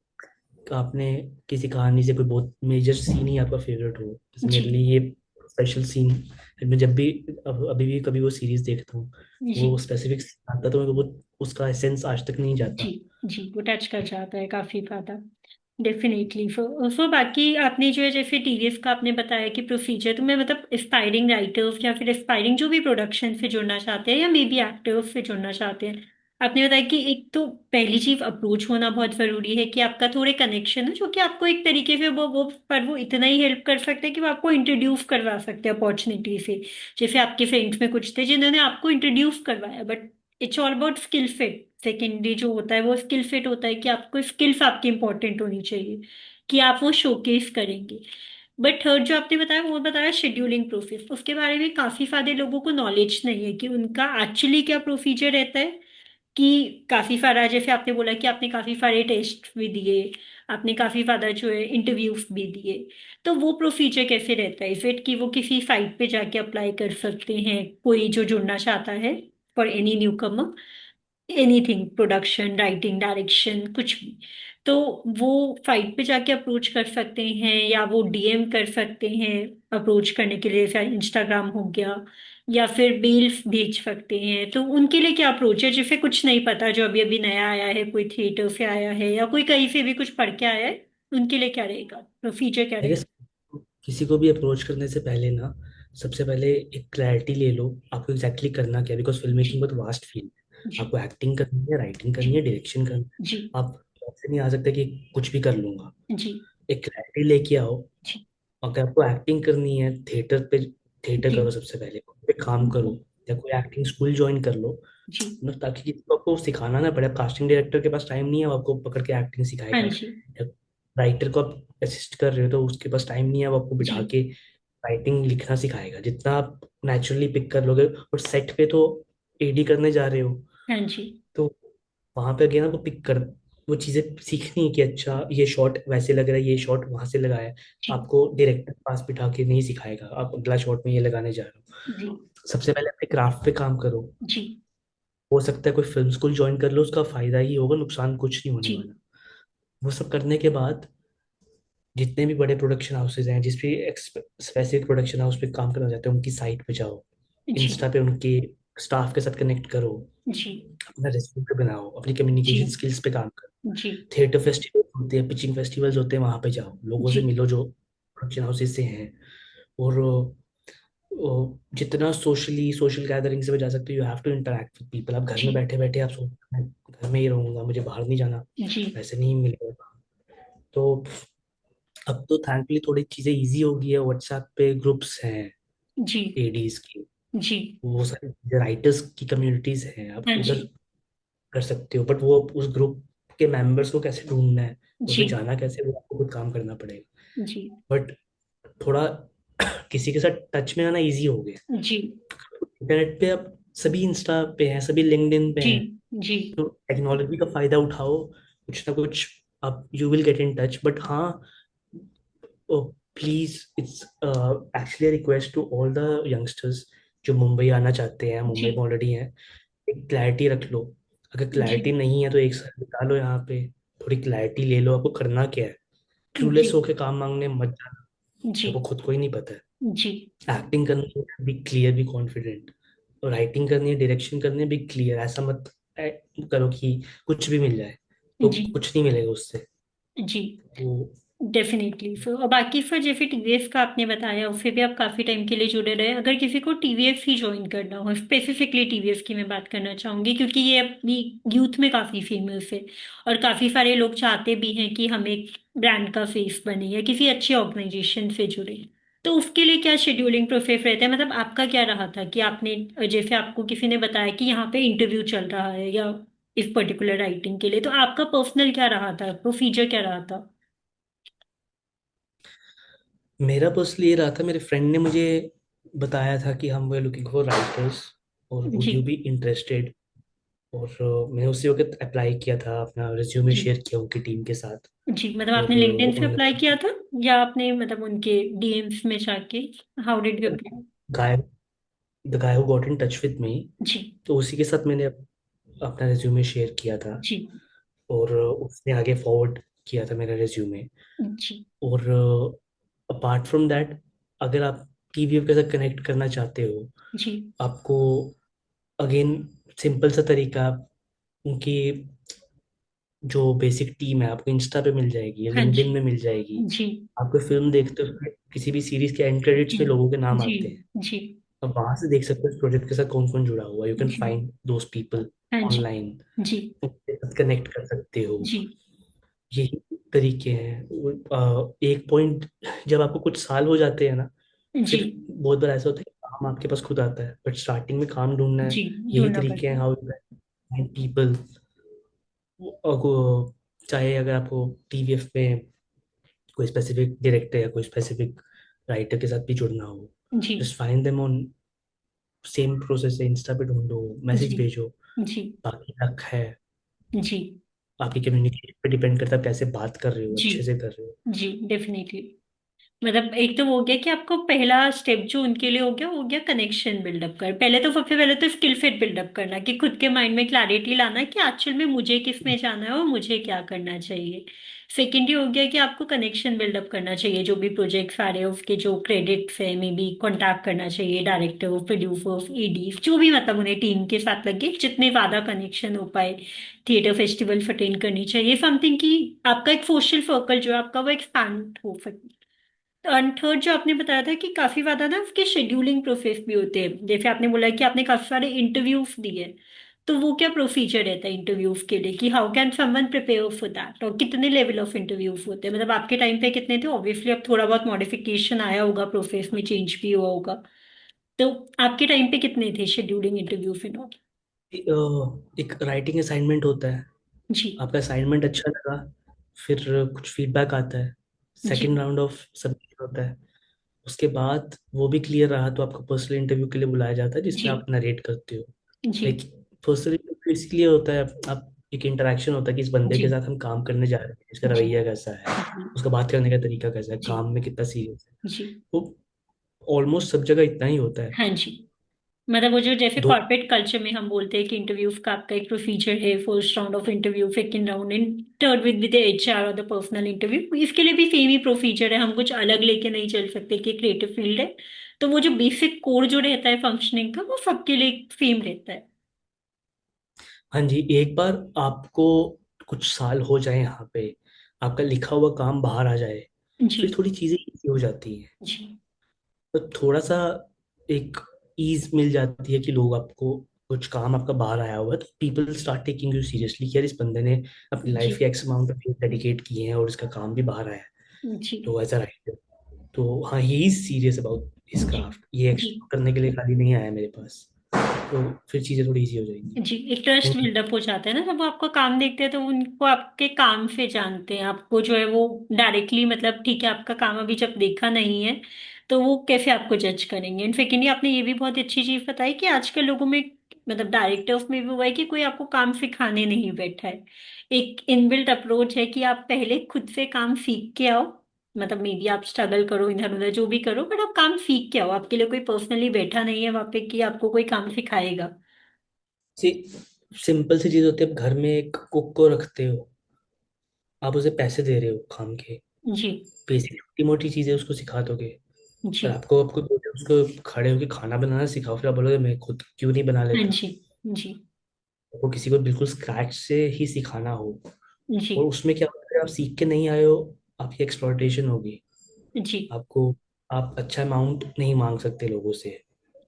आपने किसी कहानी से कोई बहुत मेजर सीन ही आपका फेवरेट हो, जैसे जी मेरे लिए ये स्पेशल सीन, मैं जब भी अभी भी कभी वो सीरीज देखता हूँ, जी वो स्पेसिफिक सीन आता है, तो मेरे को वो उसका एसेंस आज तक नहीं जी जाता। जी, वो टच कर जाता है काफी ज्यादा। डेफिनेटली। सो बाकी आपने जो है जैसे टीवीएफ का आपने बताया कि प्रोसीजर, तो मैं मतलब एस्पायरिंग राइटर्स या फिर एस्पायरिंग जो भी प्रोडक्शन से जुड़ना चाहते हैं या मे बी एक्टर्स से जुड़ना चाहते हैं, आपने बताया कि एक तो पहली चीज अप्रोच होना बहुत जरूरी है, कि आपका थोड़े कनेक्शन है जो कि आपको एक तरीके से वो इतना ही हेल्प कर सकते हैं कि वो आपको इंट्रोड्यूस करवा सकते हैं अपॉर्चुनिटी से। जैसे आपके फ्रेंड्स में कुछ थे जिन्होंने आपको इंट्रोड्यूस करवाया, but it's all about skill fit. Secondary जो होता है वो स्किल फिट होता है, कि आपको स्किल्स आपकी इंपॉर्टेंट होनी चाहिए, कि आप वो शोकेस करेंगे। बट थर्ड जो आपने बताया वो बताया शेड्यूलिंग प्रोसेस, उसके बारे में काफी सारे लोगों को नॉलेज नहीं है कि उनका एक्चुअली क्या प्रोसीजर रहता है। कि काफी सारा, जैसे आपने बोला कि आपने काफी सारे टेस्ट भी दिए, आपने काफी सारा जो है इंटरव्यूज भी दिए, तो वो प्रोसीजर कैसे रहता है फिर, कि वो किसी साइट पे जाके अप्लाई कर सकते हैं कोई जो जुड़ना चाहता है for any new Qamar, anything, production, writing, direction, कुछ भी, तो वो फाइट पे जाके अप्रोच कर सकते हैं या वो डीएम कर सकते हैं अप्रोच करने के लिए, जैसे इंस्टाग्राम हो गया, या फिर मेल्स भेज सकते हैं। तो उनके लिए क्या अप्रोच है, जिसे कुछ नहीं पता, जो अभी अभी नया आया है, कोई थिएटर से आया है या कोई कहीं से भी कुछ पढ़ के आया है, उनके लिए क्या रहेगा, प्रोसीजर क्या आई गेस रहेगा? किसी को भी अप्रोच करने से पहले ना, सबसे पहले एक क्लैरिटी ले लो आपको एग्जैक्टली करना क्या है, बिकॉज फिल्म मेकिंग जी बहुत वास्ट फील्ड है। जी आपको एक्टिंग करनी है, राइटिंग जी करनी है, डायरेक्शन करनी जी है। आप ऐसे नहीं आ सकते कि कुछ भी कर लूंगा। जी एक क्लैरिटी लेके आओ। जी अगर आपको एक्टिंग करनी है, थिएटर जी करो सबसे पहले, उस पे काम करो, या कोई एक्टिंग स्कूल ज्वाइन कर लो जी। ना, ताकि किसी को आपको सिखाना ना पड़े। कास्टिंग डायरेक्टर के पास टाइम नहीं है, वो आपको पकड़ के एक्टिंग हाँ सिखाएगा। जी या राइटर को आप असिस्ट कर रहे हो तो उसके पास टाइम नहीं है, वो आपको बिठा जी के राइटिंग लिखना सिखाएगा। जितना आप नेचुरली पिक कर लोगे, और सेट पे तो एडी करने जा रहे हो, हाँ जी तो वहां पे गया ना, वो पिक कर, वो चीजें सीखनी है कि अच्छा ये शॉट वैसे लग रहा है, ये शॉट वहां से लगाया है। जी आपको डायरेक्टर के पास बिठा के नहीं सिखाएगा आप अगला शॉट में ये लगाने जा रहे जी हो। सबसे पहले अपने क्राफ्ट पे काम करो। जी हो सकता है कोई फिल्म स्कूल ज्वाइन कर लो, उसका फायदा ही होगा, नुकसान कुछ नहीं होने जी वाला। वो सब करने के बाद जितने भी बड़े प्रोडक्शन हाउसेज हैं, जिस भी स्पेसिफिक प्रोडक्शन हाउस पे काम करना चाहते हैं, उनकी साइट पे जाओ, जी इंस्टा पे उनके स्टाफ के साथ कनेक्ट करो, जी अपना रेज्यूमे बनाओ, अपनी जी कम्युनिकेशन स्किल्स पे काम करो। जी थिएटर फेस्टिवल होते हैं, पिचिंग फेस्टिवल्स होते हैं, वहां पे जाओ, लोगों से जी मिलो जो प्रोडक्शन हाउसेज से हैं। और जितना सोशल गैदरिंग से भी जा सकते हो, you have to interact with people. आप घर में जी बैठे बैठे आप सोच, मैं घर में ही रहूंगा, मुझे बाहर नहीं जाना, जी वैसे नहीं मिलेगा। तो अब तो थैंकफुली थोड़ी चीजें इजी हो गई है, व्हाट्सएप पे ग्रुप्स हैं जी एडीज की, जी वो सारी राइटर्स की कम्युनिटीज हैं, आप हाँ जी उधर कर सकते हो। बट वो उस ग्रुप के मेंबर्स को कैसे ढूंढना है, जी उसमें जाना कैसे, वो आपको खुद काम करना पड़ेगा। जी बट थोड़ा किसी के साथ टच में आना इजी हो गया। जी इंटरनेट पे अब सभी इंस्टा पे हैं, सभी लिंक्डइन पे जी हैं, जी तो टेक्नोलॉजी का फायदा उठाओ, कुछ ना कुछ आप you will get in touch. But हाँ, please it's actually request to all the youngsters जो मुंबई आना चाहते हैं, जी मुंबई में ऑलरेडी हैं, एक क्लैरिटी रख लो। अगर जी क्लैरिटी नहीं है तो एक साल बिता लो यहाँ पे, थोड़ी क्लैरिटी ले लो आपको करना क्या है। जी क्लूलेस होके काम मांगने मत जाना जी जब वो खुद को ही नहीं पता जी है। एक्टिंग करनी है, बी क्लियर, बी कॉन्फिडेंट। और राइटिंग करनी है, डायरेक्शन करनी है, बी क्लियर। ऐसा मत करो कि कुछ भी मिल जाए, तो जी कुछ नहीं मिलेगा उससे। जी वो डेफिनेटली। फिर और बाकी फिर जैसे टीवीएफ का आपने बताया, उससे भी आप काफी टाइम के लिए जुड़े रहे, अगर किसी को टीवीएफ ही ज्वाइन करना हो, स्पेसिफिकली टीवीएफ की मैं बात करना चाहूंगी क्योंकि ये अपनी यूथ में काफी फेमस है, और काफी सारे लोग चाहते भी हैं कि हम एक ब्रांड का फेस बने या किसी अच्छी ऑर्गेनाइजेशन से जुड़े। तो उसके लिए क्या शेड्यूलिंग प्रोसेस रहता है, मतलब आपका क्या रहा था कि आपने, जैसे आपको किसी ने बताया कि यहाँ पे इंटरव्यू चल रहा है या इस पर्टिकुलर राइटिंग के लिए, तो आपका पर्सनल क्या रहा था, प्रोसीजर क्या रहा था? मेरा पर्सनली ये रहा था, मेरे फ्रेंड ने मुझे बताया था कि हम वे लुकिंग फॉर राइटर्स और वुड जी यू बी इंटरेस्टेड। और मैंने उसी वक्त अप्लाई किया था, अपना रिज्यूमे जी शेयर किया उनकी टीम के साथ। जी, मतलब आपने और लिंक्डइन से अप्लाई उन्होंने किया था या आपने मतलब उनके डीएम्स में जाके, how did you apply? Guy the guy who got in touch with me, जी तो उसी के साथ मैंने अपना रिज्यूमे शेयर किया था। जी और उसने आगे फॉरवर्ड किया था मेरा रेज्यूमे। जी। और अपार्ट फ्रॉम दैट, अगर आप टीवीएफ के साथ कनेक्ट करना चाहते हो, जी। आपको अगेन सिंपल सा तरीका, उनकी जो बेसिक टीम है आपको इंस्टा पे मिल जाएगी या हाँ जी। लिंक्डइन में मिल जाएगी। जी। आपको फिल्म देखते हो, किसी भी सीरीज के एंड क्रेडिट्स जी। में लोगों के नाम जी। आते हैं, जी। अब वहां से देख सकते हो इस प्रोजेक्ट के साथ कौन कौन जुड़ा हुआ है। यू कैन जी। फाइंड दोज पीपल हाँ जी। ऑनलाइन, जी। उनके साथ कनेक्ट कर सकते हो। जी। यही तरीके हैं। एक पॉइंट, जब आपको कुछ साल हो जाते हैं ना, जी। फिर बहुत बार ऐसा होता है कि काम आपके पास खुद आता है, बट स्टार्टिंग में काम ढूंढना है। जी। यही ढूंढना तरीके पड़ता हैं है। हाउ पीपल, चाहे अगर आपको टीवीएफ में कोई स्पेसिफिक डायरेक्टर या कोई स्पेसिफिक राइटर के साथ भी जुड़ना हो, जी। Just find them on same process है। इंस्टा पे ढूंढो, मैसेज जी। भेजो। जी। बाकी लक है, जी। आपकी कम्युनिकेशन पे डिपेंड करता है, कैसे बात कर रहे हो, जी। अच्छे से कर रहे हो। जी। डेफिनेटली। मतलब एक तो वो हो गया कि आपको पहला स्टेप जो उनके लिए हो गया वो हो गया कनेक्शन बिल्डअप कर। पहले तो सबसे पहले तो स्किल फिट बिल्डअप करना कि खुद के माइंड में क्लैरिटी लाना कि एक्चुअल में मुझे किस में जाना है और मुझे क्या करना चाहिए। सेकेंड ये हो गया कि आपको कनेक्शन बिल्डअप करना चाहिए, जो भी प्रोजेक्ट्स आ रहे हैं उसके जो क्रेडिट्स है मे बी कॉन्टैक्ट करना चाहिए डायरेक्टर, प्रोड्यूसर्स, एडी, जो भी मतलब उन्हें टीम के साथ लगे जितने ज्यादा कनेक्शन हो पाए। थिएटर फेस्टिवल अटेंड करनी चाहिए समथिंग कि आपका एक सोशल सर्कल जो है आपका वो एक्सपैंड हो सके। एंड थर्ड जो आपने बताया था कि काफी ज्यादा ना उसके शेड्यूलिंग प्रोसेस भी होते हैं, जैसे आपने बोला कि आपने काफी सारे इंटरव्यूज दिए, तो वो क्या प्रोसीजर रहता है इंटरव्यूज के लिए कि how can someone prepare for that, और कितने लेवल ऑफ इंटरव्यूज होते हैं? मतलब आपके टाइम पे कितने थे? ऑब्वियसली अब थोड़ा बहुत मॉडिफिकेशन आया होगा, प्रोसेस में चेंज भी हुआ होगा, तो आपके टाइम पे कितने थे शेड्यूलिंग इंटरव्यूज एंड ऑल? एक राइटिंग असाइनमेंट होता है। जी। आपका असाइनमेंट अच्छा लगा, फिर कुछ फीडबैक आता है, सेकेंड जी। राउंड ऑफ सबमिशन होता है। उसके बाद वो भी क्लियर रहा तो आपको पर्सनल इंटरव्यू के लिए बुलाया जाता है, जिसमें आप जी। नरेट करते हो। जी। लाइक पर्सनल इंटरव्यू इसलिए होता है, आप एक इंटरेक्शन होता है कि इस बंदे जी। के साथ हम काम करने जा रहे हैं, इसका जी। रवैया कैसा है, जी। उसका बात करने का तरीका कैसा है, जी। काम में कितना सीरियस है। जी। वो ऑलमोस्ट सब जगह इतना ही होता है। हाँ जी। मतलब वो जो जैसे दो, कॉर्पोरेट कल्चर में हम बोलते हैं कि इंटरव्यूज का आपका एक प्रोसीजर है, first round of interview, second round and third with the HR और द पर्सनल इंटरव्यू, इसके लिए भी सेम ही प्रोसीजर है, हम कुछ अलग लेके नहीं चल सकते कि क्रिएटिव फील्ड है। तो वो जो बेसिक कोर जो रहता है फंक्शनिंग का वो सबके लिए सेम रहता है। हाँ जी, एक बार आपको कुछ साल हो जाए यहाँ पे, आपका लिखा हुआ काम बाहर आ जाए, जी। फिर थोड़ी चीजें इजी हो जाती हैं। जी। तो थोड़ा सा एक ईज मिल जाती है कि लोग आपको, कुछ काम आपका बाहर आया हुआ है तो people start taking you seriously कि यार इस बंदे ने अपनी लाइफ जी। के एक्स अमाउंट ऑफ डेडिकेट किए हैं और इसका काम भी बाहर आया है। जी। तो एज अ राइटर, तो हाँ, he is serious about his जी। क्राफ्ट, ये जी। एक्सप्लोर करने के लिए खाली नहीं आया मेरे पास। तो फिर चीजें थोड़ी इजी हो जाएंगी। जी। एक ट्रस्ट And बिल्डअप हो जाता है ना, जब वो आपका काम देखते हैं तो उनको आपके काम से जानते हैं, आपको जो है वो डायरेक्टली, मतलब ठीक है आपका काम अभी जब देखा नहीं है तो वो कैसे आपको जज करेंगे। इनफेक्ट आपने ये भी बहुत अच्छी चीज बताई कि आजकल लोगों में, मतलब डायरेक्टर्स में भी हुआ है कि कोई आपको काम सिखाने नहीं बैठा है। एक इनबिल्ट अप्रोच है कि आप पहले खुद से काम सीख के आओ, मतलब मे बी आप स्ट्रगल करो इधर उधर जो भी करो, बट आप काम सीख के आओ, आपके लिए कोई पर्सनली बैठा नहीं है वहां पे कि आपको कोई काम सिखाएगा। सी सिंपल सी चीज होती है, आप घर में एक कुक को रखते हो, आप उसे पैसे दे रहे हो काम के, जी। बेसिक छोटी मोटी चीजें उसको सिखा दोगे। जी। पर आपको आपको बोले उसको खड़े होकर खाना बनाना सिखाओ, फिर आप बोलोगे मैं खुद क्यों नहीं बना हाँ लेता। जी। जी। आपको किसी को बिल्कुल स्क्रैच से ही सिखाना हो, जी। और उसमें क्या होता है, आप सीख के नहीं आए हो, आपकी एक्सप्लॉयटेशन होगी। जी। आपको, आप अच्छा अमाउंट नहीं मांग सकते लोगों से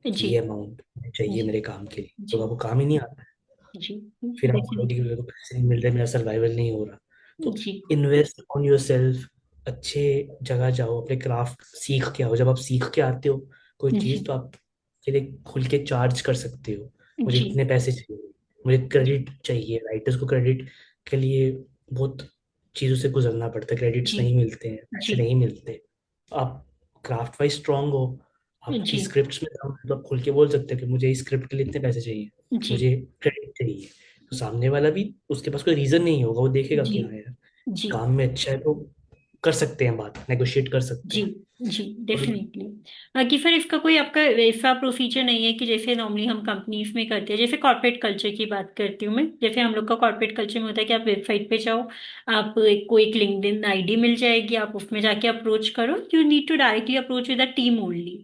कि जी। ये अमाउंट चाहिए जी। मेरे काम के लिए, जी। तो आपको काम ही नहीं आता। जी। फिर आप बोलोगे कि डेफिनेटली। मेरे को पैसे नहीं मिल रहे, मेरा सर्वाइवल नहीं हो रहा। तो जी। इन्वेस्ट ऑन योर सेल्फ, अच्छे जगह जाओ, अपने क्राफ्ट सीख के आओ। जब आप सीख के आते हो कोई चीज़, जी। तो आप के लिए खुल के चार्ज कर सकते हो, मुझे जी। इतने पैसे चाहिए, मुझे क्रेडिट चाहिए। राइटर्स को क्रेडिट के लिए बहुत चीज़ों से गुजरना पड़ता है, क्रेडिट्स जी। नहीं मिलते हैं, जी। पैसे नहीं मिलते। आप क्राफ्ट वाइज स्ट्रांग हो, आपकी जी। स्क्रिप्ट्स में दम है, तो आप खुल के बोल सकते हो कि मुझे इस स्क्रिप्ट के लिए इतने पैसे चाहिए, जी। मुझे क्रेडिट चाहिए। तो सामने वाला भी, उसके पास कोई रीजन नहीं होगा, वो देखेगा जी। कि हाँ यार जी। काम में अच्छा है, तो कर सकते हैं बात, नेगोशिएट कर सकते जी। हैं। जी और डेफिनेटली। बाकी फिर इसका कोई आपका वैसा प्रोसीजर नहीं है कि जैसे नॉर्मली हम कंपनीज में करते हैं, जैसे कॉर्पोरेट कल्चर की बात करती हूँ मैं, जैसे हम लोग का कॉर्पोरेट कल्चर में होता है कि आप वेबसाइट पे जाओ, आप कोई एक लिंक्डइन आईडी मिल जाएगी, आप उसमें जाके अप्रोच करो, you need to directly approach with the team only.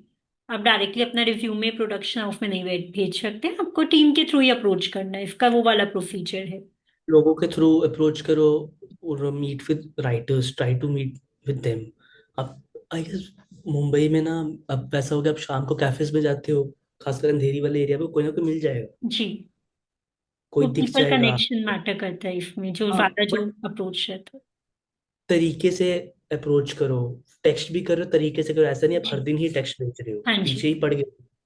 आप डायरेक्टली अपना रिज्यूमे प्रोडक्शन हाउस में नहीं भेज सकते, आपको टीम के थ्रू ही अप्रोच करना है, इसका वो वाला प्रोसीजर है। लोगों के थ्रू अप्रोच करो और meet with writers, try to meet with them. अब आई गेस मुंबई में ना अब वैसा हो गया, आप शाम को कैफेज में जाते हो, खासकर अंधेरी वाले एरिया में कोई ना कोई मिल जाएगा, जी, कोई वो दिख पीपल जाएगा। कनेक्शन मैटर करता है इसमें, जो हाँ ज्यादा जो बट अप्रोच रहता है। तरीके से अप्रोच करो, टेक्स्ट भी करो तरीके से करो, ऐसा नहीं आप जी। हर दिन ही टेक्स्ट भेज रहे हो हाँ जी। पीछे ही पड़ गए।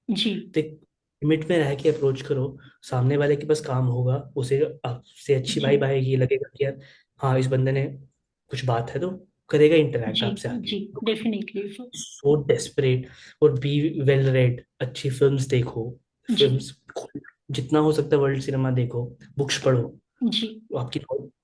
जी। तो लिमिट में रह के अप्रोच करो, सामने वाले के पास काम होगा, उसे आपसे अच्छी जी। वाइब आएगी, लगेगा कि यार हाँ इस बंदे ने कुछ बात है, तो करेगा इंटरेक्ट जी। आपसे आगे। जी डेफिनेटली सर। सो डेस्परेट और बी वेल रेड, अच्छी फिल्म्स देखो, जी। फिल्म्स जितना हो सकता है वर्ल्ड सिनेमा देखो, बुक्स पढ़ो, जी। तो आपकी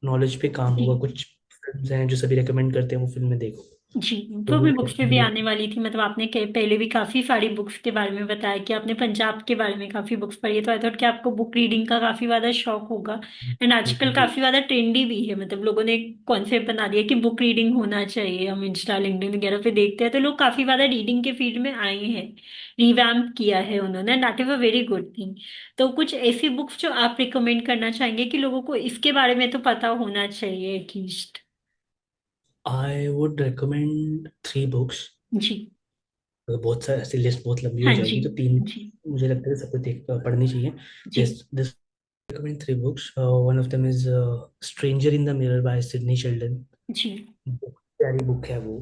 नॉलेज पे काम जी। होगा। कुछ फिल्म्स हैं जो सभी रेकमेंड करते हैं, वो फिल्में देखो। जी, तो वो वो मैं बुक्स पे भी मेरे आने वाली थी, मतलब आपने पहले भी काफी सारी बुक्स के बारे में बताया कि आपने पंजाब के बारे में काफी बुक्स पढ़ी है, तो आई थॉट कि आपको बुक रीडिंग का काफी ज्यादा शौक होगा। एंड आजकल जी काफी ज्यादा ट्रेंडी भी है, मतलब लोगों ने कॉन्सेप्ट बना दिया कि बुक रीडिंग होना चाहिए, हम इंस्टा लिंक्डइन वगैरह पे देखते हैं तो लोग काफी ज्यादा रीडिंग के फील्ड में आए हैं, रिवैम्प किया है उन्होंने, that is a very good thing. तो कुछ ऐसी बुक्स जो आप रिकमेंड करना चाहेंगे कि लोगों को इसके बारे में तो पता होना चाहिए at least. I would recommend 3 books. जी। बहुत सारे, ऐसी लिस्ट बहुत लंबी हो हाँ जी। जाएगी, तो 3 जी। मुझे लगता है सबको देख पढ़नी चाहिए। जी। This this recommend 3 books. One of them is Stranger in the Mirror by Sidney Sheldon. जी। प्यारी बुक है वो।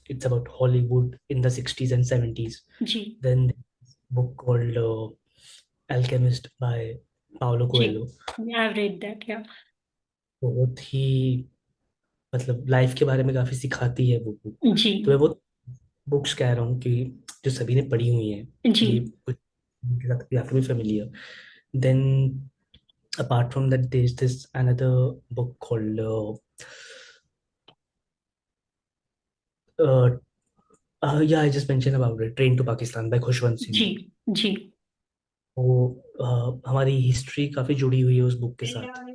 It's about Hollywood in the 60s and 70s. जी। Then book called Alchemist by Paulo जी, Coelho. I read that yeah. बहुत ही मतलब life के बारे में काफी सिखाती है वो बुक। जी। तो मैं वो बुक्स कह रहा हूँ कि जो सभी ने पढ़ी हुई हैं, जी। ये कुछ मुझे लगता है आपको भी familiar. Then apart from that there's this another book called uh, yeah, I just mentioned about it, Train to Pakistan by Khushwant Singh. जी। जी। वो हमारी हिस्ट्री काफी जुड़ी हुई है उस बुक के साथ।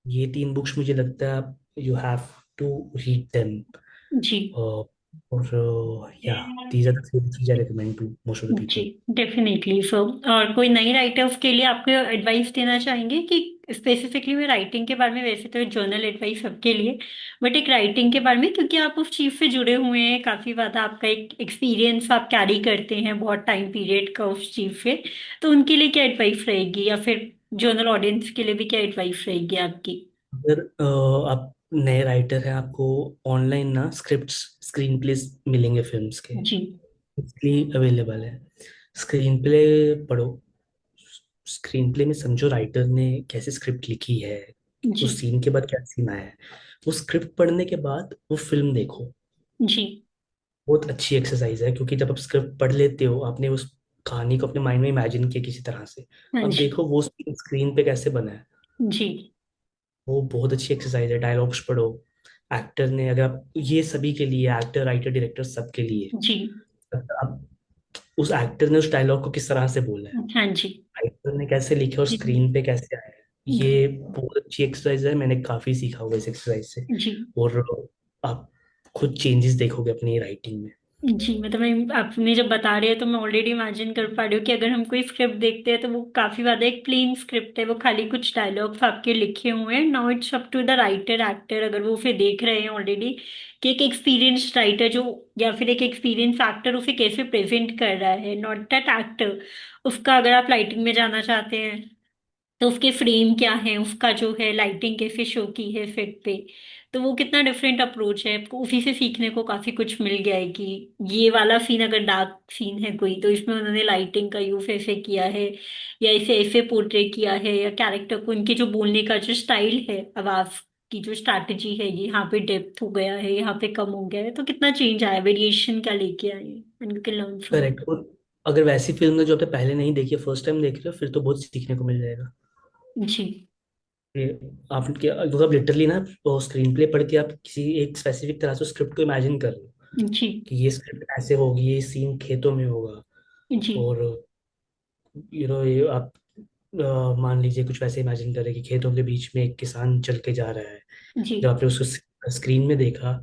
ये 3 बुक्स मुझे लगता है you have to read them. जी। और या these are the three I recommend to most of the जी पीपल। Definitely sir. और कोई नई राइटर्स के लिए आपको एडवाइस देना चाहेंगे कि स्पेसिफिकली मैं राइटिंग के बारे में, वैसे तो जर्नल एडवाइस सबके लिए, बट एक राइटिंग के बारे में, क्योंकि आप उस चीज से जुड़े हुए हैं काफी ज्यादा, आपका एक एक्सपीरियंस आप कैरी करते हैं बहुत टाइम पीरियड का उस चीज से, तो उनके लिए क्या एडवाइस रहेगी, या फिर जर्नल ऑडियंस के लिए भी क्या एडवाइस रहेगी आपकी? अगर आप नए राइटर हैं, आपको ऑनलाइन ना स्क्रिप्ट्स, स्क्रीन प्लेस मिलेंगे फिल्म्स के, जी। इसलिए अवेलेबल है। स्क्रीन प्ले पढ़ो, स्क्रीन प्ले में समझो राइटर ने कैसे स्क्रिप्ट लिखी है, जी। उस सीन के बाद क्या सीन आया है। वो स्क्रिप्ट पढ़ने के बाद वो फिल्म देखो, जी। बहुत अच्छी एक्सरसाइज है, क्योंकि जब आप स्क्रिप्ट पढ़ लेते हो, आपने उस कहानी को अपने माइंड में इमेजिन किया किसी तरह से, हाँ अब जी। देखो वो स्क्रीन पे कैसे बना है। जी। वो बहुत अच्छी एक्सरसाइज है। डायलॉग्स पढ़ो, एक्टर ने, अगर आप, ये सभी के लिए, एक्टर राइटर डायरेक्टर सबके लिए, जी। आप उस एक्टर ने उस डायलॉग को किस तरह से बोला है, हाँ जी। राइटर ने कैसे लिखा और जी। स्क्रीन पे कैसे आया है, ये बहुत अच्छी एक्सरसाइज है। मैंने काफी सीखा हुआ है इस एक्सरसाइज से। जी। और आप खुद चेंजेस देखोगे अपनी राइटिंग में। जी, मतलब मैं, आपने जब बता रहे हैं तो मैं ऑलरेडी इमेजिन कर पा रही हूँ कि अगर हम कोई स्क्रिप्ट देखते हैं तो वो काफी ज्यादा एक प्लेन स्क्रिप्ट है, वो खाली कुछ डायलॉग्स आपके लिखे हुए हैं, now it's up to the writer actor, अगर वो उसे देख रहे हैं ऑलरेडी, कि एक एक्सपीरियंस राइटर जो, या फिर एक एक्सपीरियंस एक्टर उसे कैसे प्रेजेंट कर रहा है, नॉट दैट एक्टर। उसका अगर आप लाइटिंग में जाना चाहते हैं तो उसके फ्रेम क्या है, उसका जो है लाइटिंग कैसे शो की है सेट पे, तो वो कितना डिफरेंट अप्रोच है, आपको उसी से सीखने को काफी कुछ मिल गया है कि ये वाला सीन अगर डार्क सीन है कोई, तो इसमें उन्होंने लाइटिंग का यूज ऐसे किया है, या इसे ऐसे पोर्ट्रे किया है, या कैरेक्टर को उनके जो बोलने का जो स्टाइल है, आवाज की जो स्ट्रैटेजी है, ये यहाँ पे डेप्थ हो गया है, यहाँ पे कम हो गया है, तो कितना चेंज आया, वेरिएशन क्या लेके आए, and you can learn from. Correct. और अगर वैसी फिल्म है जो आपने पहले नहीं देखी है, फर्स्ट टाइम देख रहे हो, फिर तो बहुत सीखने को मिल जाएगा। जी। कि आप लिटरली ना स्क्रीन प्ले पढ़ के आप किसी एक स्पेसिफिक तरह से स्क्रिप्ट को इमेजिन कर रहे हो, जी। कि ये स्क्रिप्ट ऐसे होगी, ये सीन खेतों में होगा। जी। और ये आप मान लीजिए कुछ वैसे इमेजिन करें कि खेतों के बीच में एक किसान चल के जा रहा है। जी। जब आपने उसको स्क्रीन में देखा,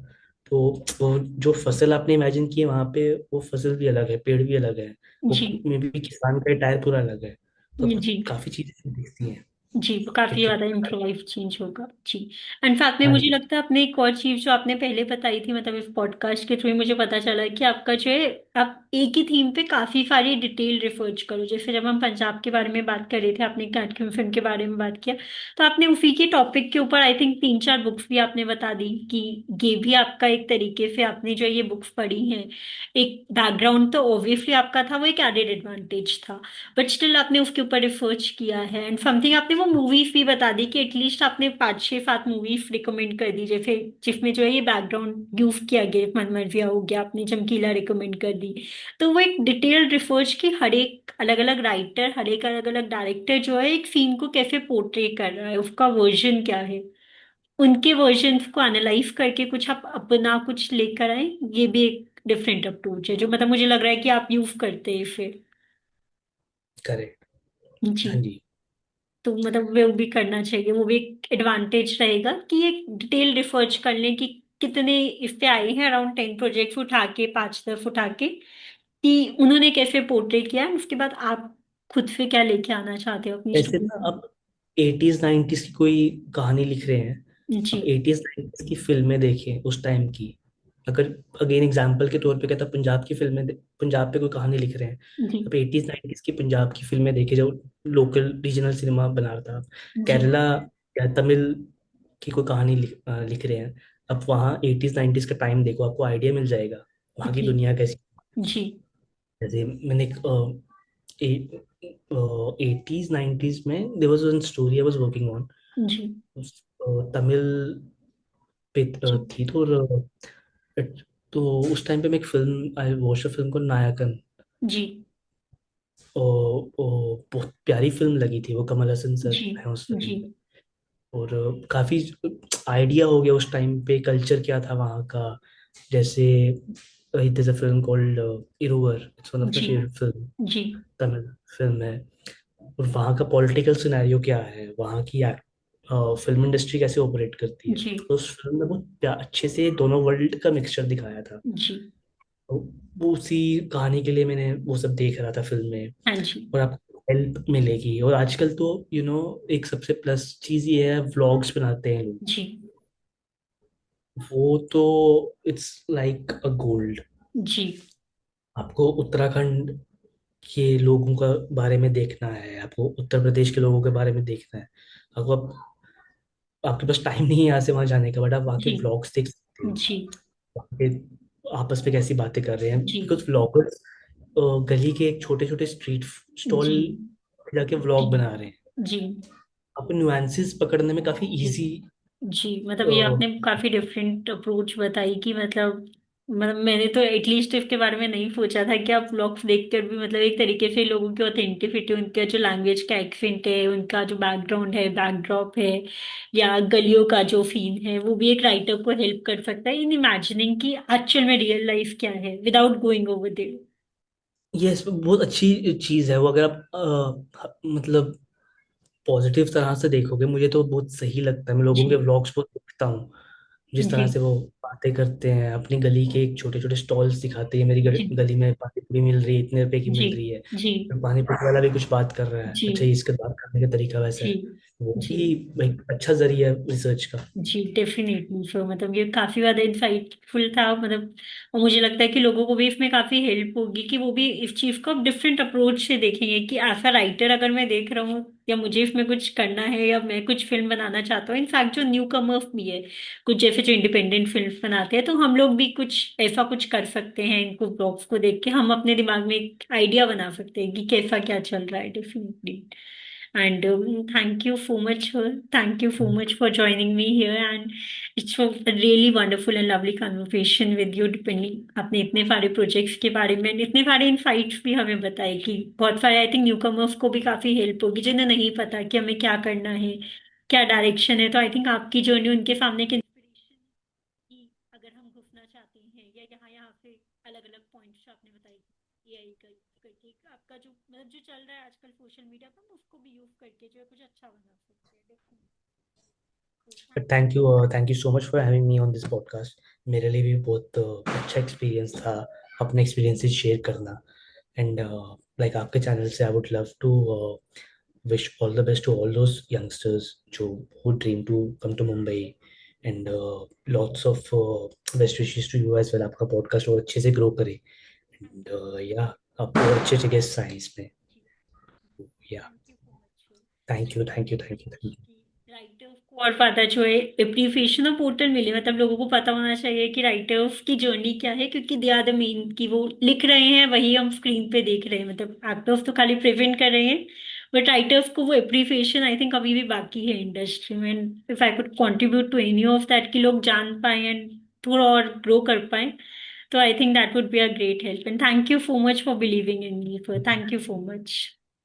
तो वो जो फसल आपने इमेजिन की है वहां पे, वो फसल भी अलग है, पेड़ भी अलग है, वो जी। में भी किसान का टायर पूरा अलग है। तो आपको जी। काफी चीजें दिखती हैं जी, वो काफी कि ज्यादा इनका लाइफ चेंज होगा। जी। एंड साथ में हाँ मुझे जी। लगता है आपने एक और चीज जो आपने पहले बताई थी, मतलब इस पॉडकास्ट के थ्रू मुझे पता चला कि आपका जो है, आप एक ही थीम पे काफी सारी डिटेल रिसर्च करो। जैसे जब हम पंजाब के बारे में बात कर रहे थे, आपने काटकिन फिल्म के बारे में बात किया, तो आपने उसी के टॉपिक के ऊपर आई थिंक 3-4 बुक्स भी आपने बता दी कि ये भी आपका एक तरीके से, आपने जो ये बुक्स पढ़ी हैं, एक बैकग्राउंड तो ऑब्वियसली आपका था, वो एक एडेड एडवांटेज था, बट स्टिल आपने उसके ऊपर रिसर्च किया है। एंड समथिंग आपने वो मूवीज भी बता दी कि एटलीस्ट आपने 5-6-7 मूवीज रिकमेंड कर दी, जैसे जिसमें जो है ये बैकग्राउंड यूज किया गया, मनमर्जिया हो गया, आपने चमकीला रिकमेंड कर दी। तो वो एक डिटेल्ड रिसर्च की, हर एक अलग अलग राइटर, हर एक अलग अलग डायरेक्टर जो है एक सीन को कैसे पोर्ट्रे कर रहा है, उसका वर्जन क्या है, उनके वर्जन को एनालाइज करके कुछ आप अपना कुछ लेकर आए। ये भी एक डिफरेंट अप्रोच है जो मतलब मुझे लग रहा है कि आप यूज करते हैं फिर। करेक्ट। जी। हाँ जी। तो मतलब वो भी करना चाहिए, वो भी एक एडवांटेज रहेगा कि एक डिटेल रिसर्च कर लें कि कितने इस पे आए हैं, अराउंड 10 प्रोजेक्ट्स उठा के, 5-10 उठा के, कि उन्होंने कैसे पोर्ट्रे किया है, उसके बाद आप खुद से क्या लेके आना चाहते हो अपनी ऐसे स्टोरी ना, में। आप 80s 90s की कोई कहानी लिख रहे हैं, जी। आप 80s 90s की फिल्में देखें उस टाइम की। अगर अगेन एग्जांपल के तौर पे कहता, पंजाब की फिल्में पंजाब पे कोई कहानी लिख रहे हैं, जी। आप 80s 90s की पंजाब की फिल्में देखें जो लोकल रीजनल सिनेमा बना रहा था। जी। केरला या तमिल की कोई कहानी लिख रहे हैं, आप वहाँ 80s 90s का टाइम देखो, आपको आइडिया मिल जाएगा वहाँ की जी। दुनिया कैसी। जी। जैसे मैंने एटीज नाइन्टीज में there was one story I was working on, जी। तमिल पे जी। थी। तो उस टाइम पे मैं एक film, I watch a film को नायकन। जी। बहुत प्यारी फिल्म लगी थी, वो कमल हसन सर जी। हैं उस फिल्म जी। में। और काफी आइडिया हो गया उस टाइम पे कल्चर क्या था वहाँ का। जैसे there's a film called Iruvar, it's one of my जी। फेवरेट फिल्म, जी। तमिल फिल्म है। और वहाँ का पॉलिटिकल सिनेरियो क्या है, वहाँ की फिल्म इंडस्ट्री कैसे ऑपरेट करती है, जी। तो उस फिल्म में बहुत अच्छे से दोनों वर्ल्ड का मिक्सचर दिखाया था। जी। तो वो उसी कहानी के लिए मैंने वो सब देख रहा था फिल्म में। हाँ जी। और आपको हेल्प मिलेगी। और आजकल तो एक सबसे प्लस चीज ये है, व्लॉग्स बनाते हैं लोग, जी। वो तो इट्स लाइक अ गोल्ड। जी। आपको उत्तराखंड के लोगों का बारे में देखना है, आपको उत्तर प्रदेश के लोगों के बारे में देखना है, आपको आपके पास टाइम नहीं है यहाँ से वहां जाने का, बट आप वहाँ के जी। व्लॉग्स देख सकते हो। जी। वहाँ के आपस में कैसी बातें कर रहे हैं, जी। बिकॉज व्लॉगर्स गली के एक छोटे छोटे स्ट्रीट स्टॉल जी। जाके जी। व्लॉग बना रहे हैं। जी। आपको नुआंसेस पकड़ने में काफी जी। इजी। जी, मतलब ये आपने काफी डिफरेंट अप्रोच बताई कि मतलब मैंने तो एटलीस्ट इसके बारे में नहीं सोचा था कि आप व्लॉग्स देखकर भी मतलब एक तरीके से लोगों की ऑथेंटिसिटी, उनका जो लैंग्वेज का एक्सेंट है, उनका जो बैकग्राउंड है, बैकड्रॉप है, या गलियों का जो सीन है, वो भी एक राइटर को हेल्प कर सकता है इन इमेजिनिंग कि एक्चुअल में रियल लाइफ क्या है without going over there. Yes, बहुत अच्छी चीज है वो। अगर आप मतलब पॉजिटिव तरह से देखोगे, मुझे तो बहुत सही लगता है। मैं लोगों के जी। व्लॉग्स बहुत देखता हूँ, जिस जी। तरह से वो बातें करते हैं, अपनी गली के एक छोटे छोटे स्टॉल्स दिखाते हैं, मेरी जी। गली में पानी पूरी मिल रही है, इतने रुपए की जी। मिल रही है। जी। फिर पानी पूरी वाला भी कुछ बात कर रहा है, जी। अच्छा ये इसका बात करने का तरीका वैसा जी। है। वो जी। भी एक अच्छा जरिया है रिसर्च का। जी, डेफिनेटली। सो मतलब ये काफी ज्यादा इंसाइटफुल था, मतलब और मुझे लगता है कि लोगों को भी इसमें काफी हेल्प होगी कि वो भी इस चीज को डिफरेंट अप्रोच से देखेंगे कि ऐसा राइटर अगर मैं देख रहा हूँ या मुझे इसमें कुछ करना है या मैं कुछ फिल्म बनाना चाहता हूँ, इनफैक्ट जो न्यू कमर्स भी है, कुछ जैसे जो इंडिपेंडेंट फिल्म बनाते हैं, तो हम लोग भी कुछ ऐसा कुछ कर सकते हैं, इनको ब्लॉग्स को देख के हम अपने दिमाग में एक आइडिया बना सकते हैं कि कैसा क्या चल रहा है। Definitely. And thank you so much, thank you so much for joining me here. And it's a really wonderful and lovely conversation with you. Depending, आपने इतने सारे प्रोजेक्ट्स के बारे में इतने सारे इनसाइट्स भी हमें बताए कि बहुत सारे आई थिंक न्यू कमर्स को भी काफी हेल्प होगी जिन्हें नहीं पता कि हमें क्या करना है, क्या डायरेक्शन है। तो आई थिंक आपकी जर्नी उनके सामने एक इंस्पिरेशन, कि अगर हम घुसना चाहते हैं या यहाँ यहाँ से अलग अलग पॉइंट्स जो आपने बताई एआई का यूज करके आपका जो मतलब जो चल रहा है आजकल सोशल मीडिया पर, हम उसको भी यूज करके जो है कुछ अच्छा बना सकते हैं, देखो। तो thank you. Thank you so much for having me on this podcast. मेरे लिए भी बहुत अच्छा एक्सपीरियंस था अपने एक्सपीरियंसेस शेयर करना। एंड लाइक आपके चैनल से I would love to wish all the best to all those youngsters जो who dream to come to Mumbai, and lots of best wishes to you as well। आपका podcast और अच्छे से grow करे, thank and you. या आपको अच्छे अच्छे गेस्ट आए इसमें। जी। या thank you so much. Thank मैं यू भी थैंक यू चाहूंगी थैंक यू थैंक यू। कि राइटर्स को और ज्यादा जो है एप्रिसिएशन और पोर्टल मिले, मतलब लोगों को पता होना चाहिए कि राइटर्स की जर्नी क्या है, क्योंकि दे आर द मेन, कि वो लिख रहे हैं वही हम स्क्रीन पे देख रहे हैं, मतलब एक्टर्स तो खाली प्रेजेंट कर रहे हैं, बट राइटर्स को वो एप्रिसिएशन आई थिंक अभी भी बाकी है इंडस्ट्री में। If I could contribute to any of that कि लोग जान पाए एंड थोड़ा और ग्रो कर पाए, तो I think that would be a great help. And thank you so much for believing in me, for thank you so much.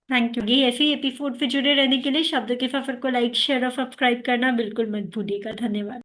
Thank you. ये ऐसे ही एपिसोड पे जुड़े रहने के लिए शब्द के सफर को लाइक शेयर और सब्सक्राइब करना बिल्कुल मत भूलिएगा। धन्यवाद।